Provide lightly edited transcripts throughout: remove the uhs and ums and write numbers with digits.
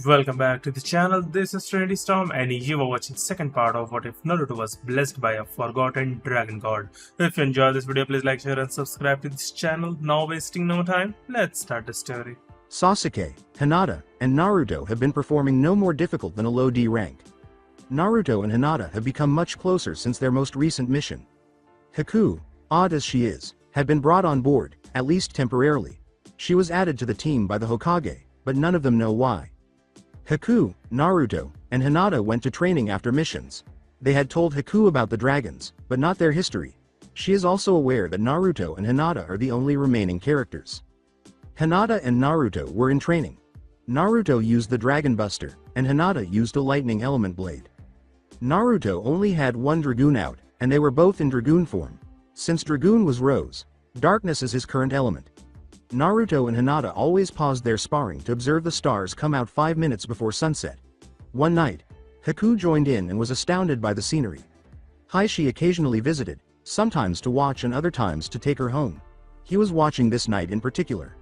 Welcome back to the channel. This is Trinity Storm and you are watching second part of What If Naruto Was Blessed by a Forgotten Dragon God. If you enjoyed this video, please like, share and subscribe to this channel. Now wasting no time, let's start the story. Sasuke, Hinata, and Naruto have been performing no more difficult than a low D rank. Naruto and Hinata have become much closer since their most recent mission. Haku, odd as she is, had been brought on board, at least temporarily. She was added to the team by the Hokage, but none of them know why. Haku, Naruto, and Hinata went to training after missions. They had told Haku about the dragons, but not their history. She is also aware that Naruto and Hinata are the only remaining characters. Hinata and Naruto were in training. Naruto used the Dragon Buster, and Hinata used a lightning element blade. Naruto only had one Dragoon out, and they were both in Dragoon form. Since Dragoon was Rose, darkness is his current element. Naruto and Hinata always paused their sparring to observe the stars come out 5 minutes before sunset. One night, Haku joined in and was astounded by the scenery. Heishi occasionally visited, sometimes to watch and other times to take her home. He was watching this night in particular.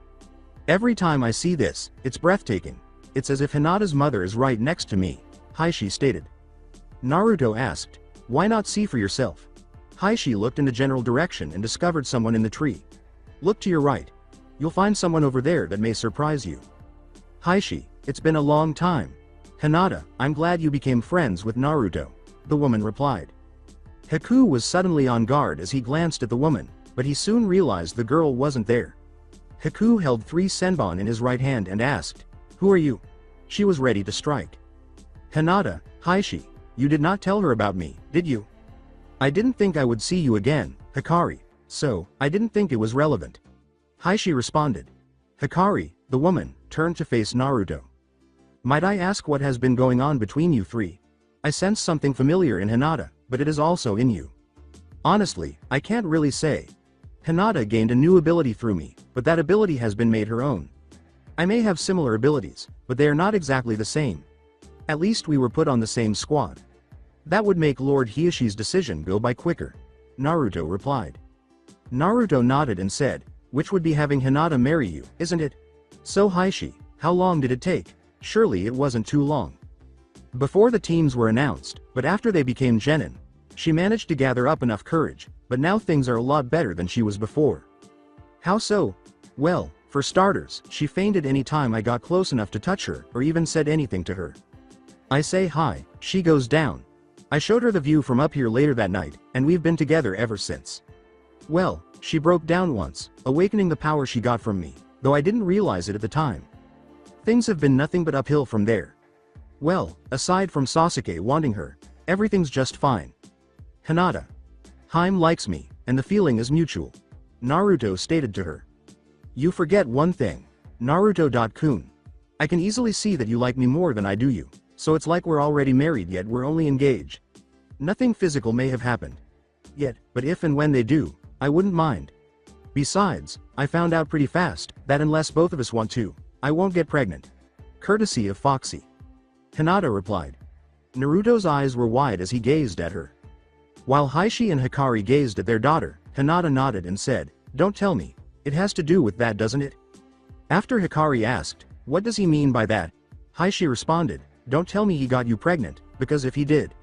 Every time I see this, it's breathtaking. It's as if Hinata's mother is right next to me, Heishi stated. Naruto asked, "Why not see for yourself?" Heishi looked in the general direction and discovered someone in the tree. "Look to your right. You'll find someone over there that may surprise you." Heishi, "It's been a long time." Hinata, "I'm glad you became friends with Naruto," the woman replied. Haku was suddenly on guard as he glanced at the woman, but he soon realized the girl wasn't there. Haku held 3 senbon in his right hand and asked, "Who are you?" She was ready to strike. Hinata, "Heishi, you did not tell her about me, did you?" "I didn't think I would see you again, Hakari, so I didn't think it was relevant." Heishi responded. Hakari, the woman, turned to face Naruto. "Might I ask what has been going on between you three? I sense something familiar in Hinata, but it is also in you." "Honestly, I can't really say. Hinata gained a new ability through me, but that ability has been made her own. I may have similar abilities, but they are not exactly the same. At least we were put on the same squad. That would make Lord Hieshi's decision go by quicker," Naruto replied. Naruto nodded and said, "Which would be having Hinata marry you, isn't it?" "So Heishi, how long did it take?" "Surely it wasn't too long. Before the teams were announced, but after they became genin, she managed to gather up enough courage, but now things are a lot better than she was before." "How so?" "Well, for starters, she fainted any time I got close enough to touch her or even said anything to her. I say hi, she goes down. I showed her the view from up here later that night, and we've been together ever since. Well, she broke down once, awakening the power she got from me, though I didn't realize it at the time. Things have been nothing but uphill from there. Well, aside from Sasuke wanting her, everything's just fine. Hinata. Haim likes me, and the feeling is mutual," Naruto stated to her. "You forget one thing, Naruto.kun. I can easily see that you like me more than I do you, so it's like we're already married yet we're only engaged. Nothing physical may have happened yet, but if and when they do, I wouldn't mind. Besides, I found out pretty fast that unless both of us want to, I won't get pregnant. Courtesy of Foxy," Hinata replied. Naruto's eyes were wide as he gazed at her. While Heishi and Hakari gazed at their daughter, Hinata nodded and said, "Don't tell me, it has to do with that, doesn't it?" After Hakari asked, "What does he mean by that?" Heishi responded, "Don't tell me he got you pregnant, because if he did."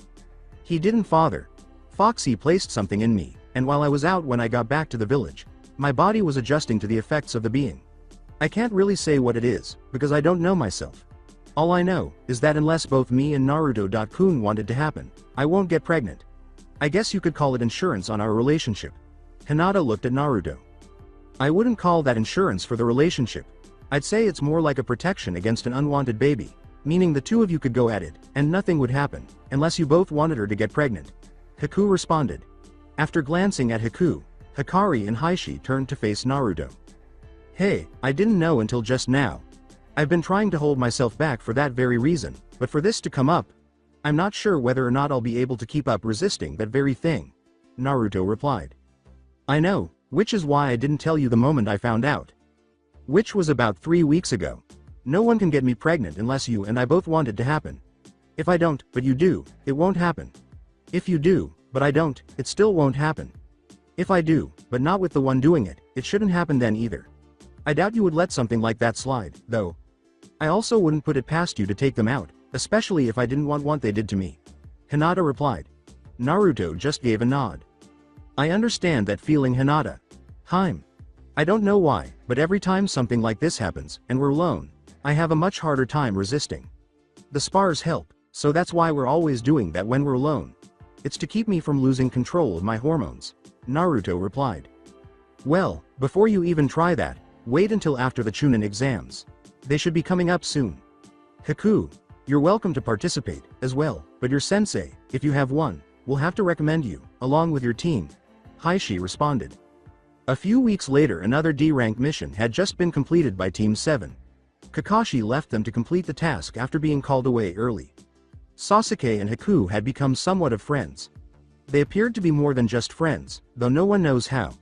"He didn't, father. Foxy placed something in me, and while I was out when I got back to the village, my body was adjusting to the effects of the being. I can't really say what it is, because I don't know myself. All I know is that unless both me and Naruto.kun want it to happen, I won't get pregnant. I guess you could call it insurance on our relationship." Hinata looked at Naruto. "I wouldn't call that insurance for the relationship. I'd say it's more like a protection against an unwanted baby, meaning the two of you could go at it, and nothing would happen, unless you both wanted her to get pregnant," Haku responded. After glancing at Haku, Hakari and Heishi turned to face Naruto. "Hey, I didn't know until just now. I've been trying to hold myself back for that very reason, but for this to come up, I'm not sure whether or not I'll be able to keep up resisting that very thing," Naruto replied. "I know, which is why I didn't tell you the moment I found out. Which was about 3 weeks ago. No one can get me pregnant unless you and I both want it to happen. If I don't, but you do, it won't happen. If you do, but I don't, it still won't happen. If I do, but not with the one doing it, it shouldn't happen then either. I doubt you would let something like that slide, though. I also wouldn't put it past you to take them out, especially if I didn't want what they did to me. Hinata replied. Naruto just gave a nod. I understand that feeling, Hinata. I don't know why, but every time something like this happens, and we're alone, I have a much harder time resisting. The spars help, so that's why we're always doing that when we're alone. It's to keep me from losing control of my hormones, Naruto replied. Well, before you even try that, wait until after the Chunin exams. They should be coming up soon. Haku, you're welcome to participate, as well, but your sensei, if you have one, will have to recommend you, along with your team. Heishi responded. A few weeks later, another D-rank mission had just been completed by Team 7. Kakashi left them to complete the task after being called away early. Sasuke and Haku had become somewhat of friends. They appeared to be more than just friends, though no one knows how.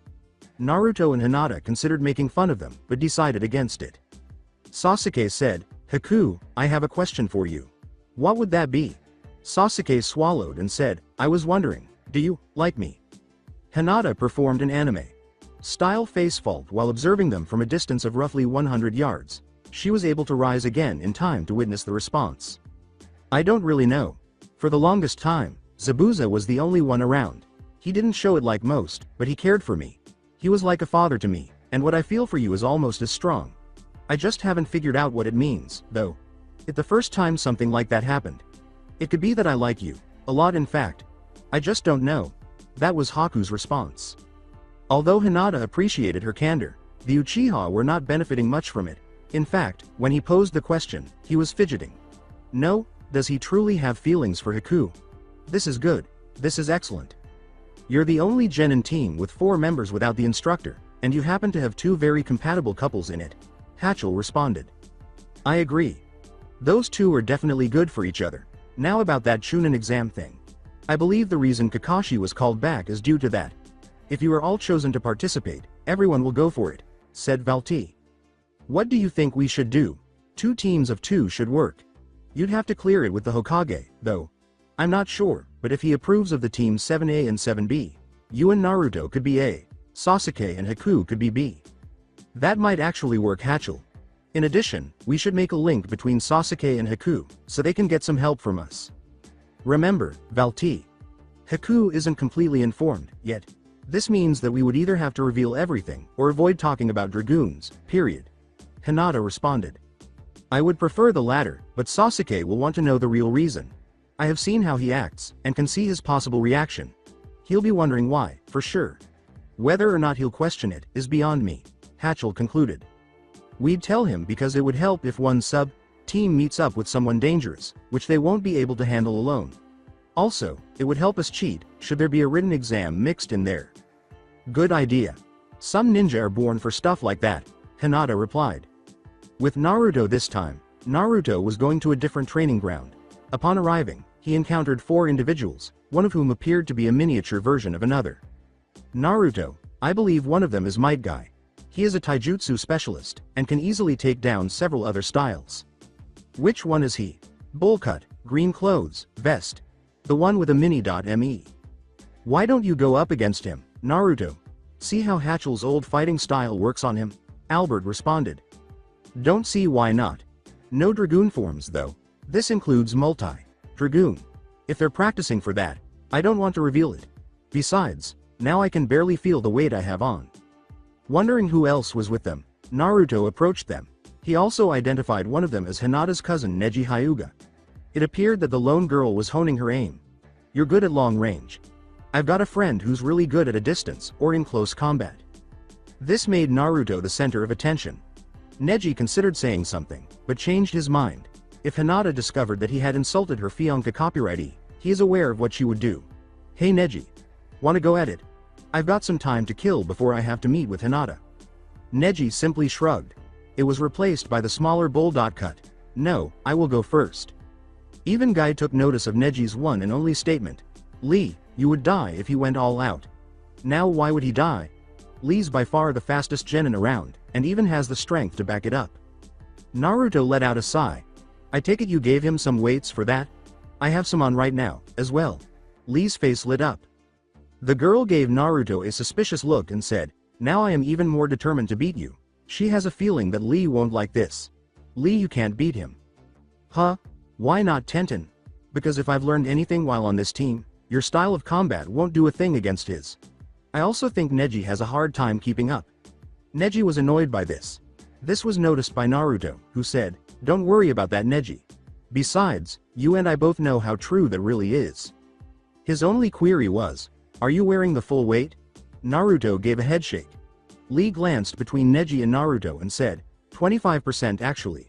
Naruto and Hinata considered making fun of them, but decided against it. Sasuke said, Haku, I have a question for you. What would that be? Sasuke swallowed and said, I was wondering, do you like me? Hinata performed an anime style face fault while observing them from a distance of roughly 100 yards. She was able to rise again in time to witness the response. I don't really know. For the longest time, Zabuza was the only one around. He didn't show it like most, but he cared for me. He was like a father to me, and what I feel for you is almost as strong. I just haven't figured out what it means, though. It's the first time something like that happened. It could be that I like you, a lot in fact. I just don't know. That was Haku's response. Although Hinata appreciated her candor, the Uchiha were not benefiting much from it. In fact, when he posed the question, he was fidgeting. No, does he truly have feelings for Haku? This is good. This is excellent. You're the only Genin team with 4 members without the instructor, and you happen to have 2 very compatible couples in it. Hachel responded. I agree. Those 2 are definitely good for each other. Now about that Chunin exam thing. I believe the reason Kakashi was called back is due to that. If you are all chosen to participate, everyone will go for it, said Valti. What do you think we should do? 2 teams of 2 should work. You'd have to clear it with the Hokage, though. I'm not sure, but if he approves of the teams 7A and 7B, you and Naruto could be A, Sasuke and Haku could be B. That might actually work, Hachel. In addition, we should make a link between Sasuke and Haku, so they can get some help from us. Remember, Valti. Haku isn't completely informed, yet. This means that we would either have to reveal everything, or avoid talking about dragoons, period. Hinata responded. I would prefer the latter, but Sasuke will want to know the real reason. I have seen how he acts, and can see his possible reaction. He'll be wondering why, for sure. Whether or not he'll question it, is beyond me, Hachel concluded. We'd tell him because it would help if one sub-team meets up with someone dangerous, which they won't be able to handle alone. Also, it would help us cheat, should there be a written exam mixed in there. Good idea. Some ninja are born for stuff like that, Hinata replied. With Naruto this time, Naruto was going to a different training ground. Upon arriving, he encountered 4 individuals, one of whom appeared to be a miniature version of another. Naruto, I believe one of them is Might Guy. He is a taijutsu specialist, and can easily take down several other styles. Which one is he? Bowl cut, green clothes, vest. The one with a mini.me. Why don't you go up against him, Naruto? See how Hachel's old fighting style works on him? Albert responded. Don't see why not. No dragoon forms though. This includes multi-dragoon. If they're practicing for that, I don't want to reveal it. Besides, now I can barely feel the weight I have on. Wondering who else was with them, Naruto approached them. He also identified one of them as Hinata's cousin Neji Hyuga. It appeared that the lone girl was honing her aim. You're good at long range. I've got a friend who's really good at a distance or in close combat. This made Naruto the center of attention. Neji considered saying something, but changed his mind. If Hinata discovered that he had insulted her fiancé copyrightee, he is aware of what she would do. Hey Neji. Wanna go at it? I've got some time to kill before I have to meet with Hinata. Neji simply shrugged. It was replaced by the smaller bowl cut. No, I will go first. Even Guy took notice of Neji's one and only statement. Lee, you would die if he went all out. Now why would he die? Lee's by far the fastest genin around, and even has the strength to back it up. Naruto let out a sigh. I take it you gave him some weights for that? I have some on right now, as well. Lee's face lit up. The girl gave Naruto a suspicious look and said, now I am even more determined to beat you. She has a feeling that Lee won't like this. Lee, you can't beat him. Huh? Why not Tenten? Because if I've learned anything while on this team, your style of combat won't do a thing against his. I also think Neji has a hard time keeping up. Neji was annoyed by this. This was noticed by Naruto, who said, "Don't worry about that, Neji. Besides, you and I both know how true that really is." His only query was, "Are you wearing the full weight?" Naruto gave a headshake. Lee glanced between Neji and Naruto and said, 25% actually.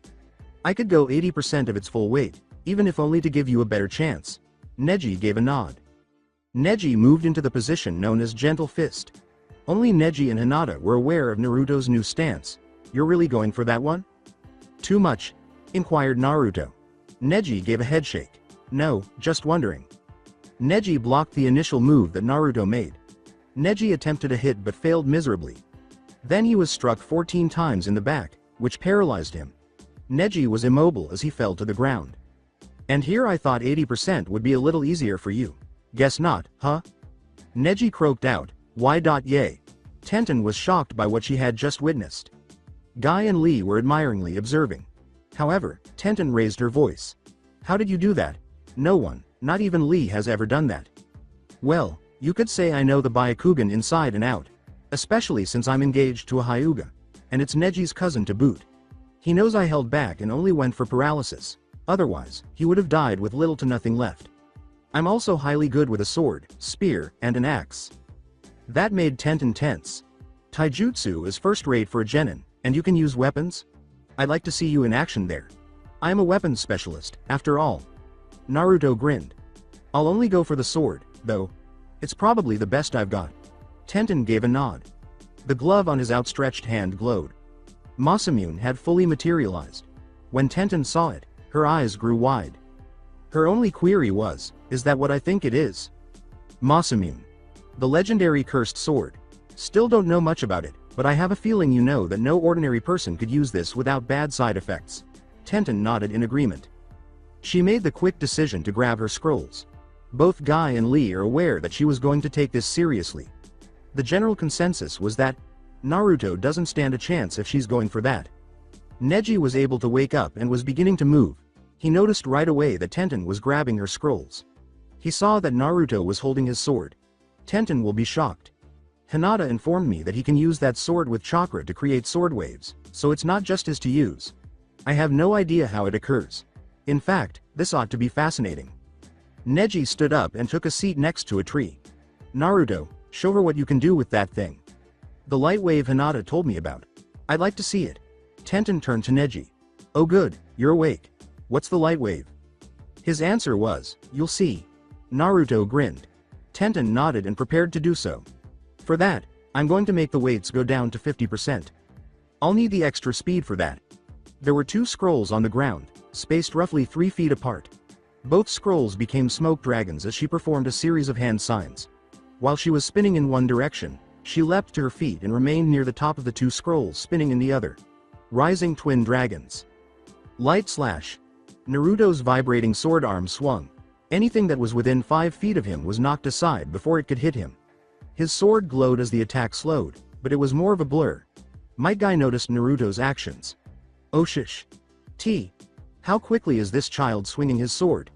I could go 80% of its full weight, even if only to give you a better chance. Neji gave a nod. Neji moved into the position known as Gentle Fist. Only Neji and Hinata were aware of Naruto's new stance. "You're really going for that one?" "Too much?" inquired Naruto. Neji gave a headshake. "No, just wondering." Neji blocked the initial move that Naruto made. Neji attempted a hit but failed miserably. Then he was struck 14 times in the back, which paralyzed him. Neji was immobile as he fell to the ground. "And here I thought 80% would be a little easier for you. Guess not, huh?" Neji croaked out, "Why? Yay." Tenten was shocked by what she had just witnessed. Guy and Lee were admiringly observing. However, Tenten raised her voice. "How did you do that? No one, not even Lee, has ever done that." "Well, you could say I know the Byakugan inside and out. Especially since I'm engaged to a Hyuga. And it's Neji's cousin to boot. He knows I held back and only went for paralysis. Otherwise, he would have died with little to nothing left. I'm also highly good with a sword, spear, and an axe." That made Tenten tense. "Taijutsu is first-rate for a genin, and you can use weapons? I'd like to see you in action there. I'm a weapons specialist, after all." Naruto grinned. "I'll only go for the sword, though. It's probably the best I've got." Tenten gave a nod. The glove on his outstretched hand glowed. Masamune had fully materialized. When Tenten saw it, her eyes grew wide. Her only query was, "Is that what I think it is?" Masamune. The legendary cursed sword. Still don't know much about it, but I have a feeling you know that no ordinary person could use this without bad side effects. Tenten nodded in agreement. She made the quick decision to grab her scrolls. Both Guy and Lee are aware that she was going to take this seriously. The general consensus was that Naruto doesn't stand a chance if she's going for that. Neji was able to wake up and was beginning to move. He noticed right away that Tenten was grabbing her scrolls. He saw that Naruto was holding his sword. Tenten will be shocked. Hinata informed me that he can use that sword with chakra to create sword waves, so it's not just his to use. I have no idea how it occurs. In fact, this ought to be fascinating. Neji stood up and took a seat next to a tree. Naruto, show her what you can do with that thing. The light wave Hinata told me about. I'd like to see it. Tenten turned to Neji. Oh good, you're awake. What's the light wave? His answer was, you'll see. Naruto grinned. Tenten nodded and prepared to do so. For that, I'm going to make the weights go down to 50%. I'll need the extra speed for that. There were 2 scrolls on the ground, spaced roughly 3 feet apart. Both scrolls became smoke dragons as she performed a series of hand signs. While she was spinning in one direction, she leapt to her feet and remained near the top of the 2 scrolls spinning in the other. Rising twin dragons. Light slash. Naruto's vibrating sword arm swung. Anything that was within 5 feet of him was knocked aside before it could hit him. His sword glowed as the attack slowed, but it was more of a blur. Might Guy noticed Naruto's actions. Oh shish. How quickly is this child swinging his sword?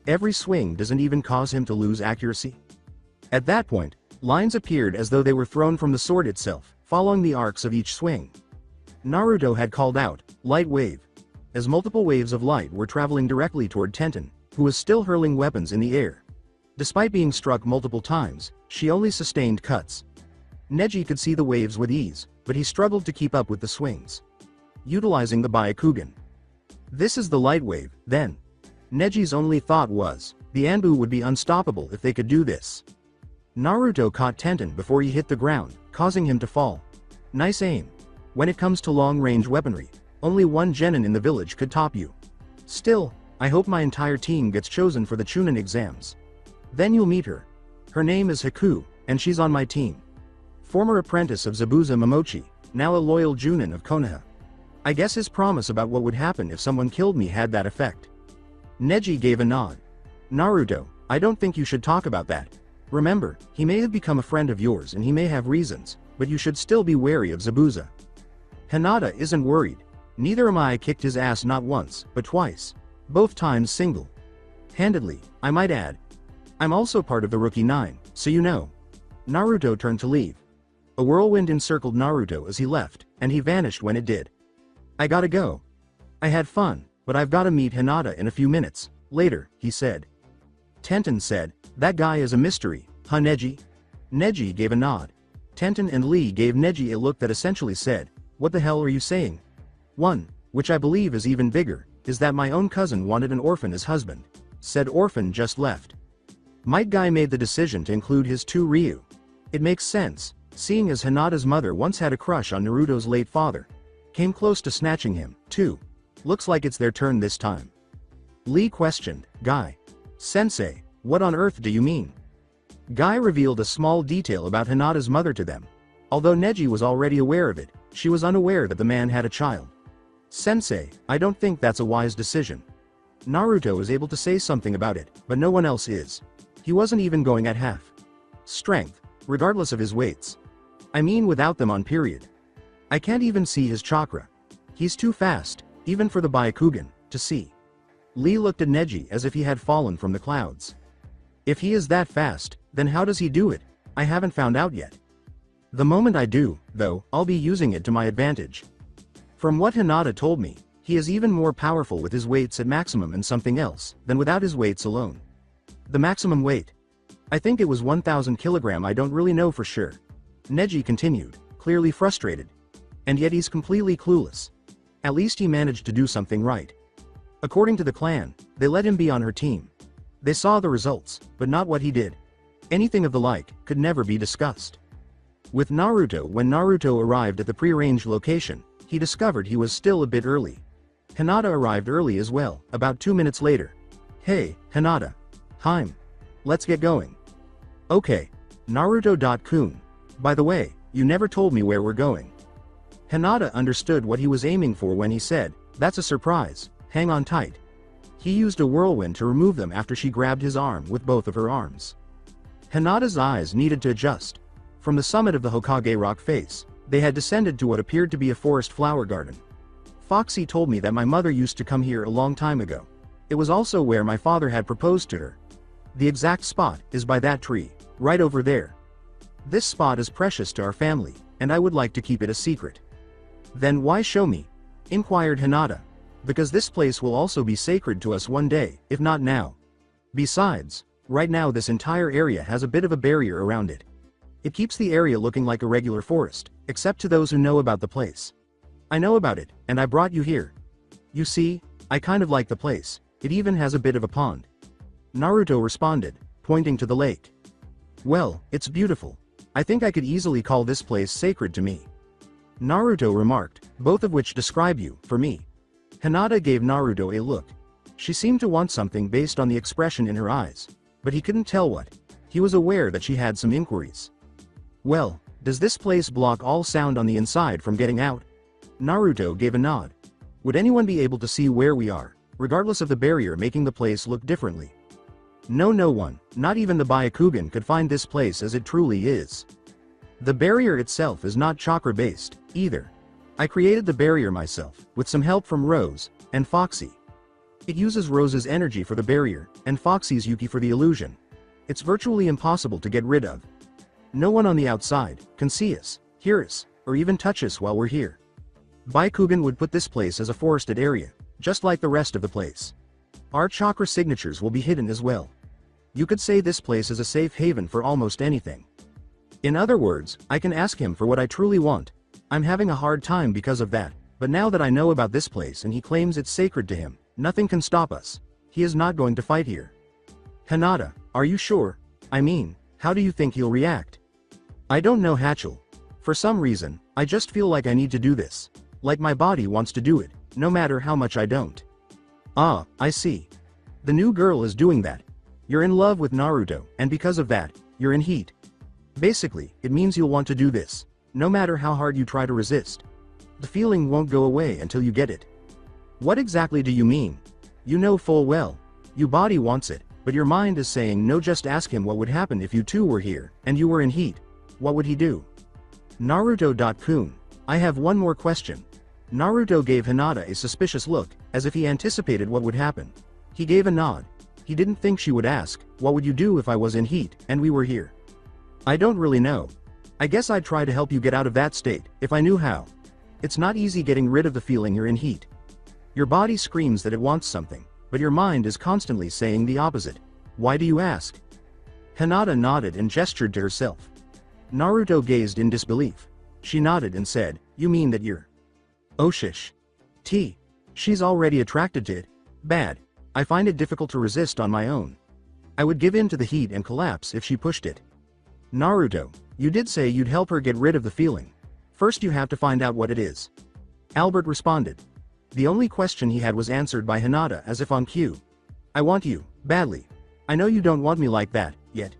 Every swing doesn't even cause him to lose accuracy. At that point, lines appeared as though they were thrown from the sword itself, following the arcs of each swing. Naruto had called out, light wave, as multiple waves of light were traveling directly toward Tenten, who was still hurling weapons in the air. Despite being struck multiple times, she only sustained cuts. Neji could see the waves with ease, but he struggled to keep up with the swings. Utilizing the Byakugan. This is the light wave, then. Neji's only thought was, the Anbu would be unstoppable if they could do this. Naruto caught Tenten before he hit the ground, causing him to fall. Nice aim. When it comes to long-range weaponry, only one genin in the village could top you. Still, I hope my entire team gets chosen for the Chunin exams. Then you'll meet her. Her name is Haku, and she's on my team. Former apprentice of Zabuza Momochi, now a loyal Junin of Konoha. I guess his promise about what would happen if someone killed me had that effect. Neji gave a nod. Naruto, I don't think you should talk about that. Remember, he may have become a friend of yours and he may have reasons, but you should still be wary of Zabuza. Hinata isn't worried. Neither am I. Kicked his ass not once, but twice. Both times single-handedly, I might add. I'm also part of the Rookie 9, so you know. Naruto turned to leave. A whirlwind encircled Naruto as he left, and he vanished when it did. I gotta go. I had fun, but I've gotta meet Hinata in a few minutes, later, he said. Tenten said, that guy is a mystery, huh Neji? Neji gave a nod. Tenten and Lee gave Neji a look that essentially said, what the hell are you saying? One, which I believe is even bigger, is that my own cousin wanted an orphan as husband. Said orphan just left. Might guy made the decision to include his two Ryu. It makes sense, seeing as Hinata's mother once had a crush on Naruto's late father. Came close to snatching him, too. Looks like it's their turn this time. Lee questioned, Guy. Sensei, what on earth do you mean? Guy revealed a small detail about Hinata's mother to them. Although Neji was already aware of it, she was unaware that the man had a child. Sensei, I don't think that's a wise decision. Naruto is able to say something about it, but no one else is. He wasn't even going at half strength, regardless of his weights. I mean without them on period. I can't even see his chakra. He's too fast, even for the Byakugan, to see. Lee looked at Neji as if he had fallen from the clouds. If he is that fast, then how does he do it? I haven't found out yet. The moment I do, though, I'll be using it to my advantage. From what Hinata told me, he is even more powerful with his weights at maximum and something else, than without his weights alone. The maximum weight. I think it was 1000 kilogram. I don't really know for sure. Neji continued, clearly frustrated. And yet he's completely clueless. At least he managed to do something right. According to the clan, they let him be on her team. They saw the results, but not what he did. Anything of the like could never be discussed. With Naruto, when Naruto arrived at the prearranged location, he discovered he was still a bit early. Hinata arrived early as well, about 2 minutes later. Hey, Hinata. Hime. Let's get going. Okay. Naruto.kun. By the way, you never told me where we're going. Hinata understood what he was aiming for when he said, that's a surprise, hang on tight. He used a whirlwind to remove them after she grabbed his arm with both of her arms. Hinata's eyes needed to adjust. From the summit of the Hokage rock face, they had descended to what appered to be a forest flower garden. Foxy told me that my mother used to come here a long time ago. It was also where my father had proposed to her. The exact spot is by that tree, right over there. This spot is precious to our family, and I would like to keep it a secret. Then why show me? Inquired Hinata. Because this place will also be sacred to us one day, if not now. Besides, right now this entire area has a bit of a barrier around it. It keeps the area looking like a regular forest, except to those who know about the place. I know about it, and I brought you here. You see, I kind of like the place. It even has a bit of a pond. Naruto responded, pointing to the lake. Well, it's beautiful. I think I could easily call this place sacred to me. Naruto remarked, both of which describe you, for me. Hinata gave Naruto a look. She seemed to want something based on the expression in her eyes, but he couldn't tell what. He was aware that she had some inquiries. Well, does this place block all sound on the inside from getting out? Naruto gave a nod. Would anyone be able to see where we are, regardless of the barrier making the place look differently? No one, not even the Byakugan could find this place as it truly is. The barrier itself is not chakra-based, either. I created the barrier myself, with some help from Rose, and Foxy. It uses Rose's energy for the barrier, and Foxy's Yuki for the illusion. It's virtually impossible to get rid of. No one on the outside can see us, hear us, or even touch us while we're here. Byakugan would put this place as a forested area, just like the rest of the place. Our chakra signatures will be hidden as well. You could say this place is a safe haven for almost anything. In other words, I can ask him for what I truly want. I'm having a hard time because of that, but now that I know about this place and he claims it's sacred to him, nothing can stop us. He is not going to fight here. Hinata, are you sure? I mean, how do you think he'll react? I don't know, Hatchel. For some reason, I just feel like I need to do this. Like my body wants to do it, no matter how much I don't. Ah, I see. The new girl is doing that. You're in love with Naruto, and because of that, you're in heat. Basically, it means you'll want to do this, no matter how hard you try to resist. The feeling won't go away until you get it. What exactly do you mean? You know full well. Your body wants it, but your mind is saying no. Just ask him what would happen if you two were here, and you were in heat. What would he do? Naruto.kun. I have one more question. Naruto gave Hinata a suspicious look, as if he anticipated what would happen. He gave a nod. He didn't think she would ask, "What would you do if I was in heat, and we were here?" "I don't really know. I guess I'd try to help you get out of that state, if I knew how. It's not easy getting rid of the feeling you're in heat. Your body screams that it wants something, but your mind is constantly saying the opposite. Why do you ask?" Hinata nodded and gestured to herself. Naruto gazed in disbelief. She nodded and said, "You mean that you're..." "Oh shish. She's already attracted to it. Bad. I find it difficult to resist on my own. I would give in to the heat and collapse if she pushed it." "Naruto, you did say you'd help her get rid of the feeling. First you have to find out what it is." Albert responded. The only question he had was answered by Hinata as if on cue. "I want you, badly. I know you don't want me like that, yet.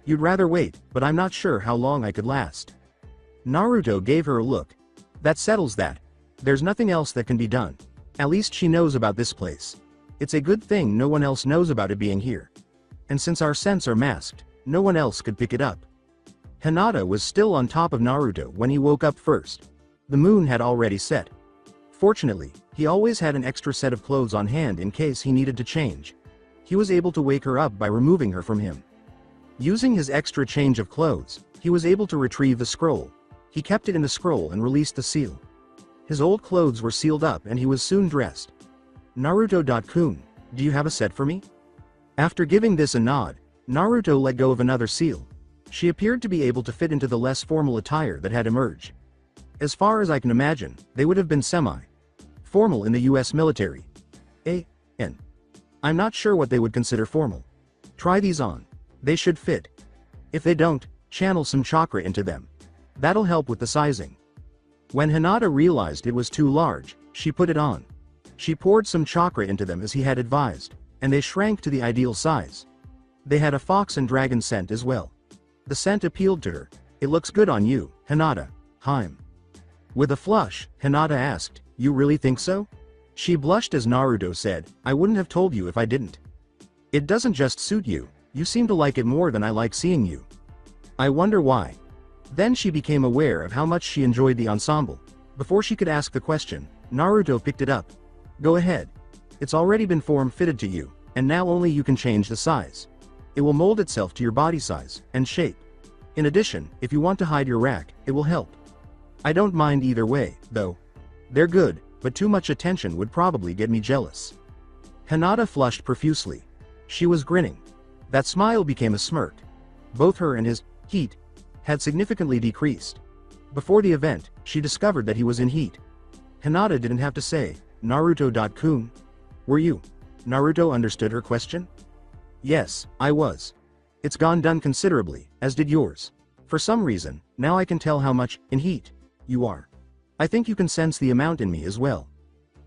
You'd rather wait, but I'm not sure how long I could last." Naruto gave her a look. "That settles that. There's nothing else that can be done. At least she knows about this place. It's a good thing no one else knows about it being here. And since our scents are masked, no one else could pick it up." Hinata was still on top of Naruto when he woke up first. The moon had already set. Fortunately, he always had an extra set of clothes on hand in case he needed to change. He was able to wake her up by removing her from him. Using his extra change of clothes, he was able to retrieve the scroll. He kept it in the scroll and released the seal. His old clothes were sealed up and he was soon dressed. "Naruto-kun, do you have a set for me?" After giving this a nod, Naruto let go of another seal. She appeared to be able to fit into the less formal attire that had emerged. As far as I can imagine, they would have been semi-formal in the US military. I'm not sure what they would consider formal. Try these on. They should fit. If they don't, channel some chakra into them. That'll help with the sizing. When Hinata realized it was too large, she put it on. She poured some chakra into them as he had advised, and they shrank to the ideal size. They had a fox and dragon scent as well. The scent appealed to her. "It looks good on you, Hinata." With a flush, Hinata asked, "You really think so?" She blushed as Naruto said, "I wouldn't have told you if I didn't. It doesn't just suit you, you seem to like it more than I like seeing you. I wonder why." Then she became aware of how much she enjoyed the ensemble. Before she could ask the question, Naruto picked it up. "Go ahead. It's already been form-fitted to you, and now only you can change the size. It will mold itself to your body size and shape. In addition, if you want to hide your rack, it will help. I don't mind either way, though. They're good, but too much attention would probably get me jealous." Hinata flushed profusely. She was grinning. That smile became a smirk. Both her and his heat had significantly decreased. Before the event, she discovered that he was in heat. Hinata didn't have to say, "Naruto-kun. Were you?" Naruto understood her question. "Yes, I was. It's gone down considerably, as did yours. For some reason, now I can tell how much in heat you are. I think you can sense the amount in me as well."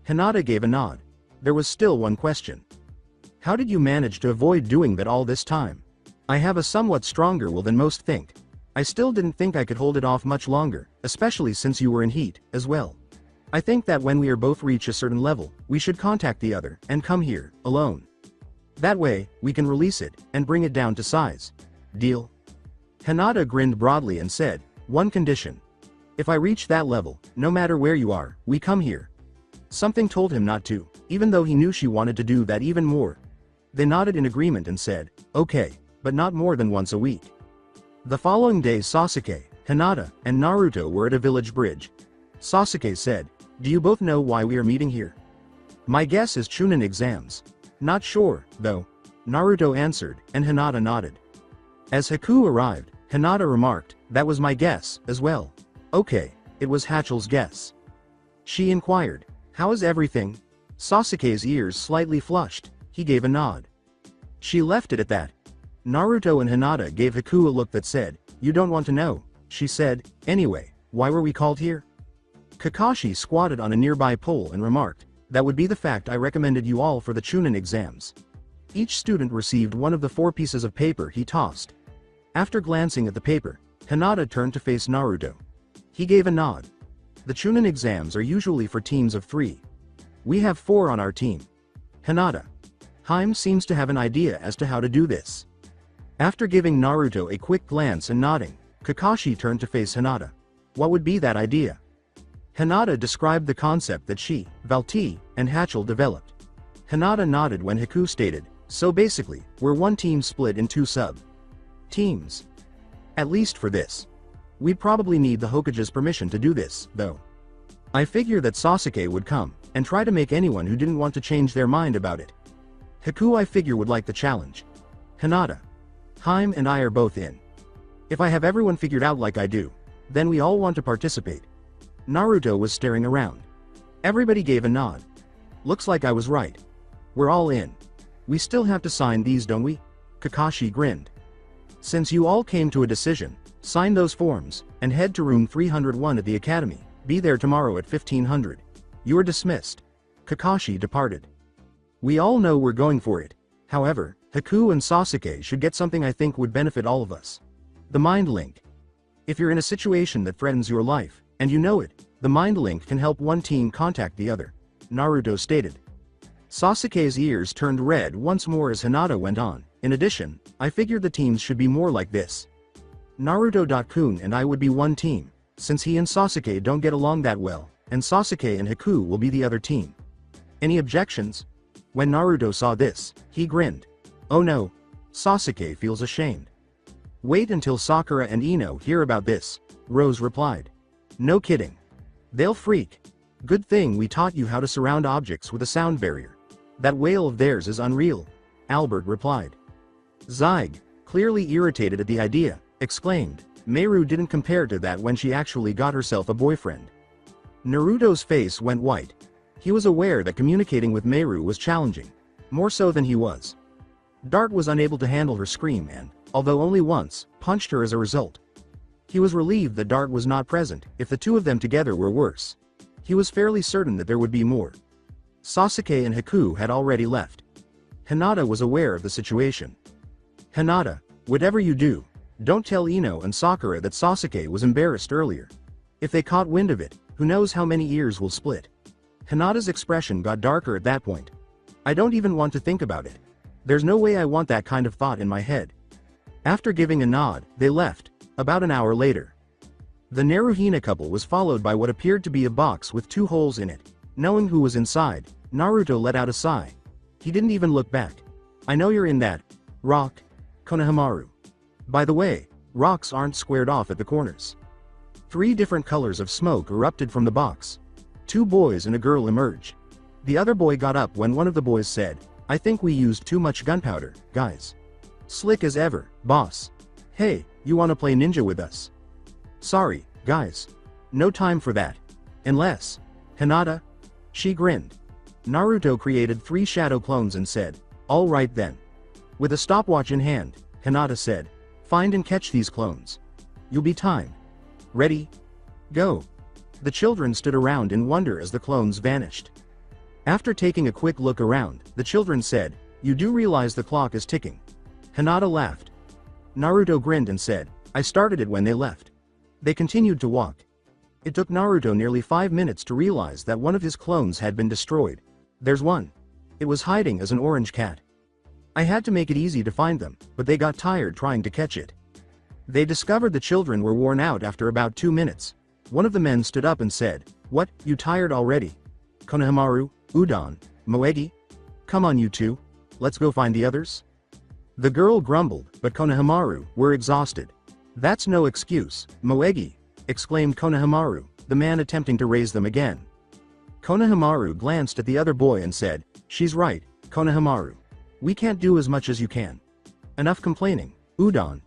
Hinata gave a nod. There was still one question. "How did you manage to avoid doing that all this time?" "I have a somewhat stronger will than most think. I still didn't think I could hold it off much longer, especially since you were in heat, as well. I think that when we are both reach a certain level, we should contact the other, and come here, alone. That way, we can release it, and bring it down to size. Deal?" Hinata grinned broadly and said, "One condition. If I reach that level, no matter where you are, we come here." Something told him not to, even though he knew she wanted to do that even more. They nodded in agreement and said, "Okay, but not more than once a week." The following day Sasuke, Hinata, and Naruto were at a village bridge. Sasuke said, "Do you both know why we are meeting here?" "My guess is Chunin exams." "Not sure, though," Naruto answered, and Hinata nodded. As Haku arrived, Hinata remarked, "That was my guess, as well." "Okay, it was Hachel's guess." She inquired, "How is everything?" Sasuke's ears slightly flushed. He gave a nod. She left it at that. Naruto and Hinata gave Haku a look that said, "You don't want to know," she said. "Anyway, why were we called here?" Kakashi squatted on a nearby pole and remarked, "That would be the fact I recommended you all for the Chunin exams." Each student received one of the 4 pieces of paper he tossed. After glancing at the paper, Hinata turned to face Naruto. He gave a nod. "The Chunin exams are usually for teams of 3. We have 4 on our team." Hinata. Seems to have an idea as to how to do this. After giving Naruto a quick glance and nodding, Kakashi turned to face Hinata. "What would be that idea?" Hinata described the concept that she, Valti, and Hachel developed. Hinata nodded when Haku stated, so basically, we're one team split in two sub-teams. At least for this. We'd probably need the Hokage's permission to do this, though. I figure that Sasuke would come, and try to make anyone who didn't want to change their mind about it. Haku I figure would like the challenge. Hinata. Haim and I are both in. If I have everyone figured out like I do, then we all want to participate. Naruto was staring around. Everybody gave a nod. Looks like I was right. We're all in. We still have to sign these, don't we? Kakashi grinned. Since you all came to a decision, sign those forms, and head to room 301 at the academy. Be there tomorrow at 1500. You are dismissed. Kakashi departed. We all know we're going for it. However, Haku and Sasuke should get something I think would benefit all of us. The Mind Link. If you're in a situation that threatens your life, and you know it, the Mind Link can help one team contact the other, Naruto stated. Sasuke's ears turned red once more as Hinata went on. In addition, I figured the teams should be more like this. Naruto-kun and I would be one team, since he and Sasuke don't get along that well, and Sasuke and Haku will be the other team. Any objections? When Naruto saw this, he grinned. Oh no. Sasuke feels ashamed. Wait until Sakura and Ino hear about this, Rose replied. No kidding. They'll freak. Good thing we taught you how to surround objects with a sound barrier. That wail of theirs is unreal, Albert replied. Zyg, clearly irritated at the idea, exclaimed, Meru didn't compare to that when she actually got herself a boyfriend. Naruto's face went white. He was aware that communicating with Meru was challenging, more so than he was. Dart was unable to handle her scream and, although only once, punched her as a result. He was relieved that Dart was not present. If the two of them together were worse, he was fairly certain that there would be more. Sasuke and Haku had already left. Hinata was aware of the situation. Hinata, whatever you do, don't tell Ino and Sakura that Sasuke was embarrassed earlier. If they caught wind of it, who knows how many ears will split. Hinata's expression got darker at that point. I don't even want to think about it. There's no way I want that kind of thought in my head. After giving a nod, they left, about an hour later. The Naruhina couple was followed by what appeared to be a box with 2 holes in it. Knowing who was inside, Naruto let out a sigh. He didn't even look back. I know you're in that rock, Konohamaru. By the way, rocks aren't squared off at the corners. 3 different colors of smoke erupted from the box. 2 boys and a girl emerged. The other boy got up when one of the boys said, I think we used too much gunpowder, guys. Slick as ever, boss. Hey, you wanna play ninja with us? Sorry, guys. No time for that. Unless, Hinata? She grinned. Naruto created 3 shadow clones and said, all right then. With a stopwatch in hand, Hinata said, find and catch these clones. You'll be timed. Ready? Go. The children stood around in wonder as the clones vanished. After taking a quick look around, the children said, you do realize the clock is ticking. Hinata laughed. Naruto grinned and said, I started it when they left. They continued to walk. It took Naruto nearly 5 minutes to realize that one of his clones had been destroyed. There's one. It was hiding as an orange cat. I had to make it easy to find them, but they got tired trying to catch it. They discovered the children were worn out after about 2 minutes. One of the men stood up and said, what, you tired already? Konohamaru, Udon, Moegi? Come on you two. Let's go find the others? The girl grumbled, but Konohamaru were exhausted. That's no excuse, Moegi, exclaimed Konohamaru, the man attempting to raise them again. Konohamaru glanced at the other boy and said, she's right, Konohamaru. We can't do as much as you can. Enough complaining, Udon.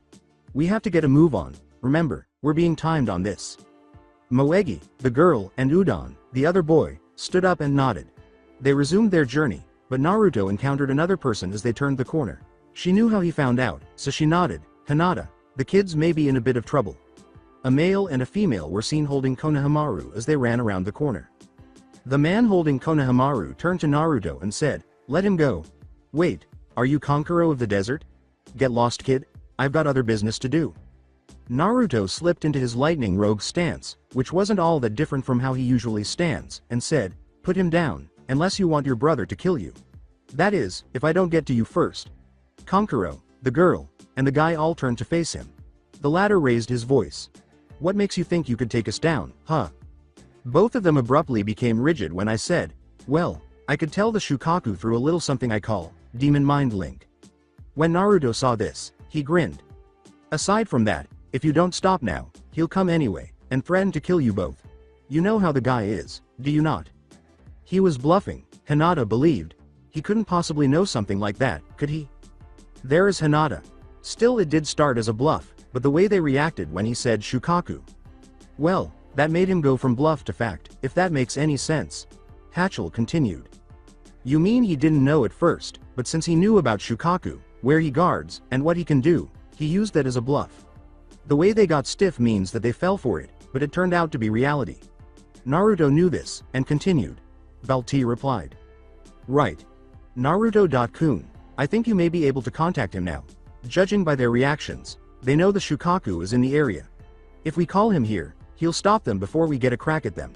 We have to get a move on, remember, we're being timed on this. Moegi, the girl, and Udon, the other boy, stood up and nodded. They resumed their journey, but Naruto encountered another person as they turned the corner. She knew how he found out, so she nodded. Hinata, the kids may be in a bit of trouble. A male and a female were seen holding Konohamaru as they ran around the corner. The man holding Konohamaru turned to Naruto and said, let him go. Wait, are you Kankuro of the desert? Get lost, kid, I've got other business to do. Naruto slipped into his lightning rogue stance, which wasn't all that different from how he usually stands, and said, put him down, unless you want your brother to kill you. That is, if I don't get to you first. Kankuro, the girl, and the guy all turned to face him. The latter raised his voice. What makes you think you could take us down, huh? Both of them abruptly became rigid when I said, well, I could tell the Shukaku through a little something I call demon mind link. When Naruto saw this, he grinned. Aside from that, if you don't stop now, he'll come anyway, and threaten to kill you both. You know how the guy is, do you not? He was bluffing, Hinata believed. He couldn't possibly know something like that, could he? There is Hinata. Still, it did start as a bluff, but the way they reacted when he said Shukaku. Well, that made him go from bluff to fact, if that makes any sense. Hatchell continued. You mean he didn't know at first, but since he knew about Shukaku, where he guards, and what he can do, he used that as a bluff. The way they got stiff means that they fell for it, but it turned out to be reality. Naruto knew this, and continued. Balti replied. Right. Naruto.kun, I think you may be able to contact him now. Judging by their reactions, they know the Shukaku is in the area. If we call him here, he'll stop them before we get a crack at them.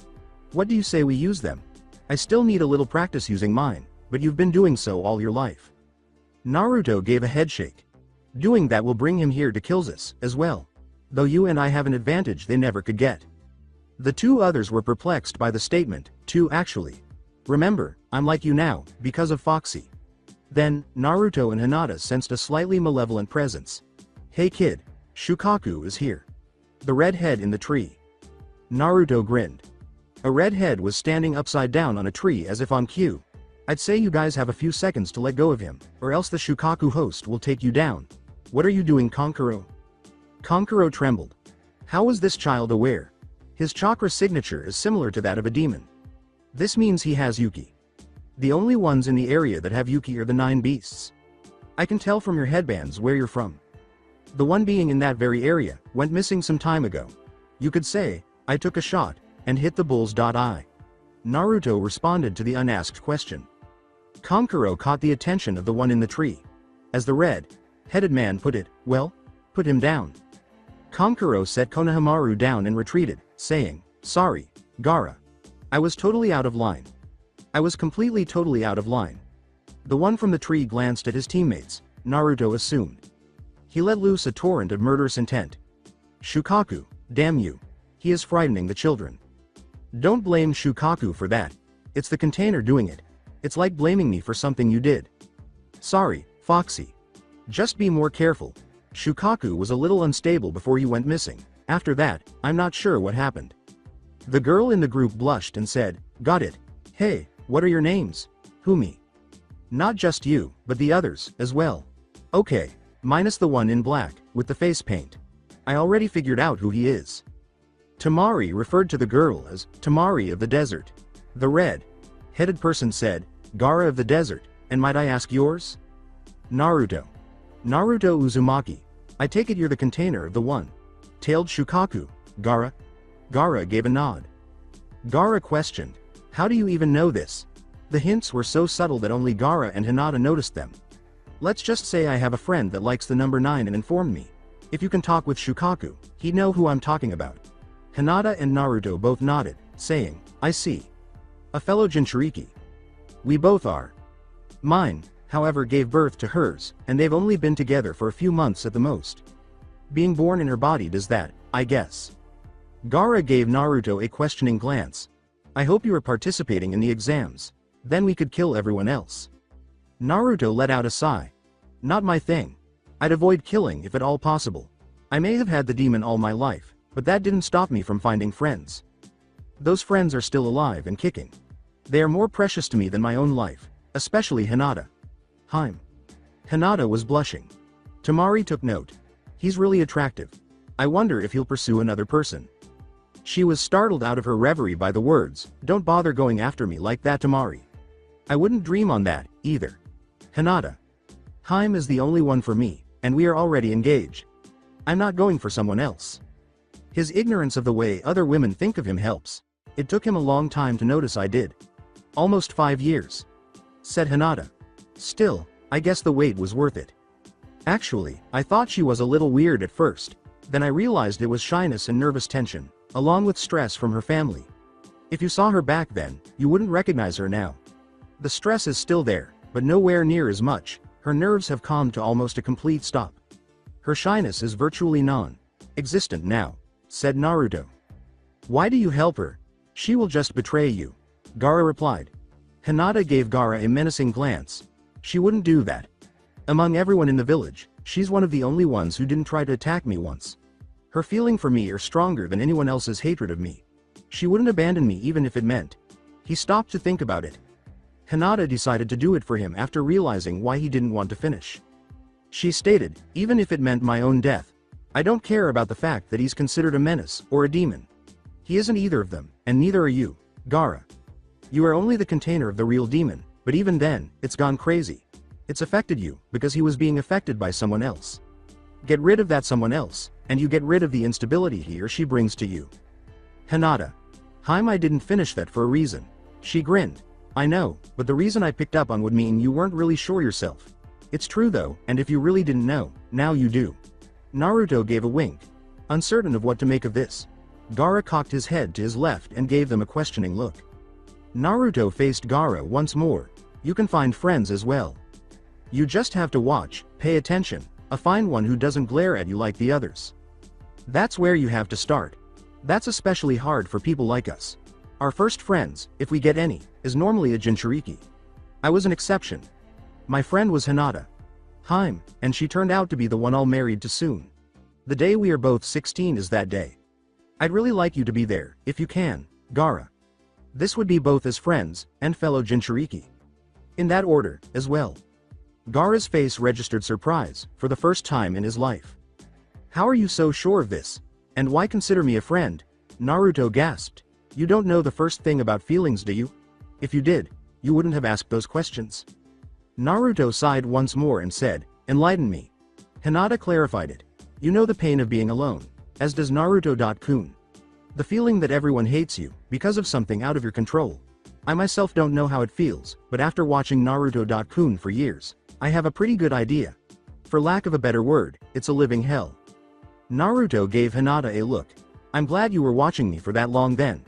What do you say we use them? I still need a little practice using mine, but you've been doing so all your life. Naruto gave a headshake. Doing that will bring him here to kill us, as well. Though you and I have an advantage they never could get. The two others were perplexed by the statement, too actually. Remember, I'm like you now, because of Foxy. Then, Naruto and Hinata sensed a slightly malevolent presence. Hey kid, Shukaku is here. The red head in the tree. Naruto grinned. A red head was standing upside down on a tree as if on cue. I'd say you guys have a few seconds to let go of him, or else the Shukaku host will take you down. What are you doing, Kankuro? Kankuro trembled. How was this child aware? His chakra signature is similar to that of a demon. This means he has Yuki. The only ones in the area that have Yuki are the 9 beasts. I can tell from your headbands where you're from. The one being in that very area went missing some time ago. You could say, I took a shot, and hit the bull's eye. Naruto responded to the unasked question. Kankuro caught the attention of the one in the tree. As the red-headed man put it, well, put him down. Kankuro set Konohamaru down and retreated, saying, sorry, Gaara. I was totally out of line. I was completely totally out of line. The one from the tree glanced at his teammates, Naruto assumed. He let loose a torrent of murderous intent. Shukaku, damn you. He is frightening the children. Don't blame Shukaku for that. It's the container doing it. It's like blaming me for something you did. Sorry, Foxy. Just be more careful. Shukaku was a little unstable before you went missing. After that, I'm not sure what happened. The girl in the group blushed and said, got it. Hey, what are your names? Humi. Not just you, but the others, as well. Okay, minus the one in black, with the face paint. I already figured out who he is. Tamari referred to the girl as Tamari of the desert. The red-headed person said, Gaara of the desert, and might I ask yours? Naruto. Naruto Uzumaki. I take it you're the container of the one-tailed Shukaku, Gaara? Gaara gave a nod. Gaara questioned, how do you even know this? The hints were so subtle that only Gaara and Hinata noticed them. Let's just say I have a friend that likes the number 9 and informed me. If you can talk with Shukaku, he'd know who I'm talking about. Hinata and Naruto both nodded, saying, I see. A fellow Jinchuriki. We both are. Mine, however, gave birth to hers, and they've only been together for a few months at the most. Being born in her body does that, I guess. Gaara gave Naruto a questioning glance. I hope you are participating in the exams. Then we could kill everyone else. Naruto let out a sigh. Not my thing. I'd avoid killing if at all possible. I may have had the demon all my life, but that didn't stop me from finding friends. Those friends are still alive and kicking. They are more precious to me than my own life, especially Hinata. Hinata was blushing. Tamari took note. He's really attractive. I wonder if he'll pursue another person. She was startled out of her reverie by the words, don't bother going after me like that, Tamari. I wouldn't dream on that, either. Hinata. Is the only one for me, and we are already engaged. I'm not going for someone else. His ignorance of the way other women think of him helps. It took him a long time to notice I did. Almost 5 years. Said Hinata. Still, I guess the wait was worth it. Actually, I thought she was a little weird at first. Then I realized it was shyness and nervous tension, along with stress from her family. If you saw her back then, you wouldn't recognize her now. The stress is still there, but nowhere near as much. Her nerves have calmed to almost a complete stop. Her shyness is virtually non-existent now, said Naruto. Why do you help her? She will just betray you. Gaara replied. Hinata gave Gaara a menacing glance. She wouldn't do that. Among everyone in the village, she's one of the only ones who didn't try to attack me once. Her feeling for me are stronger than anyone else's hatred of me. She wouldn't abandon me even if it meant. He stopped to think about it. Hinata decided to do it for him after realizing why he didn't want to finish. She stated, even if it meant my own death. I don't care about the fact that he's considered a menace or a demon. He isn't either of them, and neither are you, Gaara. You are only the container of the real demon, but even then, it's gone crazy. It's affected you, because he was being affected by someone else. Get rid of that someone else, and you get rid of the instability he or she brings to you. Hinata. I didn't finish that for a reason. She grinned. I know, but the reason I picked up on would mean you weren't really sure yourself. It's true though, and if you really didn't know, now you do. Naruto gave a wink. Uncertain of what to make of this. Gaara cocked his head to his left and gave them a questioning look. Naruto faced Gaara once more. You can find friends as well. You just have to watch, pay attention, find one who doesn't glare at you like the others. That's where you have to start. That's especially hard for people like us. Our first friends, if we get any, is normally a Jinchuriki. I was an exception. My friend was Hinata. And she turned out to be the one I'll married to soon. The day we are both 16 is that day. I'd really like you to be there, if you can, Gaara. This would be both as friends, and fellow Jinchuriki. In that order, as well. Gaara's face registered surprise, for the first time in his life. How are you so sure of this? And why consider me a friend? Naruto gasped. You don't know the first thing about feelings, do you? If you did, you wouldn't have asked those questions. Naruto sighed once more and said, enlighten me. Hinata clarified it. You know the pain of being alone, as does Naruto-kun. The feeling that everyone hates you, because of something out of your control. I myself don't know how it feels, but after watching Naruto-kun for years, I have a pretty good idea. For lack of a better word, it's a living hell. Naruto gave Hinata a look. I'm glad you were watching me for that long then.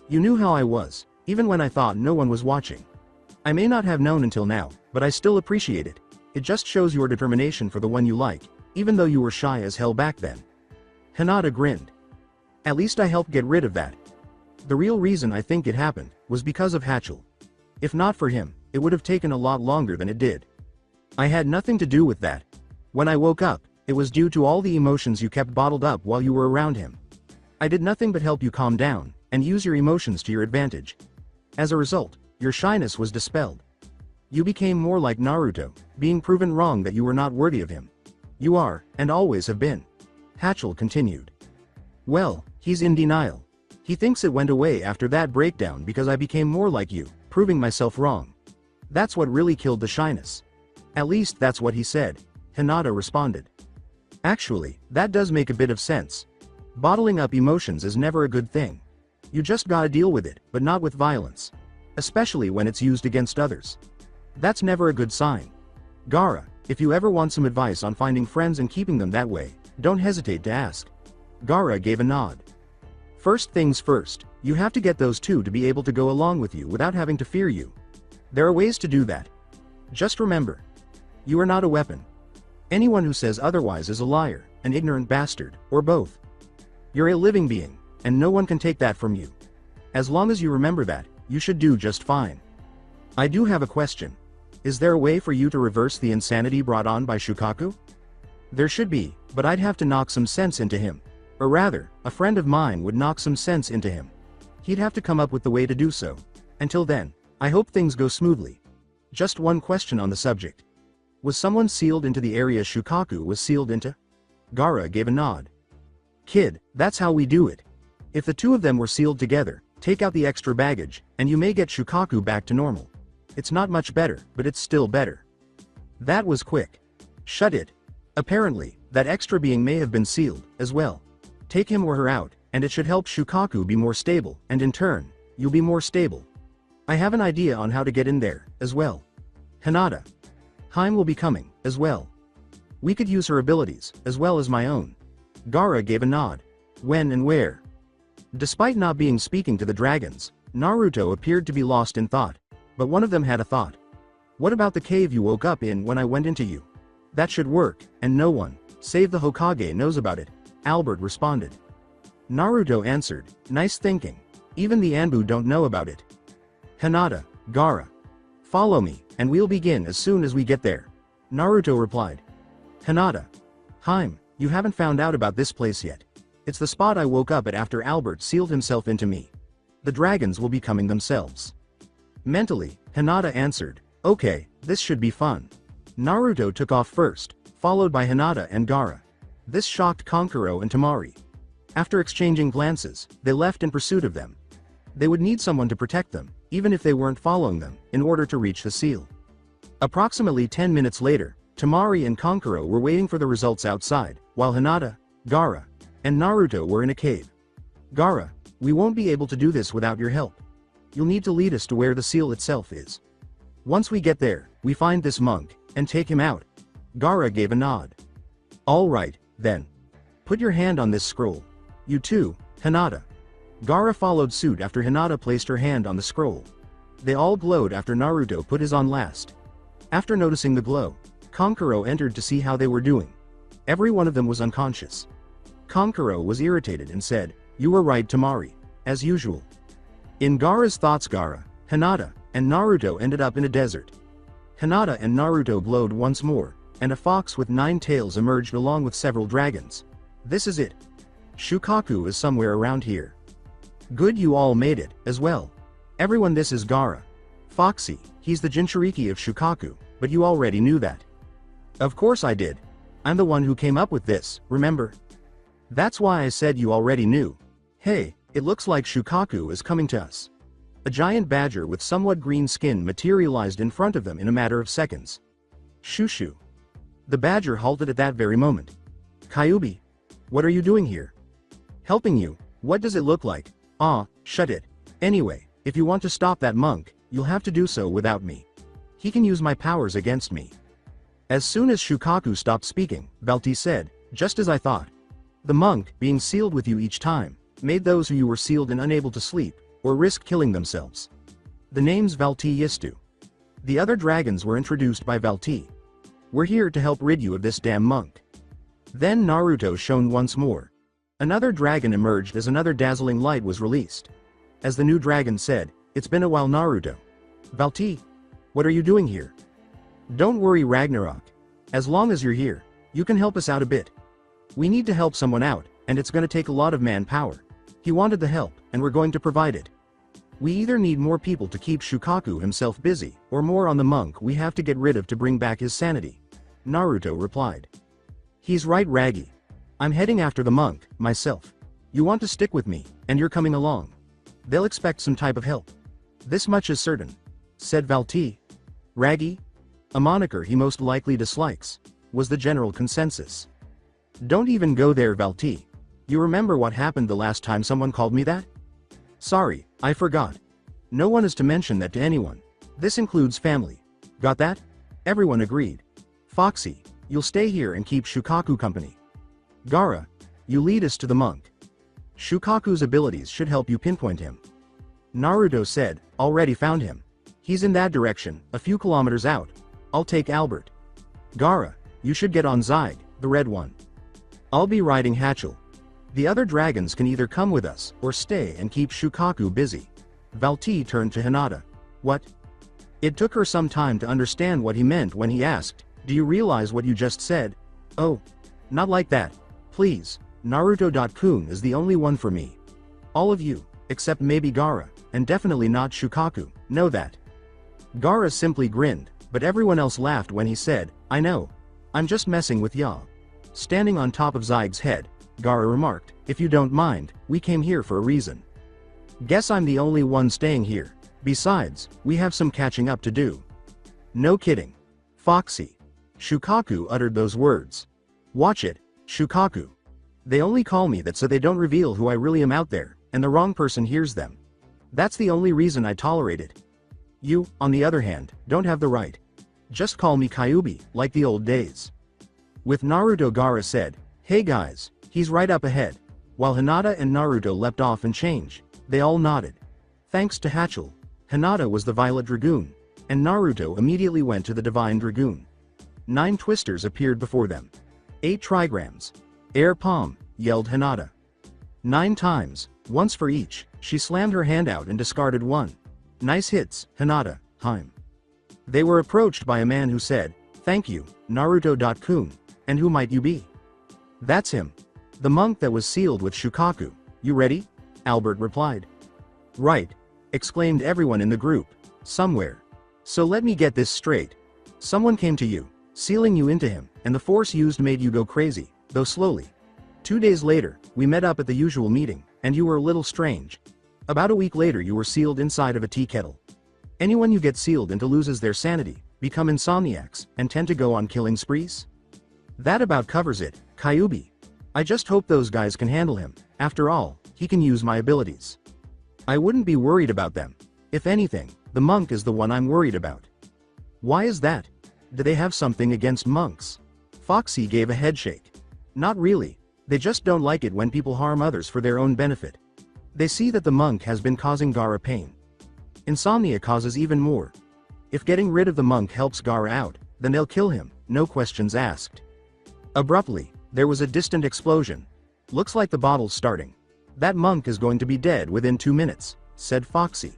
You knew how I was, even when I thought no one was watching. I may not have known until now, but I still appreciate it. It just shows your determination for the one you like, even though you were shy as hell back then. Hinata grinned. At least I helped get rid of that. The real reason I think it happened, was because of Hachel. If not for him, it would have taken a lot longer than it did. I had nothing to do with that. When I woke up, it was due to all the emotions you kept bottled up while you were around him. I did nothing but help you calm down, and use your emotions to your advantage. As a result, your shyness was dispelled. You became more like Naruto, being proven wrong that you were not worthy of him. You are, and always have been. Hachel continued. Well, he's in denial. He thinks it went away after that breakdown because I became more like you, proving myself wrong. That's what really killed the shyness. At least that's what he said, Hinata responded. Actually, that does make a bit of sense. Bottling up emotions is never a good thing. You just gotta deal with it, but not with violence. Especially when it's used against others. That's never a good sign. Gaara, if you ever want some advice on finding friends and keeping them that way, don't hesitate to ask. Gaara gave a nod. First things first, you have to get those two to be able to go along with you without having to fear you. There are ways to do that. Just remember. You are not a weapon. Anyone who says otherwise is a liar, an ignorant bastard, or both. You're a living being, and no one can take that from you. As long as you remember that, you should do just fine. I do have a question. Is there a way for you to reverse the insanity brought on by Shukaku? There should be, but I'd have to knock some sense into him. Or rather, a friend of mine would knock some sense into him. He'd have to come up with the way to do so. Until then, I hope things go smoothly. Just one question on the subject. Was someone sealed into the area Shukaku was sealed into? Gaara gave a nod. Kid, that's how we do it. If the two of them were sealed together, take out the extra baggage, and you may get Shukaku back to normal. It's not much better, but it's still better. That was quick. Shut it. Apparently, that extra being may have been sealed, as well. Take him or her out, and it should help Shukaku be more stable, and in turn, you'll be more stable. I have an idea on how to get in there, as well. Hinata. Haim will be coming, as well. We could use her abilities, as well as my own. Gaara gave a nod. When and where? Despite not being speaking to the dragons, Naruto appeared to be lost in thought. But one of them had a thought. What about the cave you woke up in when I went into you? That should work, and no one, save the Hokage knows about it, Albert responded. Naruto answered, nice thinking. Even the Anbu don't know about it. Hinata, Gaara. Follow me, and we'll begin as soon as we get there. Naruto replied. Hinata. You haven't found out about this place yet. It's the spot I woke up at after Albert sealed himself into me. The dragons will be coming themselves. Mentally, Hinata answered, okay, this should be fun. Naruto took off first, followed by Hinata and Gaara. This shocked Kankuro and Temari. After exchanging glances, they left in pursuit of them. They would need someone to protect them, even if they weren't following them, in order to reach the seal. Approximately 10 minutes later, Temari and Kankuro were waiting for the results outside, while Hinata, Gaara, and Naruto were in a cave. Gaara, we won't be able to do this without your help. You'll need to lead us to where the seal itself is. Once we get there, we find this monk, and take him out. Gaara gave a nod. All right, then. Put your hand on this scroll. You too, Hinata. Gaara followed suit after Hinata placed her hand on the scroll. They all glowed after Naruto put his on last. After noticing the glow, Kankuro entered to see how they were doing. Every one of them was unconscious. Kankuro was irritated and said, you were right, Temari, as usual. In Gaara's thoughts, Gaara, Hinata, and Naruto ended up in a desert. Hinata and Naruto glowed once more, and a fox with 9 tails emerged along with several dragons. This is it. Shukaku is somewhere around here. Good, you all made it, as well. Everyone, this is Gaara. Foxy, he's the Jinchuriki of Shukaku, but you already knew that. Of course I did. I'm the one who came up with this, remember? That's why I said you already knew. Hey, it looks like Shukaku is coming to us. A giant badger with somewhat green skin materialized in front of them in a matter of seconds. Shushu. The badger halted at that very moment. Kyuubi. What are you doing here? Helping you. What does it look like? Shut it. Anyway, if you want to stop that monk, you'll have to do so without me. He can use my powers against me. As soon as Shukaku stopped speaking, Valti said, just as I thought. The monk, being sealed with you each time, made those who you were sealed and unable to sleep, or risk killing themselves. The name's Valti Yistu. The other dragons were introduced by Valti. We're here to help rid you of this damn monk. Then Naruto shone once more. Another dragon emerged as another dazzling light was released. As the new dragon said, it's been a while, Naruto. Valti, what are you doing here? Don't worry, Ragnarok. As long as you're here, you can help us out a bit. We need to help someone out, and it's going to take a lot of manpower. He wanted the help, and we're going to provide it. We either need more people to keep Shukaku himself busy, or more on the monk we have to get rid of to bring back his sanity. Naruto replied. He's right, Raggy. I'm heading after the monk, myself. You want to stick with me, and you're coming along. They'll expect some type of help. This much is certain, said Valti. Raggy? A moniker he most likely dislikes, was the general consensus. Don't even go there, Valti. You remember what happened the last time someone called me that? Sorry, I forgot. No one is to mention that to anyone. This includes family. Got that? Everyone agreed. Foxy, you'll stay here and keep Shukaku company. Gaara, you lead us to the monk. Shukaku's abilities should help you pinpoint him. Naruto said, already found him. He's in that direction, a few kilometers out. I'll take Albert. Gaara, you should get on Zyg, the red one. I'll be riding Hatchel. The other dragons can either come with us, or stay and keep Shukaku busy. Valti turned to Hinata. What? It took her some time to understand what he meant when he asked, do you realize what you just said? Oh. Not like that. Please, Naruto-kun is the only one for me. All of you, except maybe Gaara, and definitely not Shukaku, know that. Gaara simply grinned, but everyone else laughed when he said, I know. I'm just messing with ya. Standing on top of Zyg's head, Gaara remarked, if you don't mind, we came here for a reason. Guess I'm the only one staying here. Besides, we have some catching up to do. No kidding. Foxy. Shukaku uttered those words. Watch it, Shukaku. They only call me that so they don't reveal who I really am out there, and the wrong person hears them. That's the only reason I tolerate it. You, on the other hand, don't have the right. Just call me Kyuubi, like the old days. With Naruto, Gaara said, hey guys, he's right up ahead. While Hinata and Naruto leapt off and changed, they all nodded. Thanks to Hatchel, Hinata was the Violet Dragoon, and Naruto immediately went to the Divine Dragoon. 9 twisters appeared before them. 8 trigrams. Air palm, yelled Hinata. 9 times, once for each, she slammed her hand out and discarded one. Nice hits, Hinata, Heim. They were approached by a man who said, "Thank you, Naruto-kun, and who might you be?" "That's him. The monk that was sealed with Shukaku. You ready?" Albert replied. "Right," exclaimed everyone in the group. "Somewhere. So let me get this straight. Someone came to you, sealing you into him, and the force used made you go crazy, though slowly. 2 days later, we met up at the usual meeting, and you were a little strange. About a week later you were sealed inside of a tea kettle. Anyone you get sealed into loses their sanity, become insomniacs, and tend to go on killing sprees? That about covers it, Kyubi. I just hope those guys can handle him. After all, he can use my abilities. I wouldn't be worried about them. If anything, the monk is the one I'm worried about." "Why is that? Do they have something against monks?" Foxy gave a headshake. "Not really. They just don't like it when people harm others for their own benefit. They see that the monk has been causing Gaara pain. Insomnia causes even more. If getting rid of the monk helps Gaara out, then they'll kill him, no questions asked." Abruptly, there was a distant explosion. "Looks like the bottle's starting. That monk is going to be dead within 2 minutes, said Foxy.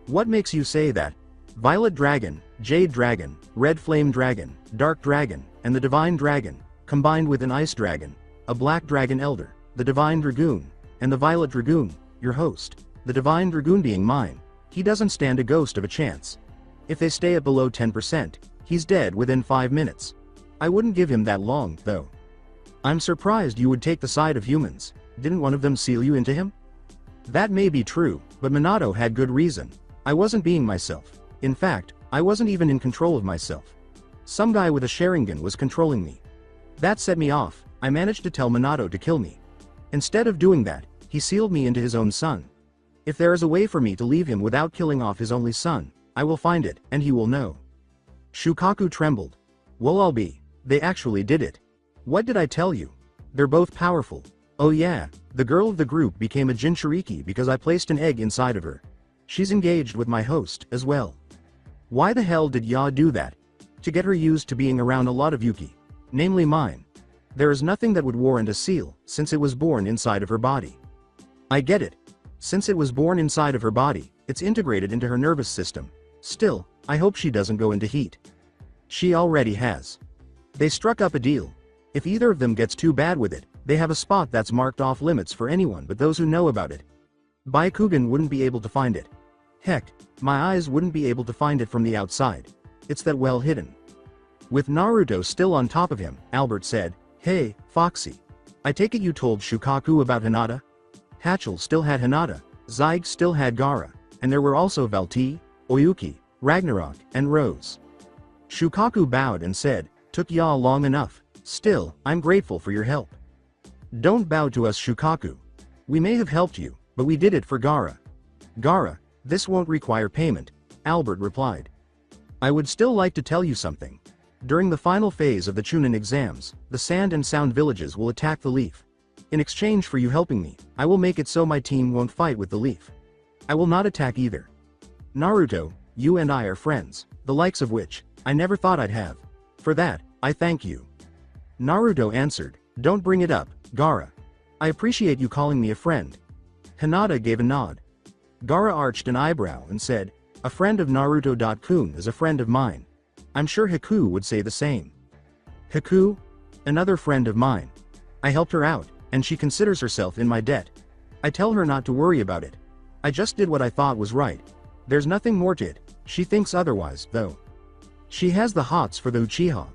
"What makes you say that?" Violet Dragon, Jade Dragon, Red Flame Dragon, Dark Dragon, and the Divine Dragon, combined with an Ice Dragon, a Black Dragon Elder, the Divine Dragoon, and the Violet Dragoon, your host, the Divine Dragoon being mine. He doesn't stand a ghost of a chance. If they stay at below 10%, he's dead within 5 minutes. I wouldn't give him that long, though. I'm surprised you would take the side of humans. Didn't one of them seal you into him? That may be true, but Minato had good reason. I wasn't being myself. In fact, I wasn't even in control of myself. Some guy with a Sharingan was controlling me. That set me off. I managed to tell Minato to kill me. Instead of doing that, he sealed me into his own son. If there is a way for me to leave him without killing off his only son, I will find it, and he will know. Shukaku trembled. Well, I'll be. They actually did it. What did I tell you? They're both powerful. Oh yeah, the girl of the group became a Jinchuriki because I placed an egg inside of her. She's engaged with my host, as well. Why the hell did Ya do that? To get her used to being around a lot of Yuki. Namely mine. There is nothing that would warrant a seal, since it was born inside of her body. I get it. Since it was born inside of her body, it's integrated into her nervous system. Still, I hope she doesn't go into heat. She already has. They struck up a deal. If either of them gets too bad with it, they have a spot that's marked off limits for anyone but those who know about it. Byakugan wouldn't be able to find it. Heck, my eyes wouldn't be able to find it from the outside. It's that well hidden. With Naruto still on top of him, Albert said, "Hey, Foxy. I take it you told Shukaku about Hinata?" Hatchel still had Hinata, Zyge still had Gaara, and there were also Valti, Oyuki, Ragnarok, and Rose. Shukaku bowed and said, "Took y'all long enough. Still, I'm grateful for your help." "Don't bow to us, Shukaku. We may have helped you, but we did it for Gaara." "Gaara, this won't require payment," Albert replied. "I would still like to tell you something. During the final phase of the Chunin exams, the Sand and Sound villages will attack the Leaf. In exchange for you helping me, I will make it so my team won't fight with the Leaf. I will not attack either. Naruto, you and I are friends, the likes of which I never thought I'd have. For that, I thank you." Naruto answered, "Don't bring it up, Gaara. I appreciate you calling me a friend." Hinata gave a nod. Gaara arched an eyebrow and said, "A friend of Naruto-kun is a friend of mine. I'm sure Haku would say the same." "Haku? Another friend of mine. I helped her out, and she considers herself in my debt. I tell her not to worry about it. I just did what I thought was right. There's nothing more to it. She thinks otherwise, though. She has the hots for the Uchiha.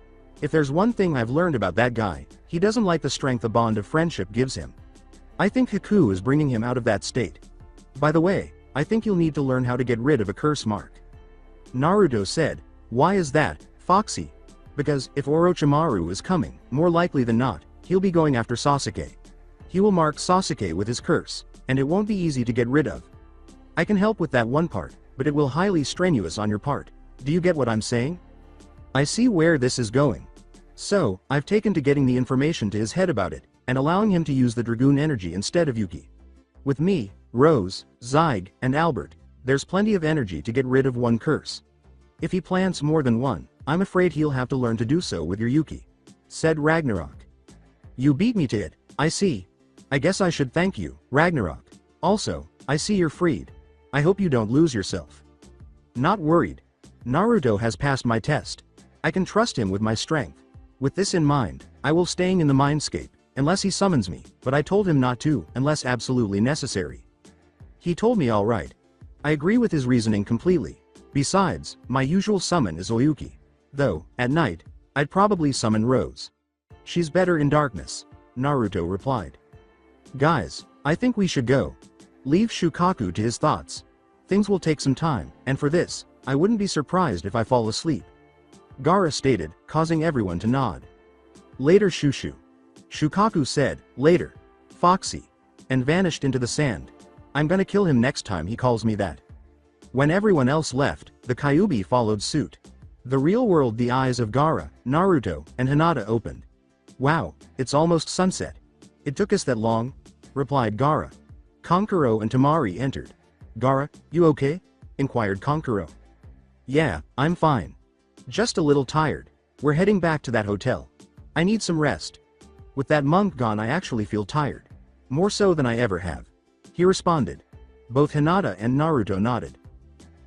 If there's one thing I've learned about that guy, he doesn't like the strength a bond of friendship gives him. I think Haku is bringing him out of that state. By the way, I think you'll need to learn how to get rid of a curse mark." Naruto said, "Why is that, Foxy?" "Because, if Orochimaru is coming, more likely than not, he'll be going after Sasuke. He will mark Sasuke with his curse, and it won't be easy to get rid of. I can help with that one part, but it will highly strenuous on your part. Do you get what I'm saying?" "I see where this is going. So, I've taken to getting the information to his head about it, and allowing him to use the Dragoon energy instead of Yuki. With me, Rose, Zyge, and Albert, there's plenty of energy to get rid of one curse. If he plants more than one, I'm afraid he'll have to learn to do so with your Yuki," said Ragnarok. "You beat me to it, I see. I guess I should thank you, Ragnarok. Also, I see you're freed. I hope you don't lose yourself. Not worried. Naruto has passed my test. I can trust him with my strength. With this in mind, I will staying in the mindscape, unless he summons me, but I told him not to, unless absolutely necessary. He told me alright. I agree with his reasoning completely. Besides, my usual summon is Oyuki. Though, at night, I'd probably summon Rose. She's better in darkness, Naruto replied. Guys, I think we should go. Leave Shukaku to his thoughts. Things will take some time, and for this, I wouldn't be surprised if I fall asleep. Gaara stated, causing everyone to nod. Later Shushu. Shukaku said, later, Foxy, and vanished into the sand. I'm gonna kill him next time he calls me that. When everyone else left, the Kyuubi followed suit. The real world, the eyes of Gaara, Naruto, and Hinata opened. Wow, it's almost sunset. It took us that long? Replied Gaara. Kankuro and Temari entered. Gaara, you okay? Inquired Kankuro. Yeah, I'm fine. Just a little tired. We're heading back to that hotel. I need some rest. With that monk gone, I actually feel tired. More so than I ever have. He responded. Both Hinata and Naruto nodded.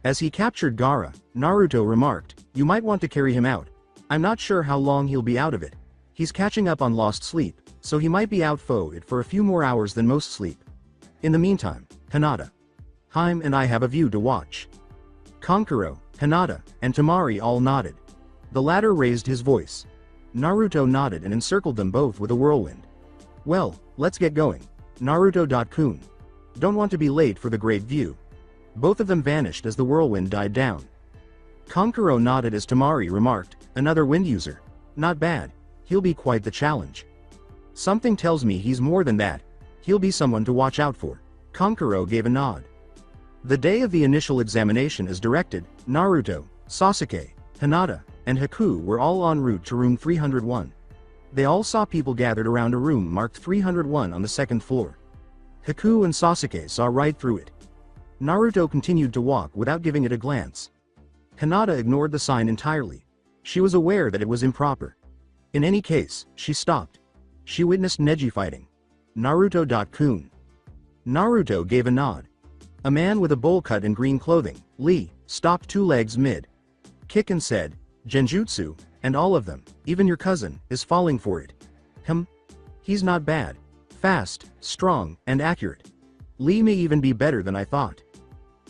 As he captured Gaara, Naruto remarked, you might want to carry him out. I'm not sure how long he'll be out of it. He's catching up on lost sleep, so he might be out for it for a few more hours than most sleep. In the meantime, Hinata, Haim and I have a view to watch. Kankuro, Hinata, and Temari all nodded. The latter raised his voice. Naruto nodded and encircled them both with a whirlwind. Well, let's get going. Naruto.kun. Don't want to be late for the great view. Both of them vanished as the whirlwind died down. Kankuro nodded as Temari remarked, another wind user. Not bad. He'll be quite the challenge. Something tells me he's more than that. He'll be someone to watch out for. Kankuro gave a nod. The day of the initial examination as directed, Naruto, Sasuke, Hinata, and Haku were all en route to room 301. They all saw people gathered around a room marked 301 on the second floor. Haku and Sasuke saw right through it. Naruto continued to walk without giving it a glance. Hinata ignored the sign entirely. She was aware that it was improper. In any case, she stopped. She witnessed Neji fighting. Naruto.kun. Naruto gave a nod. A man with a bowl cut and green clothing, Lee, stopped 2 legs mid. Kick and said, Genjutsu, and all of them, even your cousin, is falling for it. He's not bad. Fast, strong, and accurate. Lee may even be better than I thought.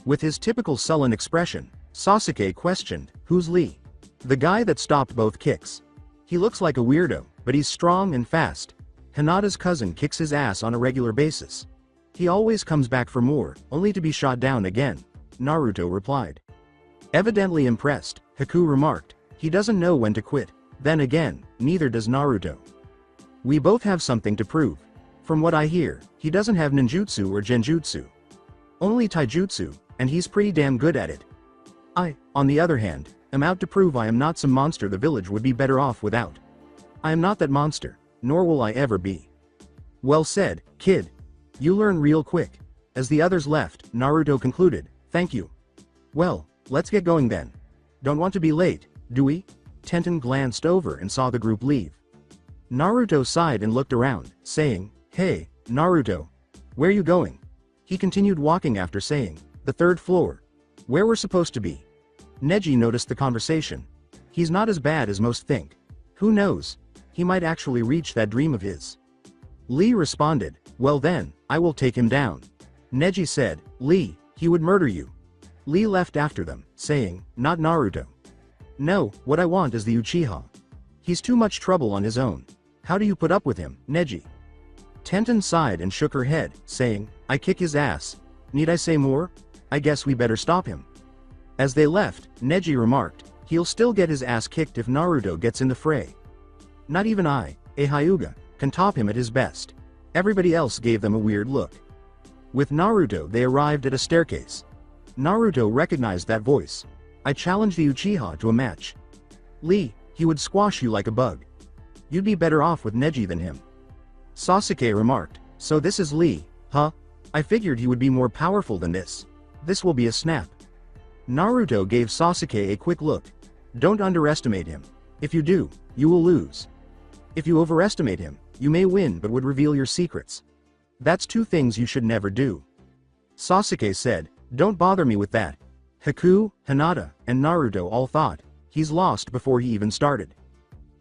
With his typical sullen expression, Sasuke questioned, who's Lee? The guy that stopped both kicks. He looks like a weirdo, but he's strong and fast. Hinata's cousin kicks his ass on a regular basis. He always comes back for more, only to be shot down again, Naruto replied. Evidently impressed, Haku remarked, he doesn't know when to quit. Then again, neither does Naruto. We both have something to prove. From what I hear, he doesn't have ninjutsu or genjutsu. Only taijutsu, and he's pretty damn good at it. I, on the other hand, am out to prove I am not some monster the village would be better off without. I am not that monster, nor will I ever be. Well said, kid. You learn real quick. As the others left, Naruto concluded, thank you. Well, let's get going then. Don't want to be late, do we? Tenten glanced over and saw the group leave. Naruto sighed and looked around, saying, hey, Naruto. Where you going? He continued walking after saying, the 3rd floor. Where we're supposed to be. Neji noticed the conversation. He's not as bad as most think. Who knows? He might actually reach that dream of his. Lee responded, well then, I will take him down. Neji said, Lee, he would murder you. Lee left after them, saying, not Naruto. No, what I want is the Uchiha. He's too much trouble on his own. How do you put up with him, Neji? Tenten sighed and shook her head, saying, I kick his ass. Need I say more? I guess we better stop him. As they left, Neji remarked, he'll still get his ass kicked if Naruto gets in the fray. Not even I, a Hyuga, can top him at his best. Everybody else gave them a weird look. With Naruto they arrived at a staircase. Naruto recognized that voice. I challenge the Uchiha to a match. Lee, he would squash you like a bug. You'd be better off with Neji than him. Sasuke remarked, so this is Lee, huh? I figured he would be more powerful than this. This will be a snap. Naruto gave Sasuke a quick look. Don't underestimate him. If you do, you will lose. If you overestimate him, you may win but would reveal your secrets. That's two things you should never do. Sasuke said, don't bother me with that. Haku, Hinata, and Naruto all thought, he's lost before he even started.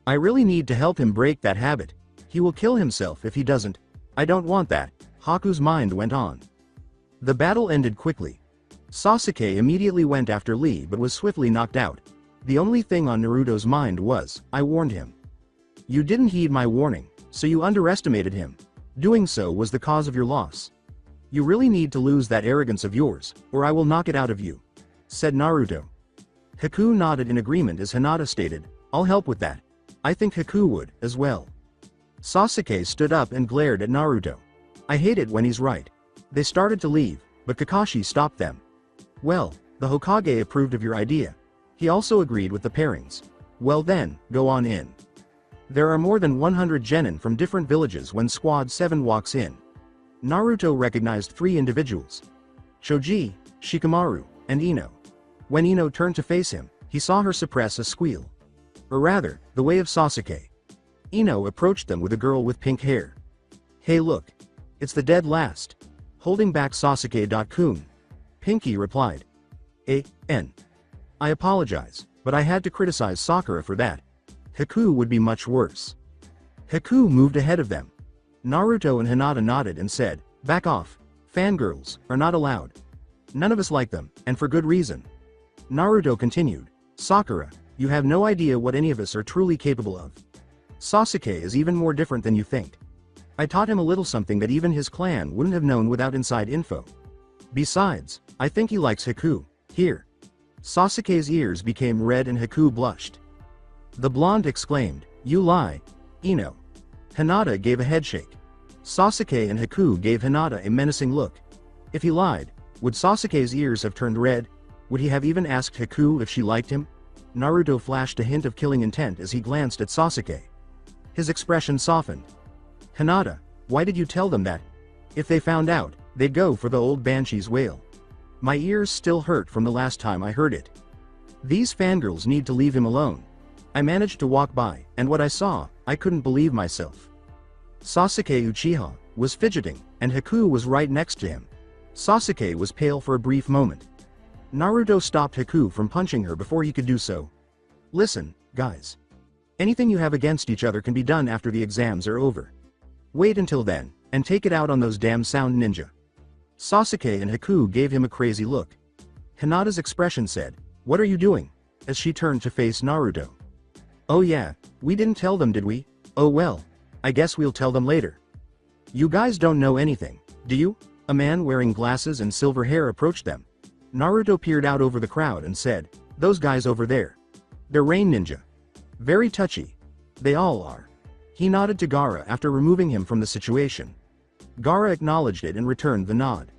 I really need to help him break that habit. He will kill himself if he doesn't. I don't want that. Haku's mind went on. The battle ended quickly. Sasuke immediately went after Lee but was swiftly knocked out. The only thing on Naruto's mind was, I warned him. You didn't heed my warning, so you underestimated him. Doing so was the cause of your loss. You really need to lose that arrogance of yours, or I will knock it out of you, said Naruto. Haku nodded in agreement as Hinata stated, I'll help with that. I think Haku would, as well. Sasuke stood up and glared at Naruto. I hate it when he's right. They started to leave, but Kakashi stopped them. Well, the Hokage approved of your idea. He also agreed with the pairings. Well then, go on in. There are more than 100 genin from different villages when Squad 7 walks in. Naruto recognized 3 individuals. Choji, Shikamaru, and Ino. When Ino turned to face him, he saw her suppress a squeal. Or rather, the way of Sasuke. Ino approached them with a girl with pink hair. Hey look. It's the dead last. Holding back Sasuke-kun. Pinky replied. N. I apologize, but I had to criticize Sakura for that. Haku would be much worse. Haku moved ahead of them. Naruto and Hinata nodded and said, back off. Fangirls are not allowed. None of us like them, and for good reason. Naruto continued, Sakura, you have no idea what any of us are truly capable of. Sasuke is even more different than you think. I taught him a little something that even his clan wouldn't have known without inside info. Besides, I think he likes Haku. Here. Sasuke's ears became red and Haku blushed. The blonde exclaimed, you lie. Ino. Hinata gave a headshake. Sasuke and Haku gave Hinata a menacing look. If he lied, would Sasuke's ears have turned red? Would he have even asked Haku if she liked him? Naruto flashed a hint of killing intent as he glanced at Sasuke. His expression softened. Hinata, why did you tell them that? If they found out, they'd go for the old banshee's wail. My ears still hurt from the last time I heard it. These fangirls need to leave him alone. I managed to walk by, and what I saw, I couldn't believe myself. Sasuke Uchiha was fidgeting, and Haku was right next to him. Sasuke was pale for a brief moment. Naruto stopped Haku from punching her before he could do so. Listen, guys. Anything you have against each other can be done after the exams are over. Wait until then, and take it out on those damn sound ninja. Sasuke and Haku gave him a crazy look. Hinata's expression said, what are you doing? As she turned to face Naruto. Oh yeah, we didn't tell them, did we? Oh well. I guess we'll tell them later. You guys don't know anything, do you? A man wearing glasses and silver hair approached them. Naruto peered out over the crowd and said, those guys over there. They're rain ninja. Very touchy. They all are. He nodded to Gaara after removing him from the situation. Gaara acknowledged it and returned the nod.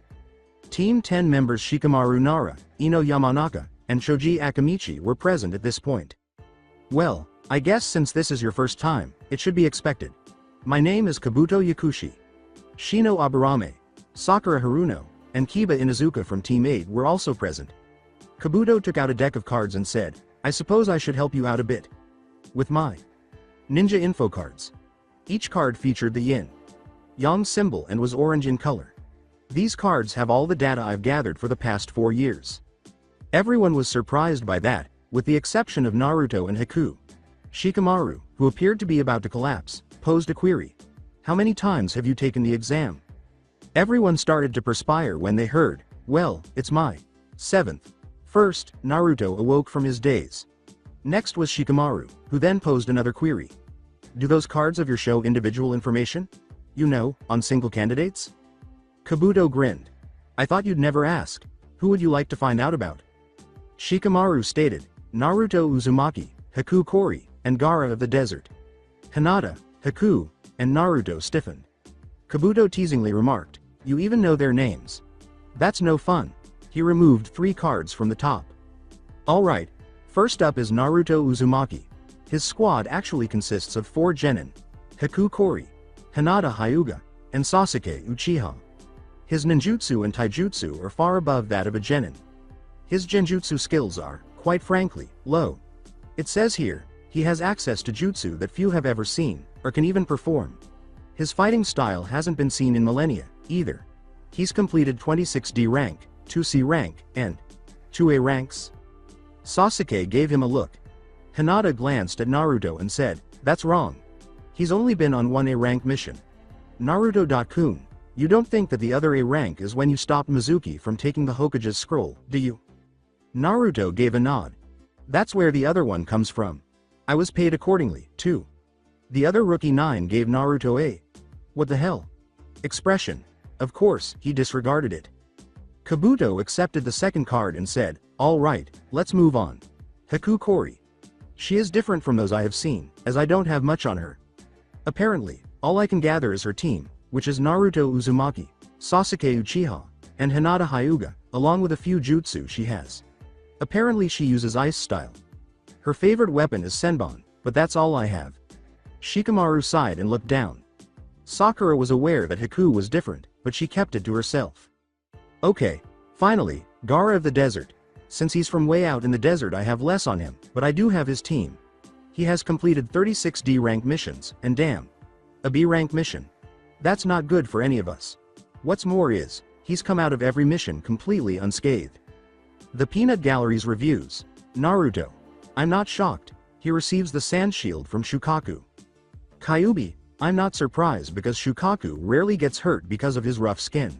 Team 10 members Shikamaru Nara, Ino Yamanaka, and Choji Akamichi were present at this point. Well, I guess since this is your first time, it should be expected. My name is Kabuto Yakushi. Shino Aburame, Sakura Haruno, and Kiba Inuzuka from Team 8 were also present. Kabuto took out a deck of cards and said, I suppose I should help you out a bit. With my ninja info cards. Each card featured the yin yang symbol and was orange in color. These cards have all the data I've gathered for the past 4 years. Everyone was surprised by that, with the exception of Naruto and Haku. Shikamaru, who appeared to be about to collapse, posed a query. How many times have you taken the exam? Everyone started to perspire when they heard, well, it's my 7th. First, Naruto awoke from his daze. Next was Shikamaru, who then posed another query. Do those cards of your show individual information? You know, on single candidates? Kabuto grinned. I thought you'd never ask. Who would you like to find out about? Shikamaru stated, Naruto Uzumaki, Haku Kori, and Gaara of the Desert. Hinata, Haku, and Naruto stiffened. Kabuto teasingly remarked, you even know their names. That's no fun. He removed 3 cards from the top. Alright, first up is Naruto Uzumaki. His squad actually consists of 4 genin. Haku Kori, Hinata Hyuga, and Sasuke Uchiha. His ninjutsu and taijutsu are far above that of a genin. His genjutsu skills are, quite frankly, low. It says here, he has access to jutsu that few have ever seen, or can even perform. His fighting style hasn't been seen in millennia, either. He's completed 26D rank, 2C rank, and 2A ranks. Sasuke gave him a look. Hinata glanced at Naruto and said, "That's wrong. He's only been on 1A rank mission." Naruto-kun, you don't think that the other A rank is when you stopped Mizuki from taking the Hokage's scroll, do you? Naruto gave a nod. That's where the other one comes from. I was paid accordingly, too. The other rookie 9 gave Naruto a "what the hell?" expression. Of course, he disregarded it. Kabuto accepted the second card and said, "All right, let's move on. Hakari. She is different from those I have seen, as I don't have much on her. Apparently, all I can gather is her team, which is Naruto Uzumaki, Sasuke Uchiha, and Hinata Hyuga, along with a few jutsu she has. Apparently she uses ice style. Her favorite weapon is Senbon, but that's all I have." Shikamaru sighed and looked down. Sakura was aware that Haku was different, but she kept it to herself. "Okay, finally, Gaara of the desert. Since he's from way out in the desert I have less on him, but I do have his team. He has completed 36D rank missions, and damn. A B rank mission. That's not good for any of us. What's more is, he's come out of every mission completely unscathed." The Peanut Gallery's reviews. Naruto. I'm not shocked. He receives the sand shield from Shukaku. Kyuubi. I'm not surprised because Shukaku rarely gets hurt because of his rough skin.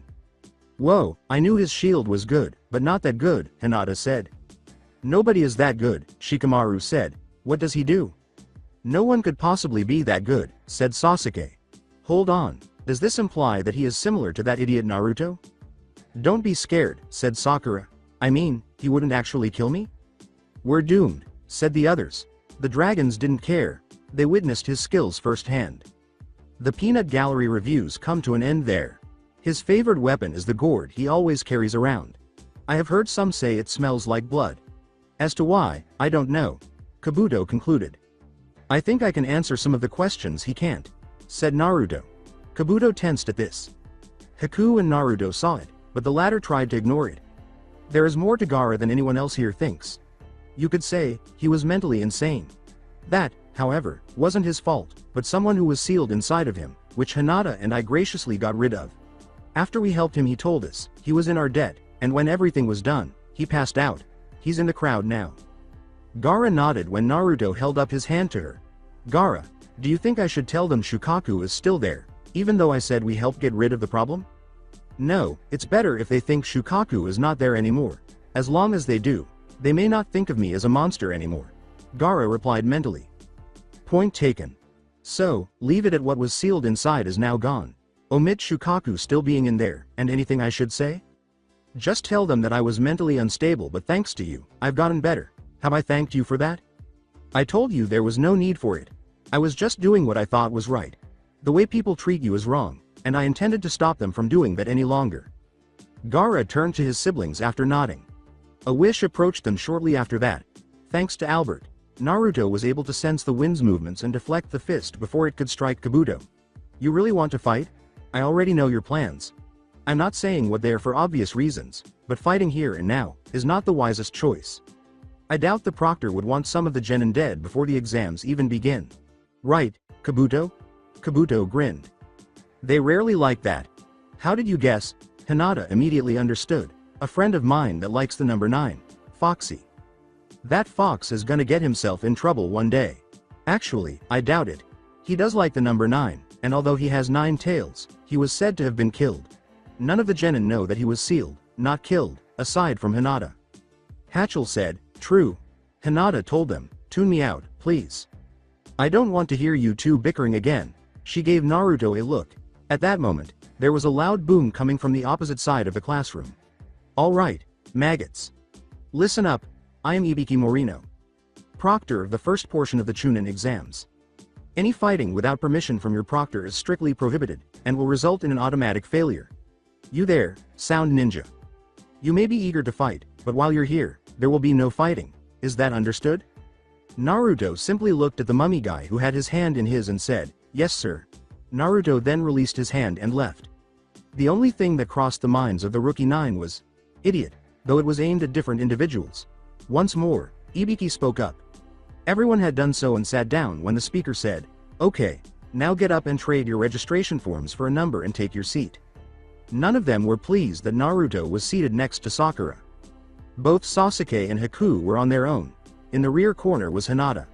Whoa, I knew his shield was good, but not that good, Hinata said. Nobody is that good, Shikamaru said. What does he do? No one could possibly be that good, said Sasuke. Hold on, does this imply that he is similar to that idiot Naruto? Don't be scared, said Sakura. I mean, he wouldn't actually kill me? We're doomed, said the others. The dragons didn't care. They witnessed his skills firsthand. The Peanut Gallery reviews come to an end there. His favorite weapon is the gourd he always carries around. I have heard some say it smells like blood. As to why, I don't know. Kabuto concluded. I think I can answer some of the questions he can't, said Naruto. Kabuto tensed at this. Haku and Naruto saw it, but the latter tried to ignore it. There is more to Gaara than anyone else here thinks. You could say, he was mentally insane. That, however, wasn't his fault, but someone who was sealed inside of him, which Hinata and I graciously got rid of. After we helped him he told us, he was in our debt, and when everything was done, he passed out. He's in the crowd now. Gaara nodded when Naruto held up his hand to her. Gaara, do you think I should tell them Shukaku is still there, even though I said we helped get rid of the problem? No, it's better if they think Shukaku is not there anymore. As long as they do, they may not think of me as a monster anymore. Gaara replied mentally. Point taken. So, leave it at what was sealed inside is now gone. Omit Shukaku still being in there, and anything I should say? Just tell them that I was mentally unstable, but thanks to you, I've gotten better. Have I thanked you for that? I told you there was no need for it. I was just doing what I thought was right. The way people treat you is wrong, and I intended to stop them from doing that any longer. Gaara turned to his siblings after nodding. A wish approached them shortly after that. Thanks to Albert, Naruto was able to sense the wind's movements and deflect the fist before it could strike Kabuto. You really want to fight? I already know your plans. I'm not saying what they are for obvious reasons, but fighting here and now is not the wisest choice. I doubt the proctor would want some of the genin dead before the exams even begin. Right, Kabuto? Kabuto grinned. They rarely like that. How did you guess? Hinata immediately understood. A friend of mine that likes the number 9, Foxy. That fox is gonna get himself in trouble one day. Actually, I doubt it. He does like the number 9, and although he has 9 tails, he was said to have been killed. None of the genin know that he was sealed, not killed, aside from Hinata. Hatchel said, true. Hinata told them, tune me out, please. I don't want to hear you two bickering again. She gave Naruto a look. At that moment, there was a loud boom coming from the opposite side of the classroom. All right, maggots. Listen up, I am Ibiki Morino, proctor of the first portion of the Chunin exams. Any fighting without permission from your proctor is strictly prohibited, and will result in an automatic failure. You there, sound ninja. You may be eager to fight, but while you're here, there will be no fighting. Is that understood? Naruto simply looked at the mummy guy who had his hand in his and said, yes sir. Naruto then released his hand and left. The only thing that crossed the minds of the rookie 9 was, idiot, though it was aimed at different individuals. Once more, Ibiki spoke up. Everyone had done so and sat down when the speaker said, okay, Now get up and trade your registration forms for a number and take your seat. None of them were pleased that Naruto was seated next to Sakura. Both Sasuke and Haku were on their own. In the rear corner was Hinata.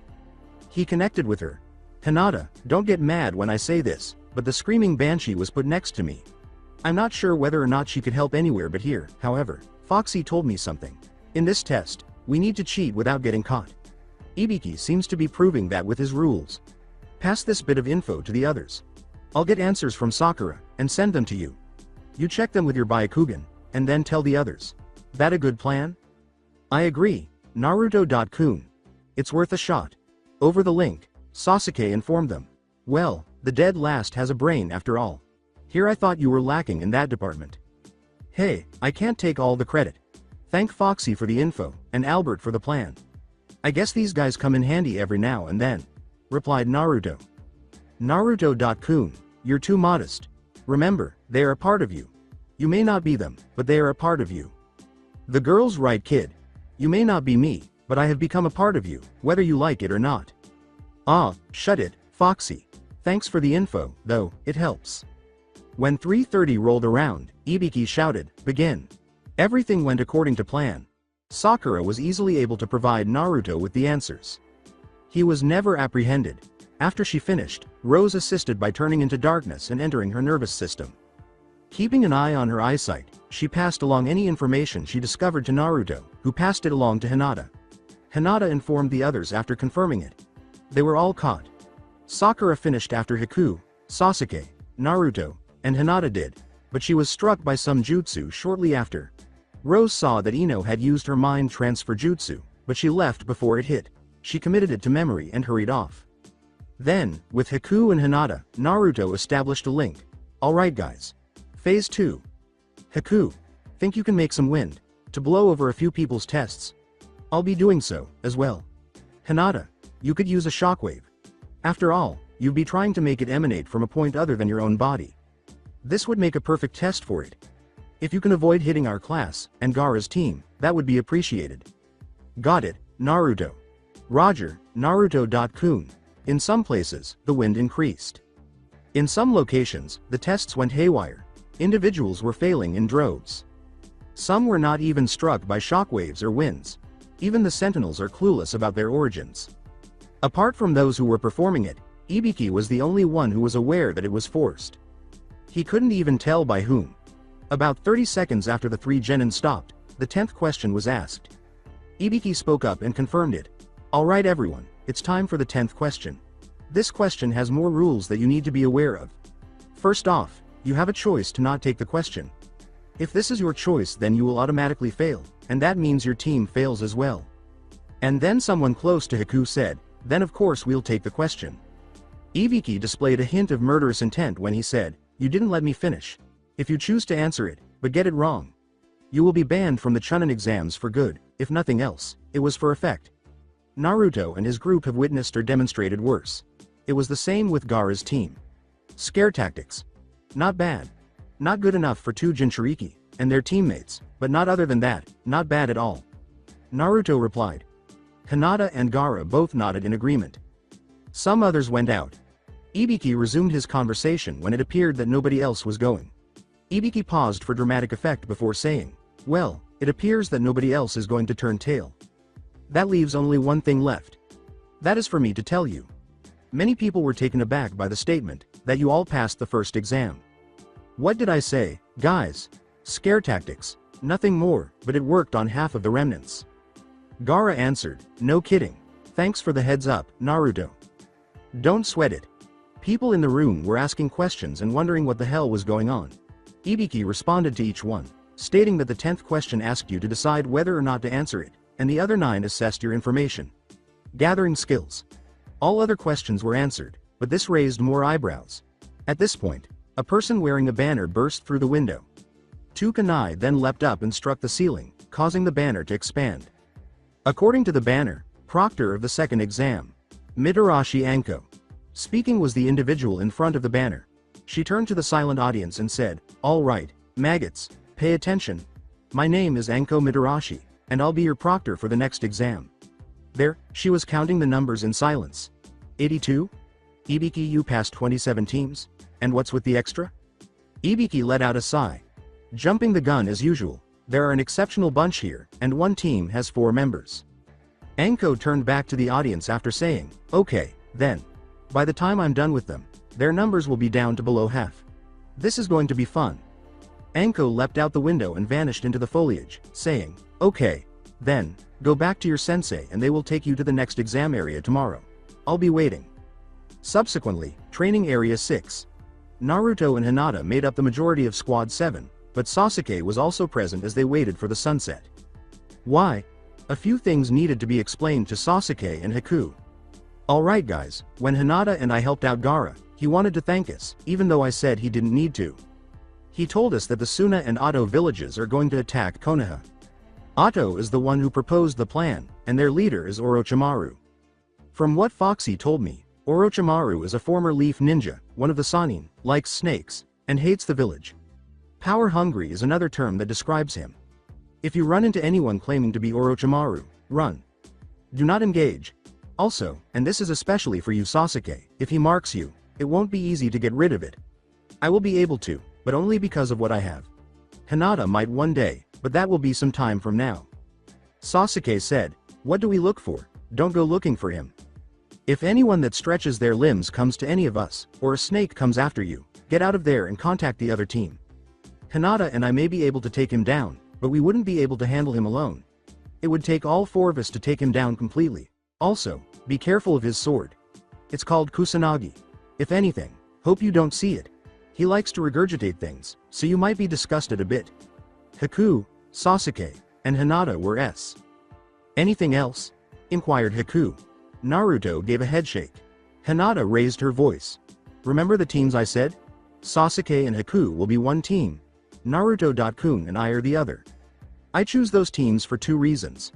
He connected with her. Hinata, don't get mad when I say this, but the screaming banshee was put next to me. I'm not sure whether or not she could help anywhere but here, however. Foxy told me something. In this test, we need to cheat without getting caught. Ibiki seems to be proving that with his rules. Pass this bit of info to the others. I'll get answers from Sakura, and send them to you. You check them with your Byakugan, and then tell the others. That a good plan? I agree, Naruto.kun. It's worth a shot. Over the link, Sasuke informed them. Well, the dead last has a brain after all. Here I thought you were lacking in that department. Hey, I can't take all the credit. Thank Foxy for the info, and Albert for the plan. I guess these guys come in handy every now and then, replied Naruto. Naruto.kun, you're too modest. Remember, they are a part of you. You may not be them, but they are a part of you. The girl's right, kid. You may not be me, but I have become a part of you, whether you like it or not. Ah, shut it, Foxy. Thanks for the info, though, it helps. When 3:30 rolled around, Ibiki shouted, begin. Everything went according to plan. Sakura was easily able to provide Naruto with the answers. He was never apprehended. After she finished, Rose assisted by turning into darkness and entering her nervous system. Keeping an eye on her eyesight, she passed along any information she discovered to Naruto, who passed it along to Hinata. Hinata informed the others after confirming it. They were all caught. Sakura finished after Haku, Sasuke, Naruto, and Hinata did, but she was struck by some jutsu shortly after. Rose saw that Ino had used her mind transfer jutsu, but she left before it hit. She committed it to memory and hurried off. Then, with Haku and Hinata, Naruto established a link. Alright guys. Phase 2. Haku, think you can make some wind, to blow over a few people's tests? I'll be doing so, as well. Hinata, you could use a shockwave. After all, you'd be trying to make it emanate from a point other than your own body. This would make a perfect test for it. If you can avoid hitting our class, and Gaara's team, that would be appreciated. Got it, Naruto. Roger, Naruto.kun. In some places, the wind increased. In some locations, the tests went haywire. Individuals were failing in droves. Some were not even struck by shockwaves or winds. Even the sentinels are clueless about their origins. Apart from those who were performing it, Ibiki was the only one who was aware that it was forced. He couldn't even tell by whom. About 30 seconds after the 3 genin stopped, the 10th question was asked. Ibiki spoke up and confirmed it. Alright everyone, it's time for the 10th question. This question has more rules that you need to be aware of. First off, you have a choice to not take the question. If this is your choice, then you will automatically fail, and that means your team fails as well. And then someone close to Haku said, then of course we'll take the question. Ibiki displayed a hint of murderous intent when he said, you didn't let me finish. If you choose to answer it, but get it wrong, you will be banned from the Chunin exams for good. If nothing else, it was for effect. Naruto and his group have witnessed or demonstrated worse. It was the same with Gaara's team. Scare tactics. Not bad. Not good enough for 2 Jinchuriki and their teammates, but not other than that, not bad at all. Naruto replied. Hinata and Gaara both nodded in agreement. Some others went out. Ibiki resumed his conversation when it appeared that nobody else was going. Ibiki paused for dramatic effect before saying, well, it appears that nobody else is going to turn tail. That leaves only one thing left. That is for me to tell you. Many people were taken aback by the statement that you all passed the first exam. What did I say, guys? Scare tactics. Nothing more, but it worked on half of the remnants. Gaara answered, no kidding. Thanks for the heads up, Naruto. Don't sweat it. People in the room were asking questions and wondering what the hell was going on. Ibiki responded to each one, stating that the 10th question asked you to decide whether or not to answer it, and the other 9 assessed your information. Gathering skills. All other questions were answered, but this raised more eyebrows. At this point, a person wearing a banner burst through the window. 2 kunai then leapt up and struck the ceiling, causing the banner to expand. According to the banner, proctor of the second exam, Mitarashi Anko. Speaking was the individual in front of the banner. She turned to the silent audience and said, all right, maggots, pay attention. My name is Anko Mitarashi, and I'll be your proctor for the next exam. There, she was counting the numbers in silence. 82? Ibiki, you passed 27 teams? And what's with the extra? Ibiki let out a sigh. Jumping the gun as usual, there are an exceptional bunch here, and one team has 4 members. Anko turned back to the audience after saying, okay, then. By the time I'm done with them, their numbers will be down to below half. This is going to be fun. Anko leapt out the window and vanished into the foliage, saying, okay, then, go back to your sensei and they will take you to the next exam area tomorrow. I'll be waiting. Subsequently, Training Area 6. Naruto and Hinata made up the majority of Squad 7, but Sasuke was also present as they waited for the sunset. Why? A few things needed to be explained to Sasuke and Haku. Alright guys, when Hinata and I helped out Gaara, he wanted to thank us, even though I said he didn't need to. He told us that the Suna and Oto villages are going to attack Konoha. Oto is the one who proposed the plan, and their leader is Orochimaru. From what Foxy told me, Orochimaru is a former leaf ninja, one of the Sannin, likes snakes, and hates the village. Power-hungry is another term that describes him. If you run into anyone claiming to be Orochimaru, run. Do not engage. Also, and this is especially for you Sasuke, if he marks you, it won't be easy to get rid of it. I will be able to, but only because of what I have. Hinata might one day, but that will be some time from now. Sasuke said, what do we look for? Don't go looking for him. If anyone that stretches their limbs comes to any of us, or a snake comes after you, get out of there and contact the other team. Hinata and I may be able to take him down, but we wouldn't be able to handle him alone. It would take all 4 of us to take him down completely. Also, be careful of his sword. It's called Kusanagi. If anything, hope you don't see it. He likes to regurgitate things, so you might be disgusted a bit. Haku, Sasuke, and Hinata were S. Anything else? Inquired Haku. Naruto gave a headshake. Hinata raised her voice. Remember the teams I said? Sasuke and Haku will be one team. Naruto.kun and I are the other. I choose those teams for 2 reasons.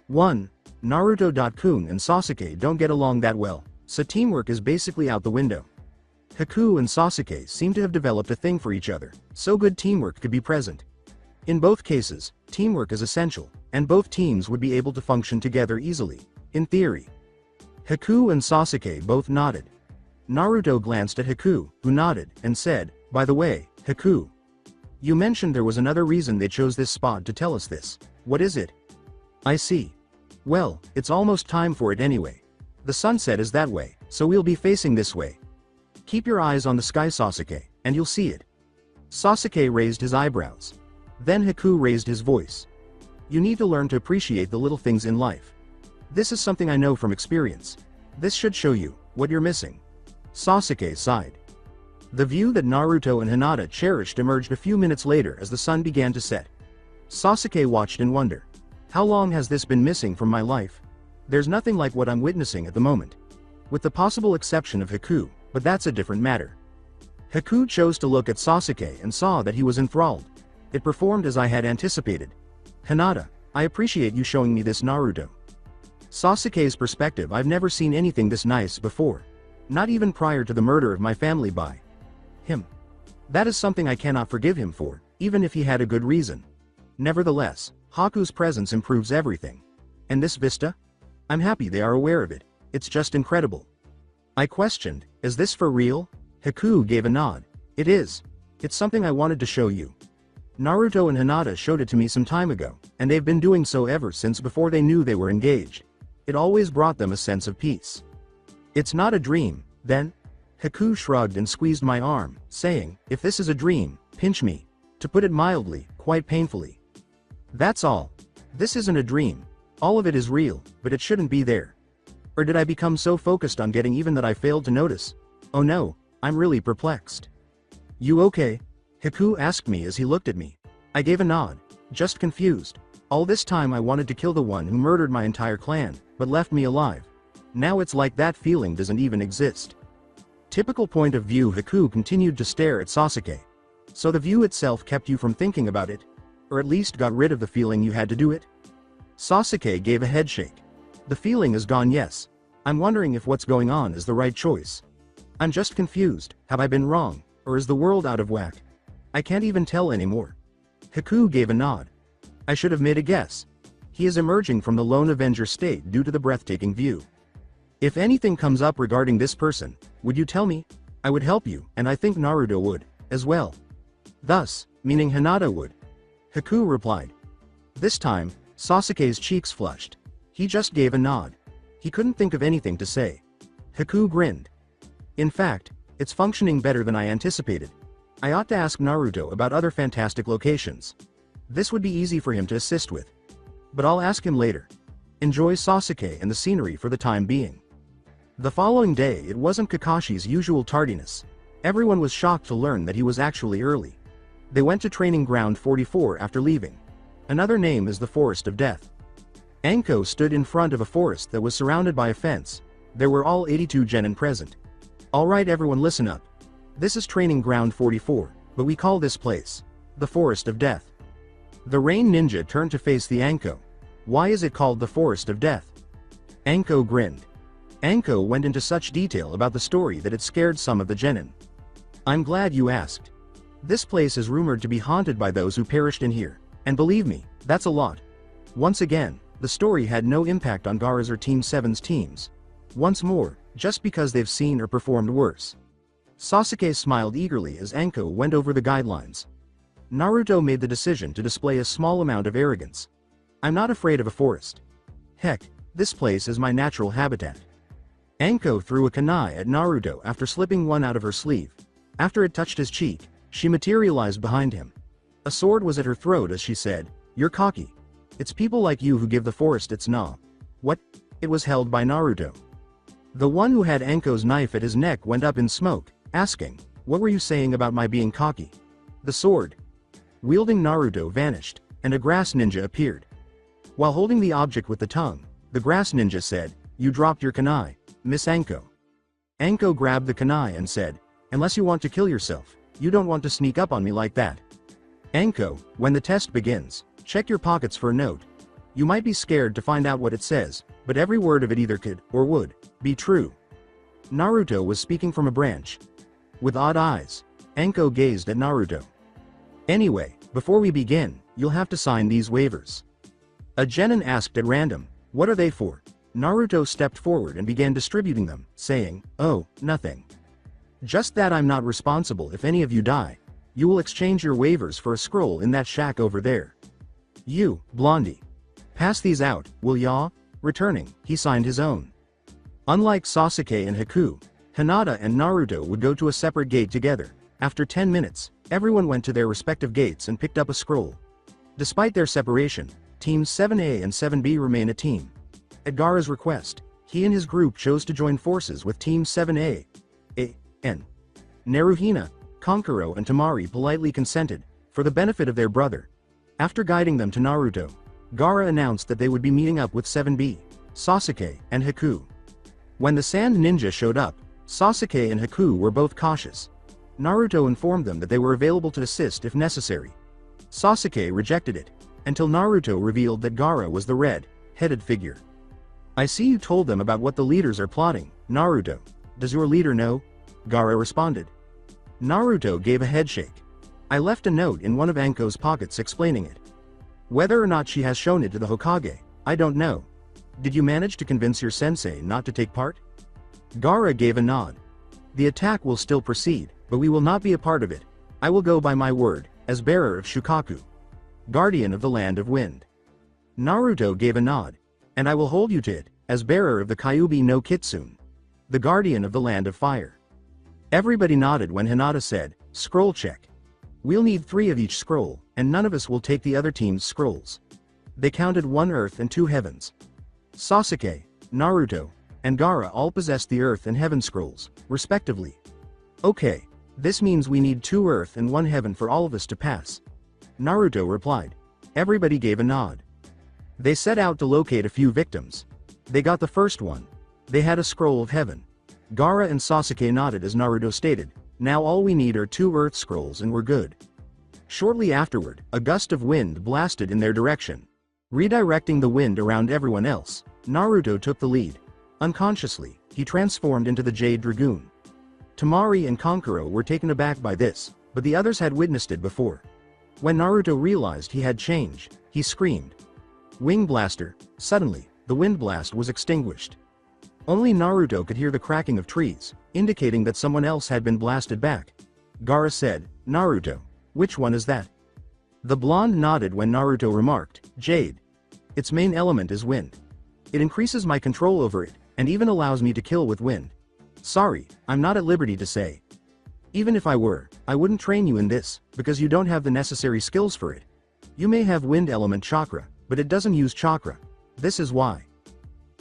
1. Naruto.kun and Sasuke don't get along that well, so teamwork is basically out the window. Haku and Sasuke seem to have developed a thing for each other, so good teamwork could be present. In both cases, teamwork is essential, and both teams would be able to function together easily, in theory. Haku and Sasuke both nodded. Naruto glanced at Haku, who nodded, and said, by the way, Haku. You mentioned there was another reason they chose this spot to tell us this. What is it? I see. Well, it's almost time for it anyway. The sunset is that way, so we'll be facing this way. Keep your eyes on the sky Sasuke, and you'll see it. Sasuke raised his eyebrows. Then Haku raised his voice. You need to learn to appreciate the little things in life. This is something I know from experience. This should show you what you're missing. Sasuke sighed. The view that Naruto and Hinata cherished emerged a few minutes later as the sun began to set. Sasuke watched in wonder. How long has this been missing from my life? There's nothing like what I'm witnessing at the moment. With the possible exception of Haku, but that's a different matter. Haku chose to look at Sasuke and saw that he was enthralled. It performed as I had anticipated. Hinata, I appreciate you showing me this Naruto. Sasuke's perspective, I've never seen anything this nice before. Not even prior to the murder of my family by him. That is something I cannot forgive him for, even if he had a good reason. Nevertheless, Haku's presence improves everything. And this vista? I'm happy they are aware of it. It's just incredible. I questioned, is this for real? Haku gave a nod. It is. It's something I wanted to show you. Naruto and Hinata showed it to me some time ago, and they've been doing so ever since before they knew they were engaged. It always brought them a sense of peace. It's not a dream, then? Haku shrugged and squeezed my arm, saying, if this is a dream, pinch me. To put it mildly, quite painfully. That's all. This isn't a dream. All of it is real, but it shouldn't be there. Or did I become so focused on getting even that I failed to notice? Oh no, I'm really perplexed. You okay? Haku asked me as he looked at me. I gave a nod, just confused. All this time I wanted to kill the one who murdered my entire clan, but left me alive. Now it's like that feeling doesn't even exist. Typical point of view. Haku continued to stare at Sasuke. So the view itself kept you from thinking about it? Or at least got rid of the feeling you had to do it? Sasuke gave a headshake. The feeling is gone, yes. I'm wondering if what's going on is the right choice. I'm just confused. Have I been wrong, or is the world out of whack? I can't even tell anymore. Haku gave a nod. I should have made a guess. He is emerging from the lone Avenger state due to the breathtaking view. If anything comes up regarding this person, Would you tell me? I would help you, and I think Naruto would, as well. Thus, meaning Hinata would. Haku replied. This time, Sasuke's cheeks flushed. He just gave a nod. He couldn't think of anything to say. Haku grinned. In fact, it's functioning better than I anticipated. I ought to ask Naruto about other fantastic locations. This would be easy for him to assist with. But I'll ask him later. Enjoy Sasuke and the scenery for the time being. The following day it wasn't Kakashi's usual tardiness. Everyone was shocked to learn that he was actually early. They went to Training Ground 44 after leaving. Another name is the Forest of Death. Anko stood in front of a forest that was surrounded by a fence. There were all 82 genin present. Alright everyone, listen up. This is Training Ground 44, but we call this place the Forest of Death. The Rain Ninja turned to face the Anko. Why is it called the Forest of Death? Anko grinned. Anko went into such detail about the story that it scared some of the genin. I'm glad you asked. This place is rumored to be haunted by those who perished in here, and believe me, that's a lot. Once again, the story had no impact on Gaara's or Team 7's teams. Once more, just because they've seen or performed worse. Sasuke smiled eagerly as Anko went over the guidelines. Naruto made the decision to display a small amount of arrogance. I'm not afraid of a forest. Heck, this place is my natural habitat. Anko threw a kunai at Naruto after slipping one out of her sleeve. After it touched his cheek, she materialized behind him. A sword was at her throat as she said, "You're cocky. It's people like you who give the forest its na." What? It was held by Naruto. The one who had Anko's knife at his neck went up in smoke, asking, "What were you saying about my being cocky?" The sword, wielding Naruto, vanished, and a grass ninja appeared. While holding the object with the tongue, the grass ninja said, "You dropped your kunai, Miss Anko." Anko grabbed the kunai and said, "Unless you want to kill yourself, you don't want to sneak up on me like that." Anko, when the test begins, check your pockets for a note. You might be scared to find out what it says, but every word of it either could, or would, be true. Naruto was speaking from a branch. With odd eyes, Anko gazed at Naruto. Anyway, before we begin, you'll have to sign these waivers. A genin asked at random, "What are they for?" Naruto stepped forward and began distributing them, saying, "Oh, nothing. Just that I'm not responsible if any of you die. You will exchange your waivers for a scroll in that shack over there. You, Blondie. Pass these out, will ya?" Returning, he signed his own. Unlike Sasuke and Haku, Hinata and Naruto would go to a separate gate together. After 10 minutes, everyone went to their respective gates and picked up a scroll. Despite their separation, Teams 7A and 7B remain a team. At Gaara's request, he and his group chose to join forces with Team 7A. Naruhina, Kankuro and Temari politely consented, for the benefit of their brother. After guiding them to Naruto, Gaara announced that they would be meeting up with 7B, Sasuke, and Haku. When the Sand Ninja showed up, Sasuke and Haku were both cautious. Naruto informed them that they were available to assist if necessary. Sasuke rejected it, until Naruto revealed that Gaara was the red-headed figure. "I see you told them about what the leaders are plotting, Naruto. Does your leader know?" Gaara responded. Naruto gave a headshake. "I left a note in one of Anko's pockets explaining it. Whether or not she has shown it to the Hokage, I don't know. Did you manage to convince your sensei not to take part?" Gaara gave a nod. "The attack will still proceed, but we will not be a part of it. I will go by my word, as bearer of Shukaku, guardian of the land of wind." Naruto gave a nod. "And I will hold you to it, as bearer of the Kyuubi no Kitsune, the guardian of the land of fire." Everybody nodded when Hinata said, "Scroll check. We'll need 3 of each scroll, and none of us will take the other team's scrolls." They counted 1 earth and 2 heavens. Sasuke, Naruto, and Gaara all possessed the earth and heaven scrolls, respectively. "Okay, this means we need 2 earth and 1 heaven for all of us to pass." Naruto replied. Everybody gave a nod. They set out to locate a few victims. They got the first one. They had a scroll of heaven. Gaara and Sasuke nodded as Naruto stated, "Now all we need are 2 earth scrolls and we're good." Shortly afterward, a gust of wind blasted in their direction. Redirecting the wind around everyone else, Naruto took the lead. Unconsciously, he transformed into the Jade Dragoon. Temari and Kankuro were taken aback by this, but the others had witnessed it before. When Naruto realized he had changed, he screamed, "Wing Blaster!" Suddenly, the wind blast was extinguished. Only Naruto could hear the cracking of trees, indicating that someone else had been blasted back. Gaara said, "Naruto, which one is that?" The blonde nodded when Naruto remarked, "Jade. Its main element is wind. It increases my control over it, and even allows me to kill with wind. Sorry, I'm not at liberty to say. Even if I were, I wouldn't train you in this, because you don't have the necessary skills for it. You may have wind element chakra, but it doesn't use chakra. This is why."